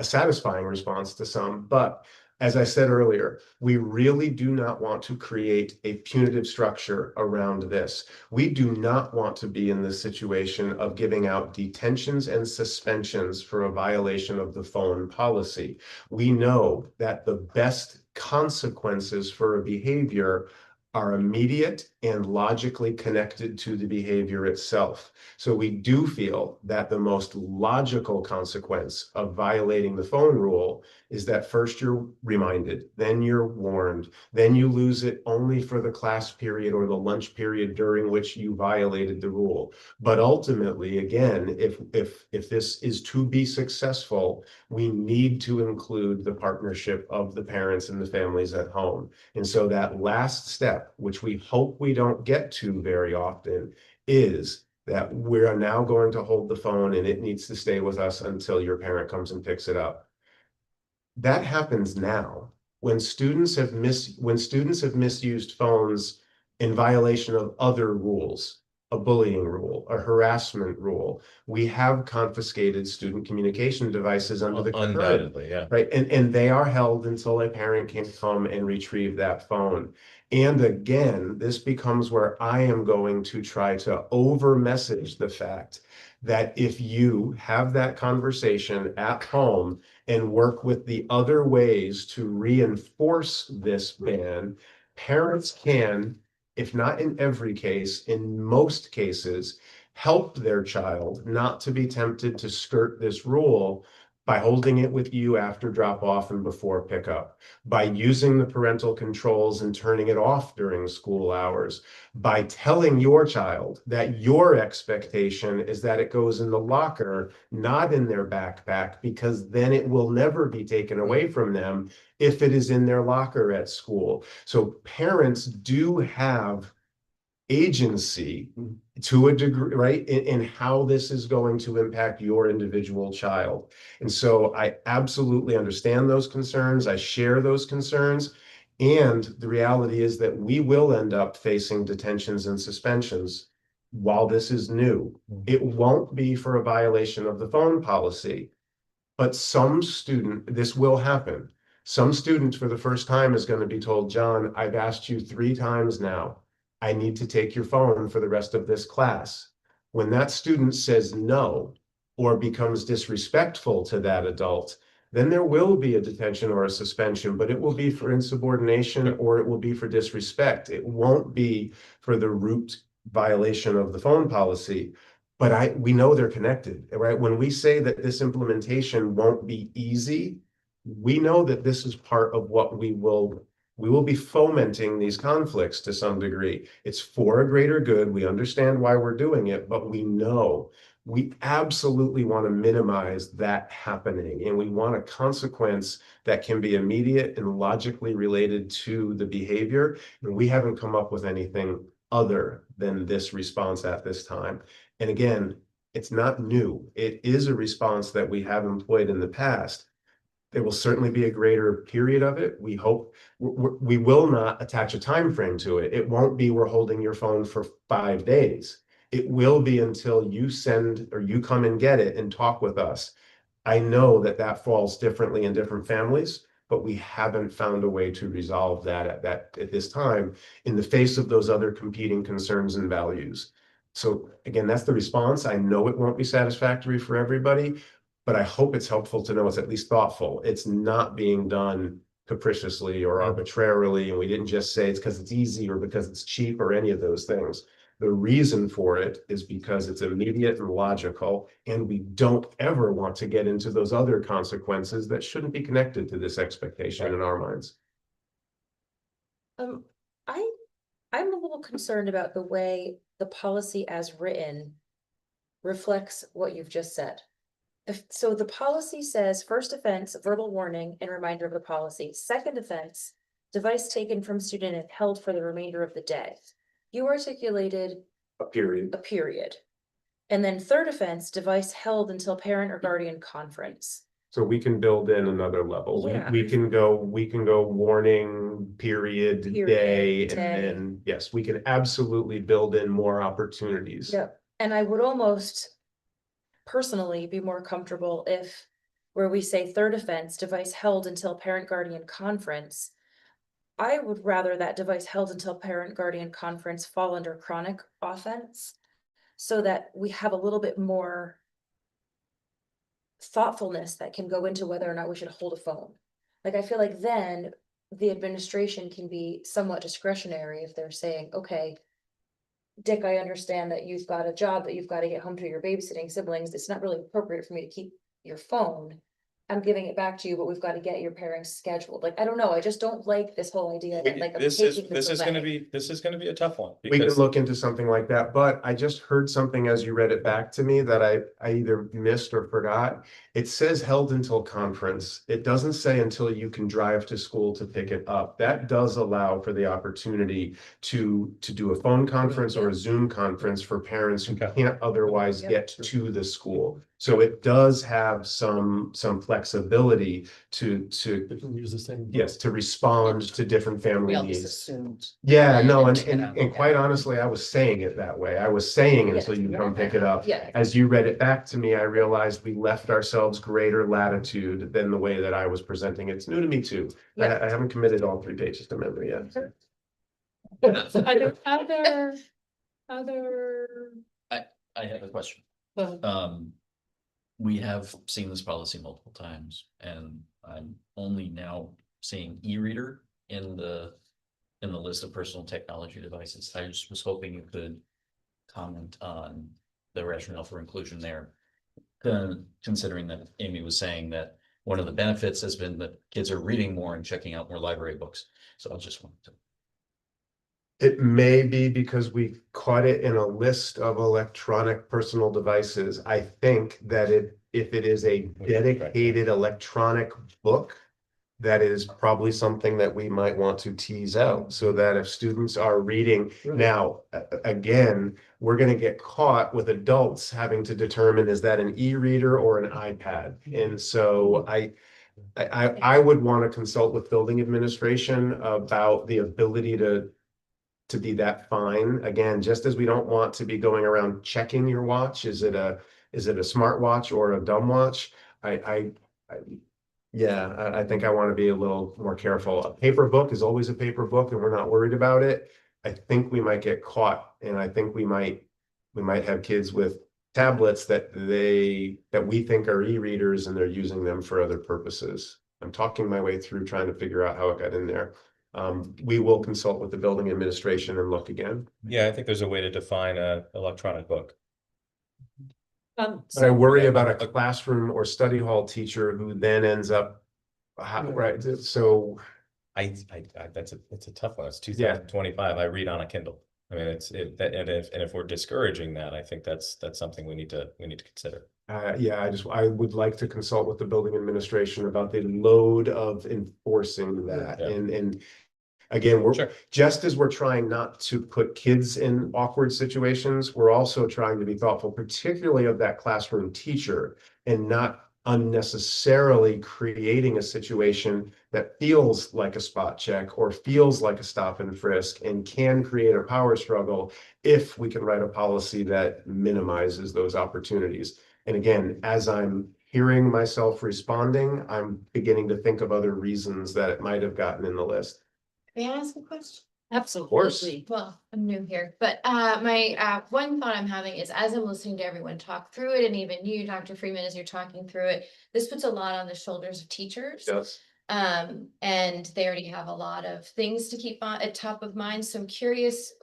satisfying response to some, but as I said earlier, we really do not want to create a punitive structure around this. We do not want to be in the situation of giving out detentions and suspensions for a violation of the phone policy. We know that the best consequences for a behavior are immediate and logically connected to the behavior itself. So we do feel that the most logical consequence of violating the phone rule is that first you're reminded, then you're warned, then you lose it only for the class period or the lunch period during which you violated the rule. But ultimately, again, if this is to be successful, we need to include the partnership of the parents and the families at home. And so that last step, which we hope we don't get to very often, is that we are now going to hold the phone and it needs to stay with us until your parent comes and picks it up. That happens now. When students have misused phones in violation of other rules, a bullying rule, a harassment rule, we have confiscated student communication devices under the current, Undoubtedly, yeah. right? And they are held until a parent can come and retrieve that phone. And again, this becomes where I am going to try to over message the fact that if you have that conversation at home and work with the other ways to reinforce this ban, parents can, if not in every case, in most cases, help their child not to be tempted to skirt this rule by holding it with you after drop off and before pickup, by using the parental controls and turning it off during school hours, by telling your child that your expectation is that it goes in the locker, not in their backpack, because then it will never be taken away from them if it is in their locker at school. So parents do have agency to a degree, right, in how this is going to impact your individual child. And so I absolutely understand those concerns. I share those concerns. And the reality is that we will end up facing detentions and suspensions while this is new. It won't be for a violation of the phone policy, but this will happen. Some student for the first time is going to be told, John, I've asked you 3 times now. I need to take your phone for the rest of this class. When that student says no or becomes disrespectful to that adult, then there will be a detention or a suspension, but it will be for insubordination or it will be for disrespect. It won't be for the root violation of the phone policy. But we know they're connected, right? When we say that this implementation won't be easy, we know that this is part of what we will be fomenting these conflicts to some degree. It's for a greater good. We understand why we're doing it, but we know we absolutely want to minimize that happening. And we want a consequence that can be immediate and logically related to the behavior. And we haven't come up with anything other than this response at this time. And again, it's not new. It is a response that we have employed in the past. There will certainly be a greater period of it. We hope we will not attach a time frame to it. It won't be we're holding your phone for 5 days. It will be until you send or you come and get it and talk with us. I know that that falls differently in different families, but we haven't found a way to resolve that at this time in the face of those other competing concerns and values. So again, that's the response. I know it won't be satisfactory for everybody, but I hope it's helpful to know it's at least thoughtful. It's not being done capriciously or arbitrarily, and we didn't just say it's because it's easy or because it's cheap or any of those things. The reason for it is because it's immediate and logical, and we don't ever want to get into those other consequences that shouldn't be connected to this expectation in our minds. I'm a little concerned about the way the policy as written reflects what you've just said. So the policy says first offense, verbal warning and reminder of the policy. Second offense, device taken from student and held for the remainder of the day. You articulated a period. And then third offense, device held until parent or guardian conference. So we can build in another level. Yeah. We can go warning, period, day, and then, yes, we can absolutely build in more opportunities. Yep. And I would almost personally be more comfortable if where we say third offense, device held until parent guardian conference. I would rather that device held until parent guardian conference fall under chronic offense so that we have a little bit more thoughtfulness that can go into whether or not we should hold a phone. Like, I feel like then the administration can be somewhat discretionary if they're saying, okay, Dick, I understand that you've got a job, that you've got to get home to your babysitting siblings. It's not really appropriate for me to keep your phone. I'm giving it back to you, but we've got to get your parents scheduled. Like, I don't know, I just don't like this whole idea that like. I'm taking This is gonna away. be, this is gonna be a tough one. We can because- look into something like that, but I just heard something as you read it back to me that I either missed or forgot. It says held until conference. It doesn't say until you can drive to school to pick it up. That does allow for the opportunity to do a phone conference or a Zoom conference for parents who can't otherwise get to the school. So it does have some flexibility to Use the same. yes, to respond to different family We all just needs. assumed. Yeah, no, Yeah. and quite honestly, I was saying it that way. I was saying until you come pick it up. Yeah. As you read it back to me, I realized we left ourselves greater latitude than the way that I was presenting. It's new to me too. Yeah. I haven't committed all 3 pages to memory yet. Are there other? I have a question. Well, We have seen this policy multiple times, and I'm only now seeing e-reader in the list of personal technology devices. I just was hoping you could comment on the rationale for inclusion there. Considering that Amy was saying that one of the benefits has been that kids are reading more and checking out more library books. So I just wanted to. It may be because we caught it in a list of electronic personal devices. I think that if it is a dedicated electronic book, that is probably something that we might want to tease out so that if students are reading now, again, we're going to get caught with adults having to determine, is that an e-reader or an iPad? And so I would want to consult with building administration about the ability to be that fine. Again, just as we don't want to be going around checking your watch, is it a smartwatch or a dumb watch? I think I want to be a little more careful. A paper book is always a paper book and we're not worried about it. I think we might get caught, and I think we might have kids with tablets that we think are e-readers and they're using them for other purposes. I'm talking my way through trying to figure out how it got in there. We will consult with the building administration and look again. Yeah, I think there's a way to define a electronic book. But I worry about a classroom or study hall teacher who then ends up, right, so. It's a tough one. It's 2025. I read on a Kindle. I mean, if we're discouraging that, I think that's something we need to consider. I would like to consult with the building administration about the load of enforcing that. And again, just as we're trying not to put kids in awkward situations, we're also trying to be thoughtful, particularly of that classroom teacher, and not unnecessarily creating a situation that feels like a spot check or feels like a stop and frisk and can create a power struggle if we can write a policy that minimizes those opportunities. And again, as I'm hearing myself responding, I'm beginning to think of other reasons that it might have gotten in the list. May I ask a question? Absolutely. Well, I'm new here, but my one thought I'm having is as I'm listening to everyone talk through it, and even you, Dr. Freeman, as you're talking through it, this puts a lot on the shoulders of teachers. Yes. And they already have a lot of things to keep on at top of mind. So I'm curious,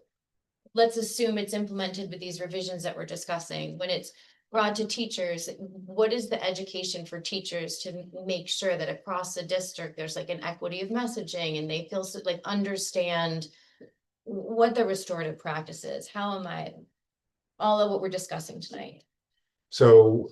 let's assume it's implemented with these revisions that we're discussing. When it's brought to teachers, what is the education for teachers to make sure that across the district, there's like an equity of messaging and they feel like understand what the restorative practice is? How am I, all of what we're discussing tonight? So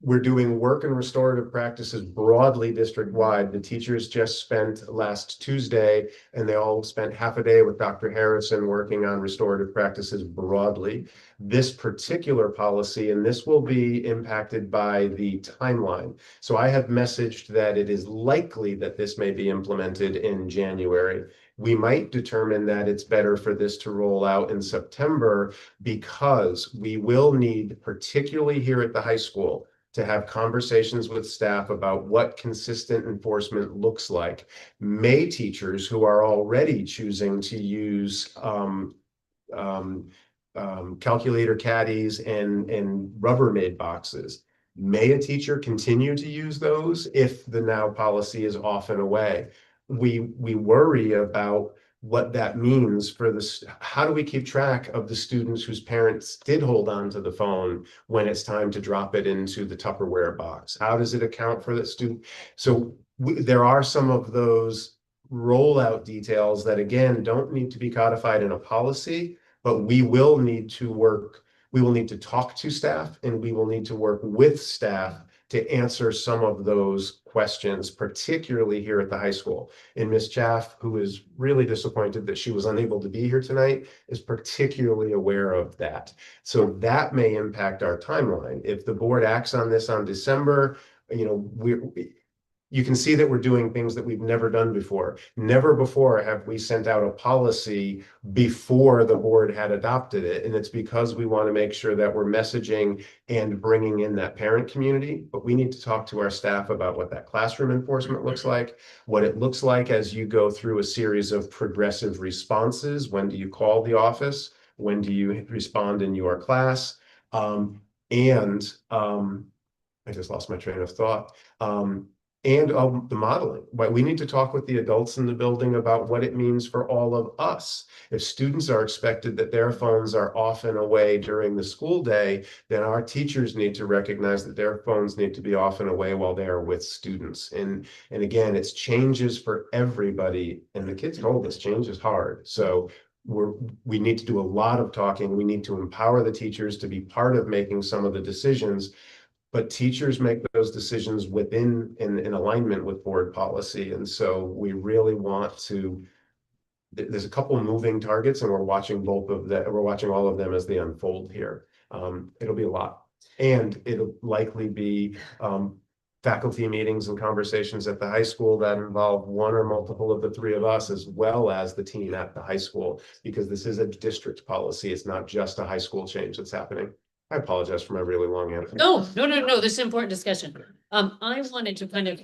we're doing work and restorative practices broadly district-wide. The teachers just spent last Tuesday, and they all spent half a day with Dr. Harrison working on restorative practices broadly. This particular policy, and this will be impacted by the timeline. So I have messaged that it is likely that this may be implemented in January. We might determine that it's better for this to roll out in September because we will need, particularly here at the high school, to have conversations with staff about what consistent enforcement looks like. May teachers who are already choosing to use calculator caddies and Rubbermaid boxes, may a teacher continue to use those if the now policy is off and away? we worry about what that means for this. How do we keep track of the students whose parents did hold on to the phone when it's time to drop it into the Tupperware box? How does it account for the student? So there are some of those rollout details that, again, don't need to be codified in a policy, but we will need to talk to staff, and we will need to work with staff to answer some of those questions, particularly here at the high school. And Ms. Chaff, who is really disappointed that she was unable to be here tonight, is particularly aware of that. So that may impact our timeline. If the board acts on this on December, you can see that we're doing things that we've never done before. Never before have we sent out a policy before the board had adopted it. And it's because we want to make sure that we're messaging and bringing in that parent community. But we need to talk to our staff about what that classroom enforcement looks like, what it looks like as you go through a series of progressive responses. When do you call the office? When do you respond in your class? I just lost my train of thought. And the modeling. But we need to talk with the adults in the building about what it means for all of us. If students are expected that their phones are off and away during the school day, then our teachers need to recognize that their phones need to be off and away while they are with students. And again, it's changes for everybody. And the kids told us change is hard. So we need to do a lot of talking. We need to empower the teachers to be part of making some of the decisions. But teachers make those decisions within in alignment with board policy. And so we really want to, there's a couple of moving targets, and we're watching both of them. We're watching all of them as they unfold here. It'll be a lot. And it'll likely be faculty meetings and conversations at the high school that involve one or multiple of the three of us, as well as the team at the high school, because this is a district policy. It's not just a high school change that's happening. I apologize for my really long answer. No, this is important discussion. I wanted to kind of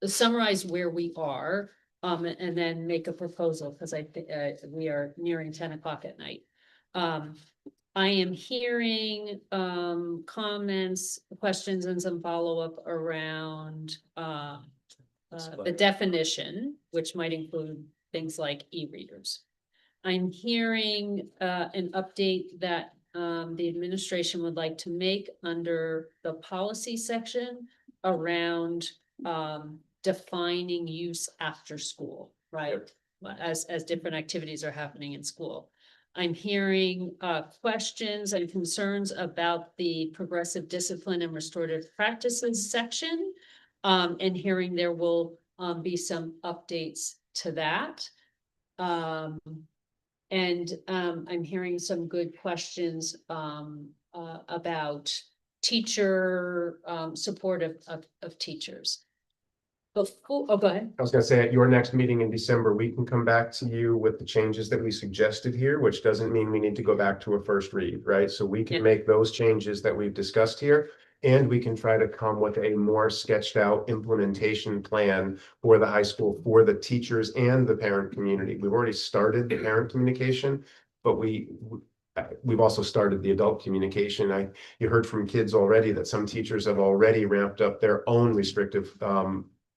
summarize where we are, and then make a proposal, because I think, we are nearing 10 o'clock at night. I am hearing, comments, questions, and some follow-up around, the definition, which might include things like e-readers. I'm hearing, an update that the administration would like to make under the policy section around defining use after school, right? As different activities are happening in school. I'm hearing questions and concerns about the progressive discipline and restorative practices section, and hearing there will be some updates to that. And I'm hearing some good questions about teacher support of teachers. Go ahead. I was going to say, at your next meeting in December, we can come back to you with the changes that we suggested here, which doesn't mean we need to go back to a first read, right? So we can make those changes that we've discussed here, and we can try to come with a more sketched out implementation plan for the high school, for the teachers and the parent community. We've already started the parent communication, but we've also started the adult communication. You heard from kids already that some teachers have already ramped up their own restrictive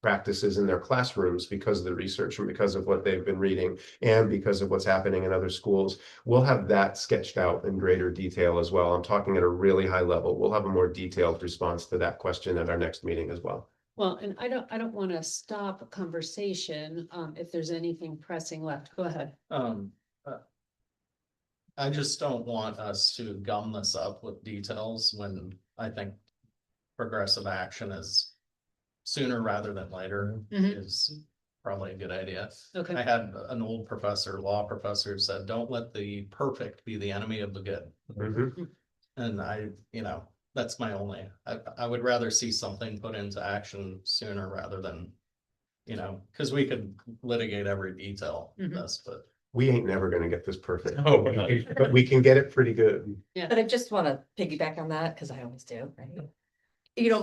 practices in their classrooms because of the research and because of what they've been reading and because of what's happening in other schools. We'll have that sketched out in greater detail as well. I'm talking at a really high level. We'll have a more detailed response to that question at our next meeting as well. Well, and I don't want to stop a conversation if there's anything pressing left. Go ahead. I just don't want us to gum this up with details when I think progressive action is sooner rather than later is probably a good idea. Okay. I had an old professor, law professor, said, don't let the perfect be the enemy of the good. And that's my only, I would rather see something put into action sooner rather than, because we could litigate every detail of this, but. We ain't never going to get this perfect, Oh, but we can get it pretty good. Yeah. But I just want to piggyback on that because I always do, right?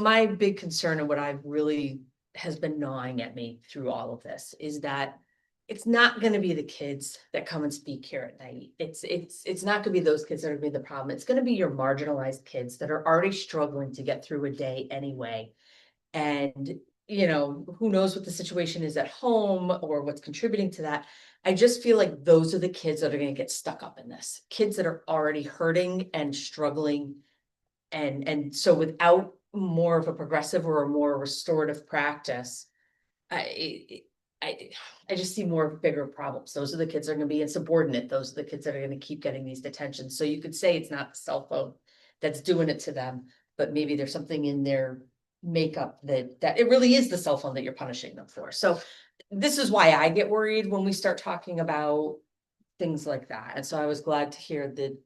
My big concern and what I've really has been gnawing at me through all of this is that it's not going to be the kids that come and speak here at night. It's not going to be those kids that are going to be the problem. It's going to be your marginalized kids that are already struggling to get through a day anyway. And you know, who knows what the situation is at home or what's contributing to that. I just feel like those are the kids that are gonna get stuck up in this, kids that are already hurting and struggling. And so without more of a progressive or a more restorative practice, I, I, I just see more bigger problems. Those are the kids that are gonna be insubordinate. Those are the kids that are gonna keep getting these detentions. So you could say it's not the cell phone that's doing it to them, but maybe there's something in their makeup that it really is the cell phone that you're punishing them for. So this is why I get worried when we start talking about things like that. And so I was glad to hear that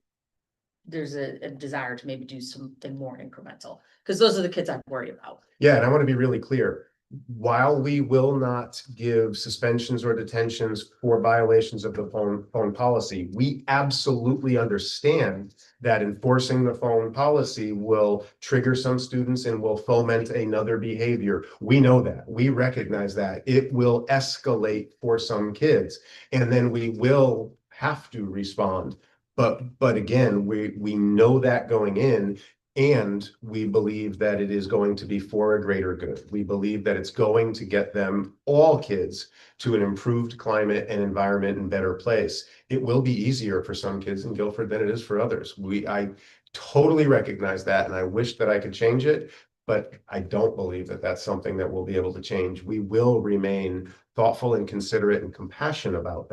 there's a desire to maybe do something more incremental, because those are the kids I worry about. Yeah, and I want to be really clear. While we will not give suspensions or detentions for violations of the phone policy, we absolutely understand that enforcing the phone policy will trigger some students and will foment another behavior. We know that. We recognize that. It will escalate for some kids, and then we will have to respond. But again, we know that going in. And we believe that it is going to be for a greater good. We believe that it's going to get them, all kids, to an improved climate and environment and better place. It will be easier for some kids in Guilford than it is for others. I totally recognize that, and I wish that I could change it, but I don't believe that that's something that we'll be able to change. We will remain thoughtful and considerate and compassionate about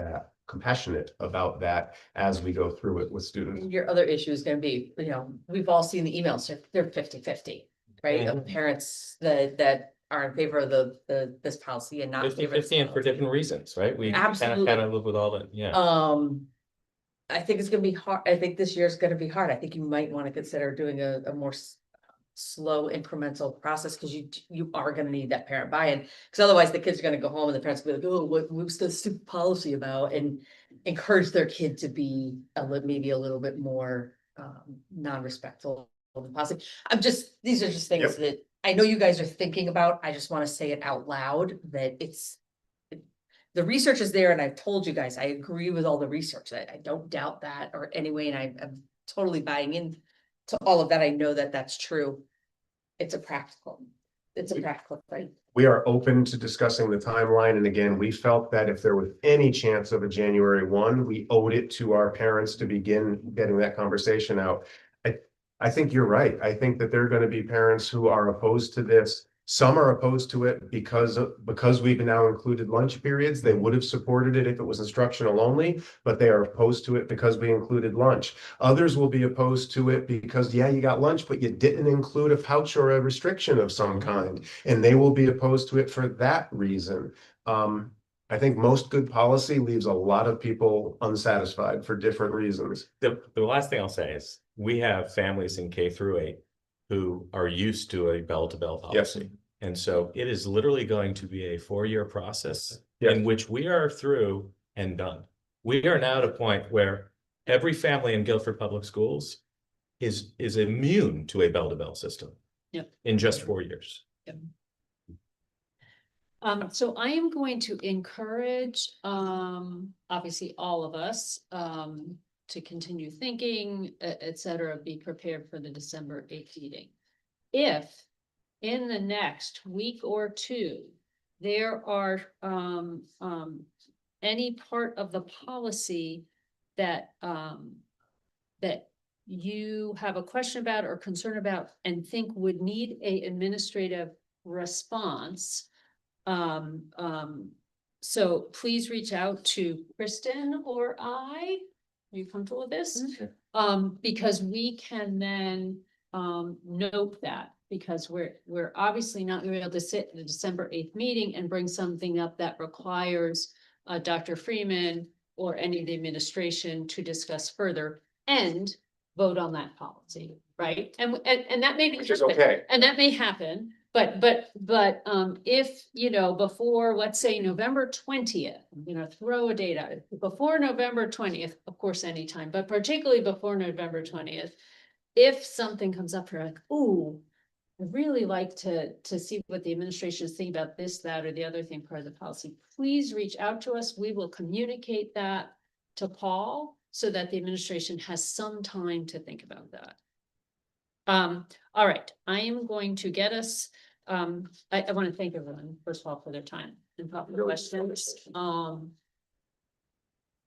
that as we go through it with students. Your other issue is gonna be, you know, we've all seen the emails, they're 50-50, right? Of parents that are in favor of this policy and not in favor of this 50-50 and for policy. different reasons, right? We kind Absolutely. of live with all that, yeah. I think it's gonna be hard. I think this year is gonna be hard. I think you might want to consider doing a more slow incremental process, because you are gonna need that parent buy-in. Because otherwise the kids are gonna go home and the parents will be like, oh, what's the stupid policy about? And encourage their kid to be maybe a little bit more non-respectful of the policy. These are just things that I know you guys are thinking about. I just want to say it out loud that the research is there, and I've told you guys, I agree with all the research. I don't doubt that or anyway, and I'm totally buying in to all of that. I know that that's true. It's a practical thing. We are open to discussing the timeline. And again, we felt that if there was any chance of a January 1, we owed it to our parents to begin getting that conversation out. I think you're right. I think that there are going to be parents who are opposed to this. Some are opposed to it because we've now included lunch periods. They would have supported it if it was instructional only, but they are opposed to it because we included lunch. Others will be opposed to it because, yeah, you got lunch, but you didn't include a pouch or a restriction of some kind, and they will be opposed to it for that reason. I think most good policy leaves a lot of people unsatisfied for different reasons. The last thing I'll say is we have families in K-8 who are used to a bell-to-bell policy. And so it is literally going to be a 4-year process in which we are through and done. We are now at a point where every family in Guilford Public Schools is immune to a bell-to-bell system in just 4 years. So I am going to encourage, obviously all of us, to continue thinking, et cetera, be prepared for the December 8th meeting. If in the next week or two, there are any part of the policy that that you have a question about or concern about and think would need an administrative response, so please reach out to Kristen or I. Are you comfortable with this? Because we can then note that, because we're obviously not gonna be able to sit in the December 8th meeting and bring something up that requires Dr. Freeman or any of the administration to discuss further and vote on that policy, right? And that may be, which is okay. And that may happen. But if, you know, before, let's say November 20th, I'm gonna throw a date out, before November 20th, of course, anytime, but particularly before November 20th, if something comes up, you're like, ooh, I'd really like to see what the administration is thinking about this, that, or the other thing part of the policy, please reach out to us. We will communicate that to Paul so that the administration has some time to think about that. All right, I am going to get us I want to thank everyone, first of all, for their time and thoughtful questions.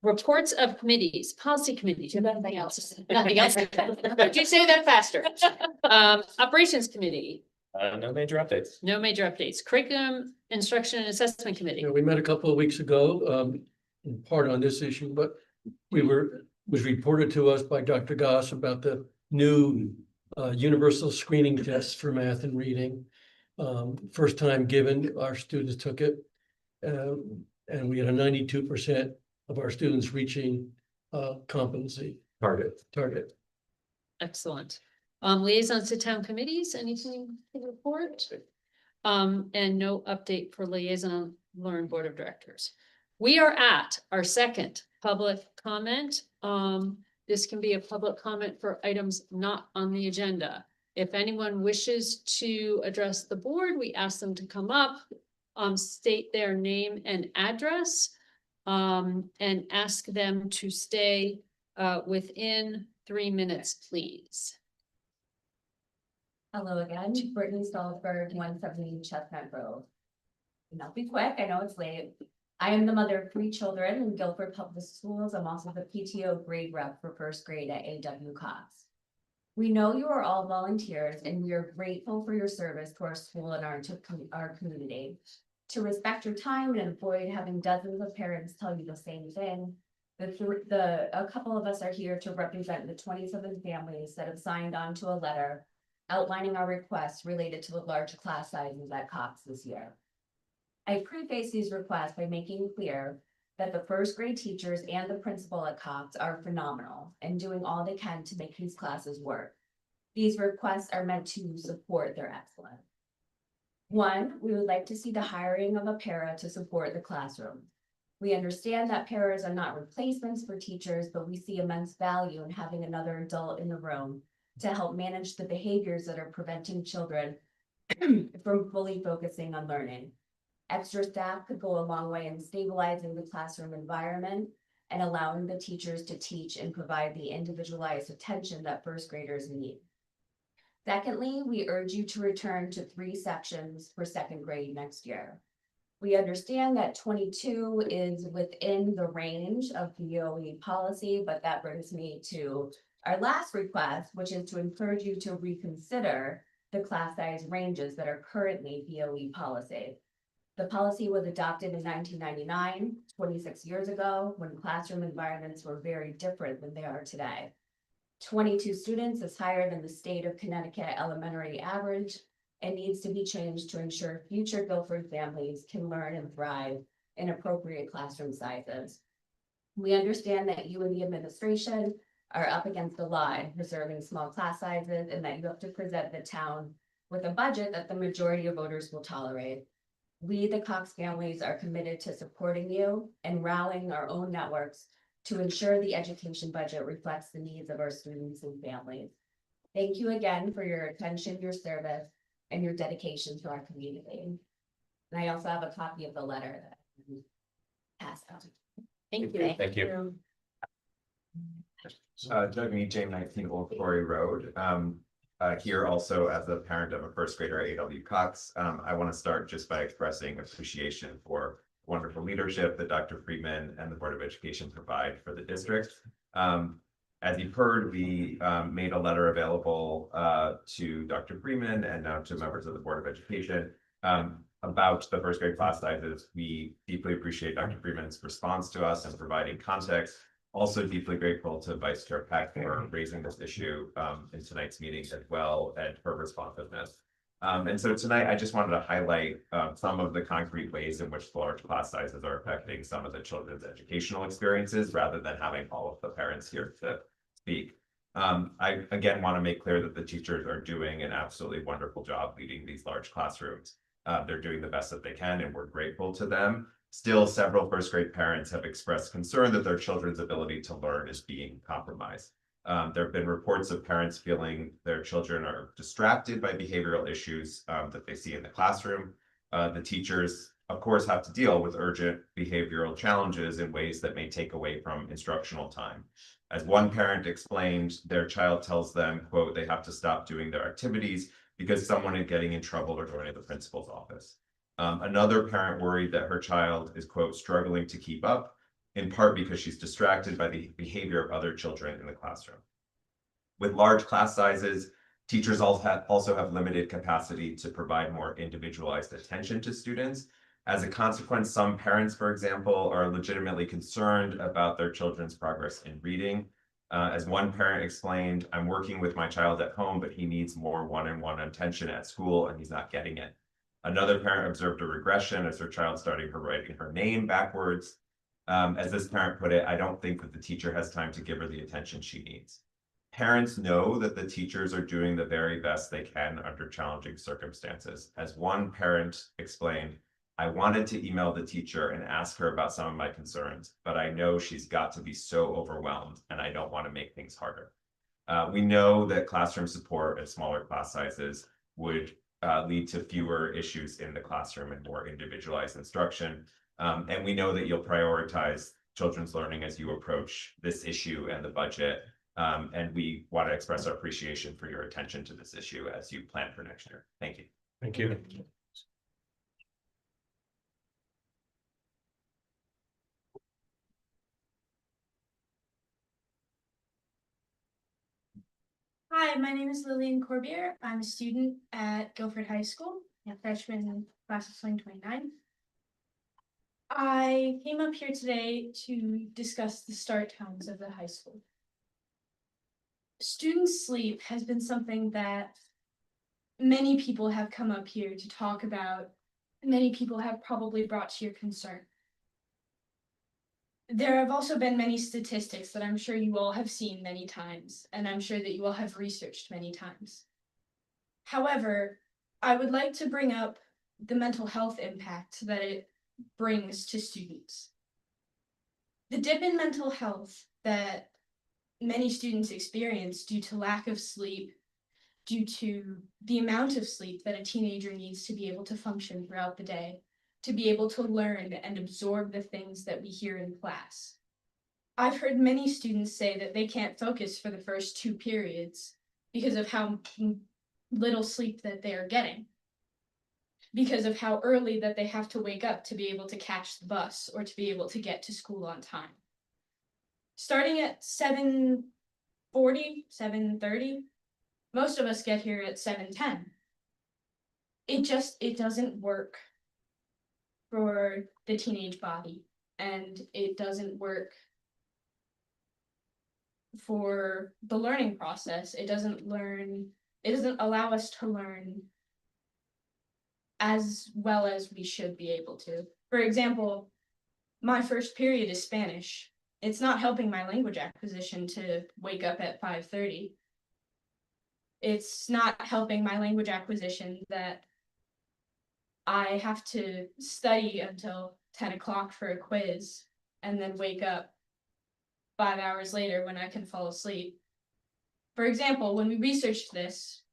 Reports of committees, policy committee, do you have anything else? Nothing else? Could you say that faster? Operations committee, No major updates. no major updates. Curriculum, instruction and assessment committee. We met a couple of weeks ago, in part on this issue, but was reported to us by Dr. Goss about the new universal screening tests for math and reading. First time given, our students took it. And we had a 92% of our students reaching competency target. Excellent. Liaisons to town committees, anything to report? And no update for liaison Learn Board of Directors. We are at our second public comment. This can be a public comment for items not on the agenda. If anyone wishes to address the board, we ask them to come up, state their name and address, and ask them to stay within 3 minutes, please. Hello again, Brittany Stolzberg, 170 Chestnut Grove. And I'll be quick, I know it's late. I am the mother of 3 children in Guilford Public Schools. I'm also the PTO grade rep for first grade at AW Cox. We know you are all volunteers and we are grateful for your service to our school and our community. To respect your time and avoid having dozens of parents tell you the same thing, a couple of us are here to represent the 27 families that have signed on to a letter outlining our requests related to the large class sizes at Cox this year. I preface these requests by making clear that the first grade teachers and the principal at Cox are phenomenal and doing all they can to make these classes work. These requests are meant to support their excellence. 1, we would like to see the hiring of a para to support the classroom. We understand that paras are not replacements for teachers, but we see immense value in having another adult in the room to help manage the behaviors that are preventing children from fully focusing on learning. Extra staff could go a long way in stabilizing the classroom environment and allowing the teachers to teach and provide the individualized attention that first graders need. Secondly, we urge you to return to 3 sections for second grade next year. We understand that 22 is within the range of BOE policy, but that brings me to our last request, which is to encourage you to reconsider the class size ranges that are currently BOE policy. The policy was adopted in 1999, 26 years ago, when classroom environments were very different than they are today. 22 students is higher than the state of Connecticut elementary average and needs to be changed to ensure future Guilford families can learn and thrive in appropriate classroom sizes. We understand that you and the administration are up against the law in preserving small class sizes and that you have to present the town with a budget that the majority of voters will tolerate. We, the Cox families, are committed to supporting you and rallying our own networks to ensure the education budget reflects the needs of our students and families. Thank you again for your attention, your service, and your dedication to our community. And I also have a copy of the letter that I can pass out. Thank you. Thank you. Doug Mead, James 19 Old Quarry Road. Here also as a parent of a first grader at AW Cox, I want to start just by expressing appreciation for wonderful leadership that Dr. Friedman and the Board of Education provide for the district. As you've heard, we made a letter available to Dr. Friedman and now to members of the Board of Education about the first grade class sizes. We deeply appreciate Dr. Friedman's response to us and providing context. Also deeply grateful to Vice Chair Peck for raising this issue in tonight's meeting as well and her responsiveness. And so tonight I just wanted to highlight some of the concrete ways in which large class sizes are affecting some of the children's educational experiences rather than having all of the parents here to speak. I again want to make clear that the teachers are doing an absolutely wonderful job leading these large classrooms. They're doing the best that they can and we're grateful to them. Still, several first grade parents have expressed concern that their children's ability to learn is being compromised. There have been reports of parents feeling their children are distracted by behavioral issues that they see in the classroom. The teachers, of course, have to deal with urgent behavioral challenges in ways that may take away from instructional time. As one parent explained, their child tells them, quote, they have to stop doing their activities because someone is getting in trouble or going to the principal's office. Another parent worried that her child is, quote, struggling to keep up, in part because she's distracted by the behavior of other children in the classroom. With large class sizes, teachers also have limited capacity to provide more individualized attention to students. As a consequence, some parents, for example, are legitimately concerned about their children's progress in reading. As one parent explained, I'm working with my child at home, but he needs more one-on-one attention at school and he's not getting it. Another parent observed a regression as her child started writing her name backwards. As this parent put it, I don't think that the teacher has time to give her the attention she needs. Parents know that the teachers are doing the very best they can under challenging circumstances. As one parent explained, I wanted to email the teacher and ask her about some of my concerns, but I know she's got to be so overwhelmed and I don't want to make things harder. We know that classroom support at smaller class sizes would lead to fewer issues in the classroom and more individualized instruction. And we know that you'll prioritize children's learning as you approach this issue and the budget. And we want to express our appreciation for your attention to this issue as you plan for next year. Thank you. Thank you. Hi, my name is Lillian Corbier. I'm a student at Guilford High School, a freshman class of 2029. I came up here today to discuss the start times of the high school. Student sleep has been something that many people have come up here to talk about. Many people have probably brought to your concern. There have also been many statistics that I'm sure you all have seen many times, and I'm sure that you all have researched many times. However, I would like to bring up the mental health impact that it brings to students. The dip in mental health that many students experience due to lack of sleep, due to the amount of sleep that a teenager needs to be able to function throughout the day, to be able to learn and absorb the things that we hear in class. I've heard many students say that they can't focus for the first 2 periods because of how little sleep that they are getting, because of how early that they have to wake up to be able to catch the bus or to be able to get to school on time. Starting at 7:40, 7:30, most of us get here at 7:10. It doesn't work for the teenage body, and it doesn't work for the learning process. It doesn't allow us to learn as well as we should be able to. For example, my first period is Spanish. It's not helping my language acquisition to wake up at 5:30. It's not helping my language acquisition that I have to study until 10 o'clock for a quiz and then wake up 5 hours later when I can fall asleep. For example, when we researched this,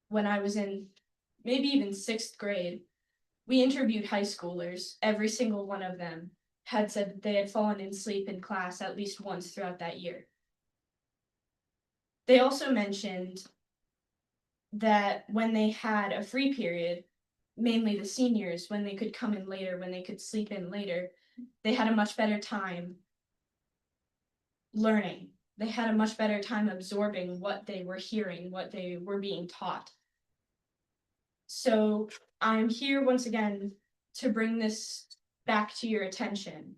when I was in maybe even 6th grade, we interviewed high schoolers. Every single one of them had said that they had fallen asleep in class at least once throughout that year. They also mentioned that when they had a free period, mainly the seniors, when they could come in later, when they could sleep in later, they had a much better time learning. They had a much better time absorbing what they were hearing, what they were being taught. So I'm here once again to bring this back to your attention,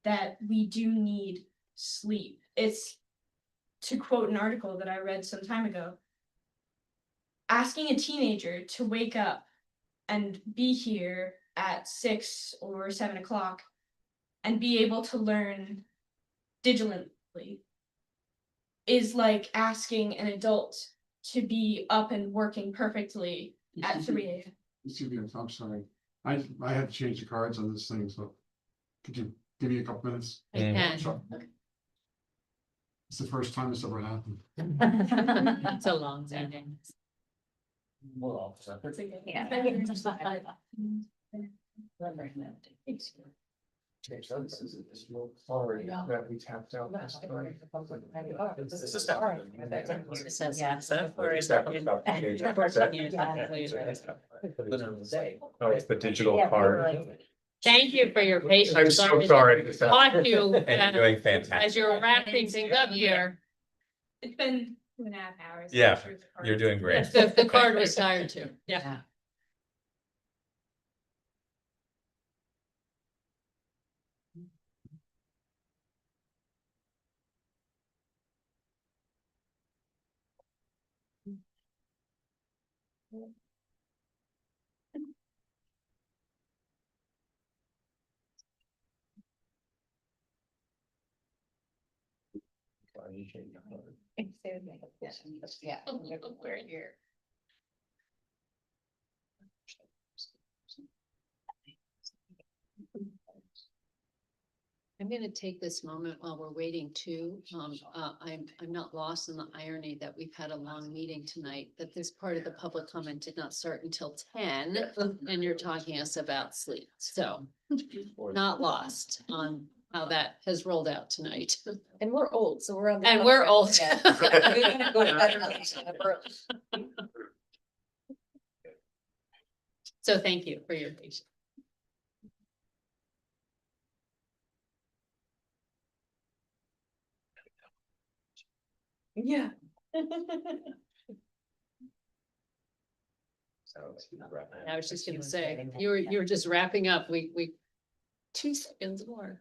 that we do need sleep. It's, to quote an article that I read some time ago, asking a teenager to wake up and be here at 6 or 7 o'clock and be able to learn digitally is like asking an adult to be up and working perfectly at 3 a.m. Excuse me, I'm sorry. I had to change the cards on this thing, so could you give me a couple minutes? I can. Sure. It's the first time this ever happened. It's a long meeting. Well, Yeah. Sorry that we tapped out. this time. Oh, it's the digital card. Thank you for your patience. I'm so sorry. Caught you And you're doing fantastic. as you're wrapping things up here. It's been 2.5 hours. Yeah, you're doing great. Yes, the card was tired too. Yeah. Yeah, we're here. I'm gonna take this moment while we're waiting too. I'm not lost in the irony that we've had a long meeting tonight, that this part of the public comment did not start until 10, and you're talking us about sleep, so not lost on how that has rolled out tonight. And we're old, so we're on. And we're old. Yeah. We're gonna go to bed early. So thank you for your patience. Yeah. I was just gonna say, you were just wrapping up, we 2 seconds more.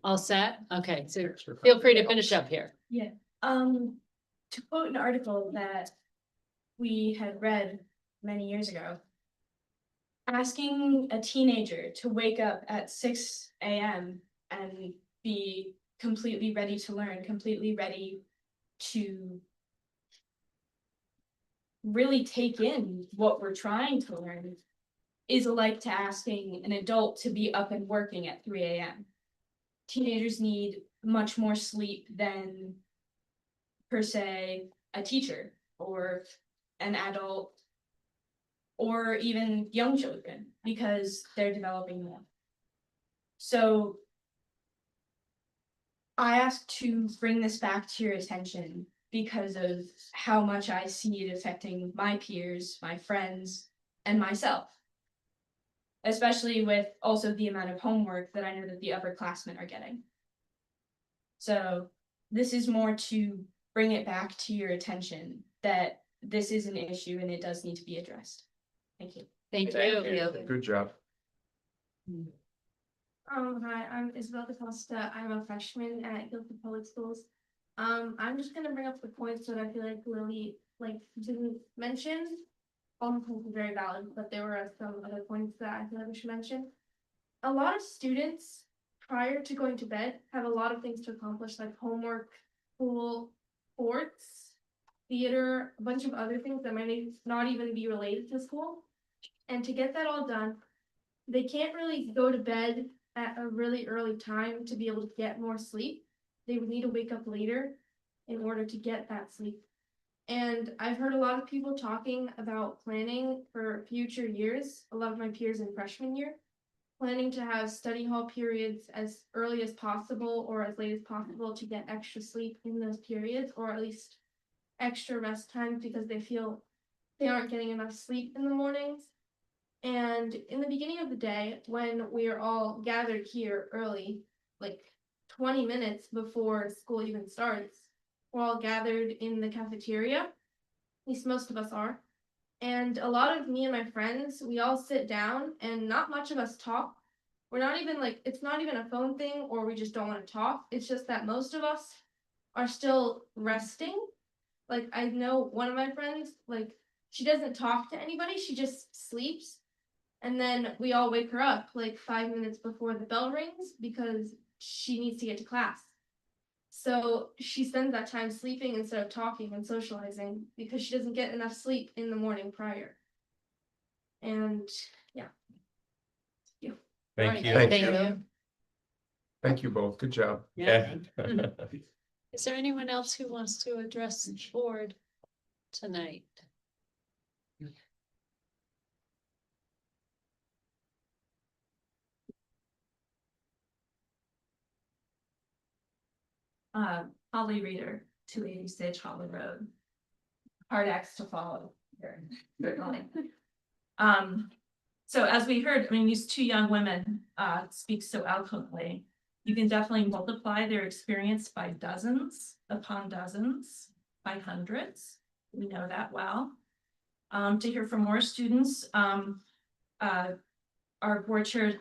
All set? Okay, so feel free to finish up here. Yeah, to quote an article that we had read many years ago, asking a teenager to wake up at 6 a.m. and be completely ready to learn, completely ready to really take in what we're trying to learn is like to asking an adult to be up and working at 3 a.m. Teenagers need much more sleep than, per se, a teacher or an adult or even young children, because they're developing more. So I asked to bring this back to your attention because of how much I see it affecting my peers, my friends, and myself. Especially with also the amount of homework that I know that the upperclassmen are getting. So this is more to bring it back to your attention that this is an issue and it does need to be addressed. Thank you. Thank you. Good job. Hi, I'm Isabel DaCosta. I'm a freshman at Guilford Public Schools. I'm just gonna bring up the points that I feel like Lily didn't mention. All the points are very valid, but there were some other points that I feel like we should mention. A lot of students prior to going to bed have a lot of things to accomplish, like homework, school, sports, theater, a bunch of other things that might not even be related to school. And to get that all done, they can't really go to bed at a really early time to be able to get more sleep. They would need to wake up later in order to get that sleep. And I've heard a lot of people talking about planning for future years, a lot of my peers in freshman year, planning to have study hall periods as early as possible or as late as possible to get extra sleep in those periods, or at least extra rest time because they feel they aren't getting enough sleep in the mornings. And in the beginning of the day, when we are all gathered here early, like 20 minutes before school even starts, we're all gathered in the cafeteria, at least most of us are. And a lot of me and my friends, we all sit down and not much of us talk. We're not even it's not even a phone thing or we just don't want to talk. It's just that most of us are still resting. Like I know one of my friends, she doesn't talk to anybody, she just sleeps. And then we all wake her up 5 minutes before the bell rings because she needs to get to class. So she spends that time sleeping instead of talking and socializing because she doesn't get enough sleep in the morning prior. And yeah. Thank you. Thank you. Thank you both. Good job. Yeah. Is there anyone else who wants to address the board tonight? Holly Reader, 280 Sage Hollow Road. Hard acts to follow here, certainly. So as we heard, I mean, these two young women speak so eloquently. You can definitely multiply their experience by dozens upon dozens, by hundreds. We know that well. To hear from more students, our board chair,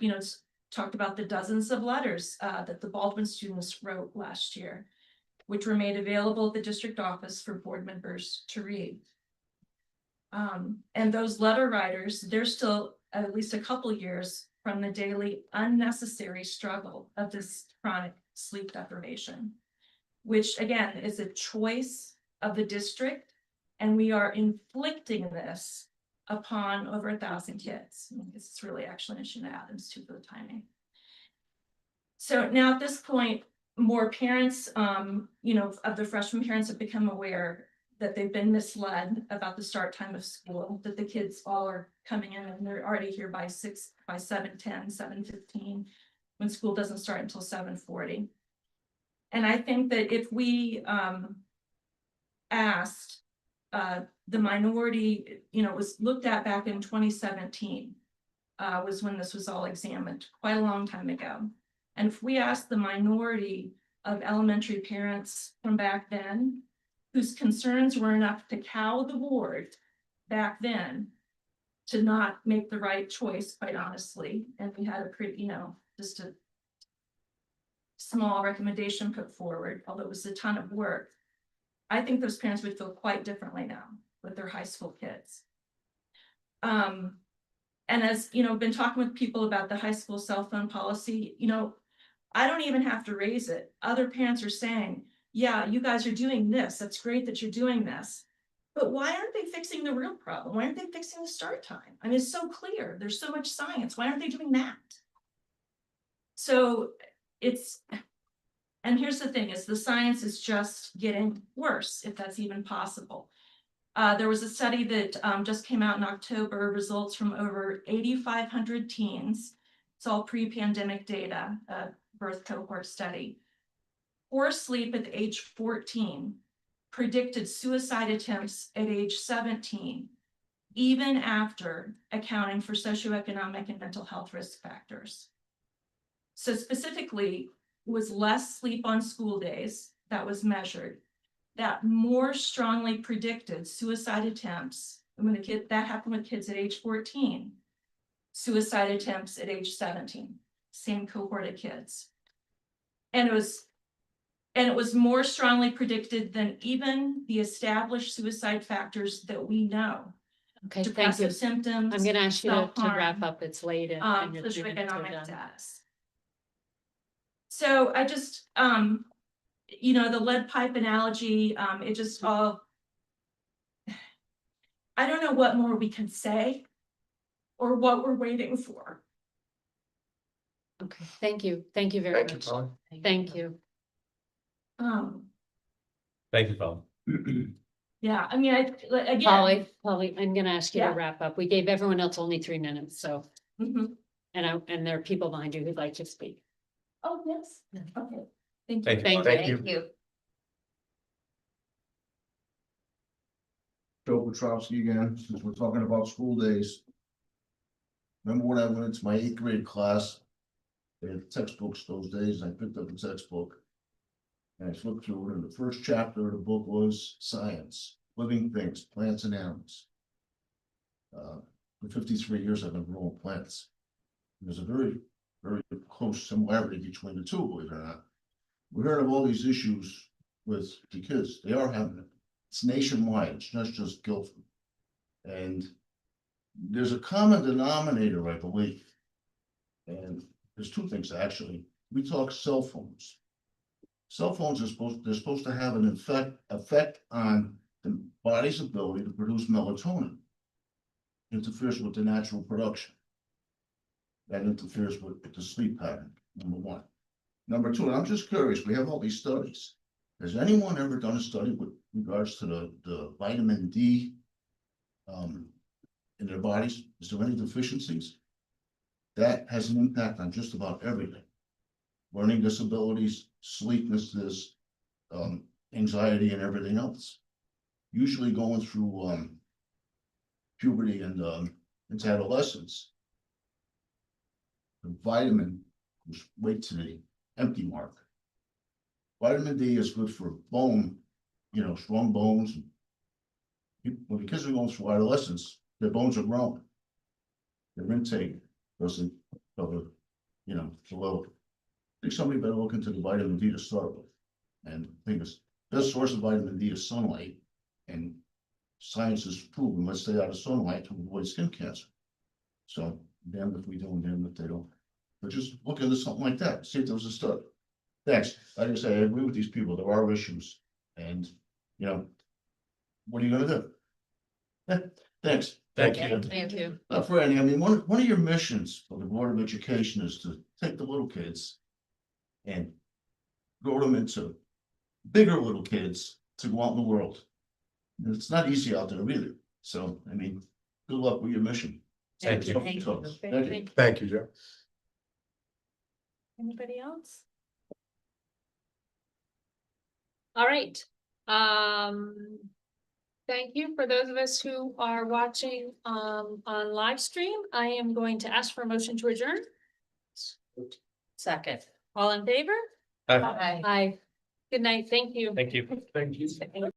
talked about the dozens of letters that the Baldwin students wrote last year, which were made available at the district office for board members to read. And those letter writers, they're still at least a couple years from the daily unnecessary struggle of this chronic sleep deprivation, which again is a choice of the district, and we are inflicting this upon over 1,000 kids. It's really actually an issue to Adams too for the timing. So now at this point, more parents, of the freshman parents have become aware that they've been misled about the start time of school, that the kids all are coming in and they're already here by 7:10, 7:15, when school doesn't start until 7:40. And I think that if we asked the minority, it was looked at back in 2017, was when this was all examined, quite a long time ago. And if we asked the minority of elementary parents from back then, whose concerns were enough to cow the board back then to not make the right choice, quite honestly, and we had a pretty, just a small recommendation put forward, although it was a ton of work, I think those parents would feel quite differently now with their high school kids. And as been talking with people about the high school cell phone policy, I don't even have to raise it. Other parents are saying, yeah, you guys are doing this. That's great that you're doing this. But why aren't they fixing the real problem? Why aren't they fixing the start time? I mean, it's so clear. There's so much science. Why aren't they doing that? So and here's the thing, is the science is just getting worse, if that's even possible. There was a study that just came out in October, results from over 8,500 teens. It's all pre-pandemic data, birth cohort study. Poor sleep at age 14 predicted suicide attempts at age 17, even after accounting for socioeconomic and mental health risk factors. So specifically, was less sleep on school days that was measured that more strongly predicted suicide attempts. And when that happened with kids at age 14, suicide attempts at age 17, same cohort of kids. And it was more strongly predicted than even the established suicide factors that we know. Okay, thank you. Depressive symptoms. I'm going to ask you to self-harm, wrap up. It's late. And your 3 minutes are socioeconomic done. status. So I just, the lead pipe analogy, it just all, I don't know what more we can say or what we're waiting for. Okay, thank you. Thank you very much. Thank you. Thank you, Paul. Yeah, I mean, again. Polly, I'm going to ask you to Yeah. wrap up. We gave everyone else only 3 minutes, so. Mhm. And there are people behind you who'd like to speak. Oh, yes, okay, thank you. Thank you. Thank Thank you. Joe Petrowski again, since we're talking about school days. Remember when I went into my 8th grade class? They had textbooks those days, and I picked up a textbook. And I flipped through it, and the first chapter of the book was science, living things, plants and animals. For 53 years, I've been growing plants. There's a very, very close similarity between the two, believe it or not. We're hearing of all these issues with the kids. They are having it. It's nationwide. It's not just Guilford. And there's a common denominator, I believe. And there's two things, actually. We talk cell phones. Cell phones are supposed to have an effect on the body's ability to produce melatonin. Interferes with the natural production. That interferes with the sleep pattern, number one. Number two, and I'm just curious, we have all these studies. Has anyone ever done a study with regards to the vitamin D in their bodies? Is there any deficiencies? That has an impact on just about everything. Learning disabilities, sleeplessness, anxiety and everything else. Usually going through, puberty and, into adolescence. The vitamin goes right to the empty mark. Vitamin D is good for bone, you know, strong bones. When the kids are going through adolescence, their bones are growing. Their intake doesn't cover, you know, so well. I think somebody better look into the vitamin D to start with. And the thing is, best source of vitamin D is sunlight. And science has proven, let's stay out of sunlight to avoid skin cancer. So damned if we do and damned if they don't. But just look into something like that, see if there was a study. Thanks. Like I say, I agree with these people. There are issues. And, you know, what are you gonna do? Yeah, thanks. Thank you. Thank you. Not for any, I mean, one of your missions for the Board of Education is to take the little kids and grow them into bigger little kids to go out in the world. And it's not easy out there either. So, I mean, good luck with your mission. Thank you. Thank you. Thank you. Thank you, Joe. Anybody else? All right. Thank you for those of us who are watching on live stream. I am going to ask for a motion to adjourn. Second. All in favor? Hi. Aye. Good night. Thank you. Thank you. Thank you.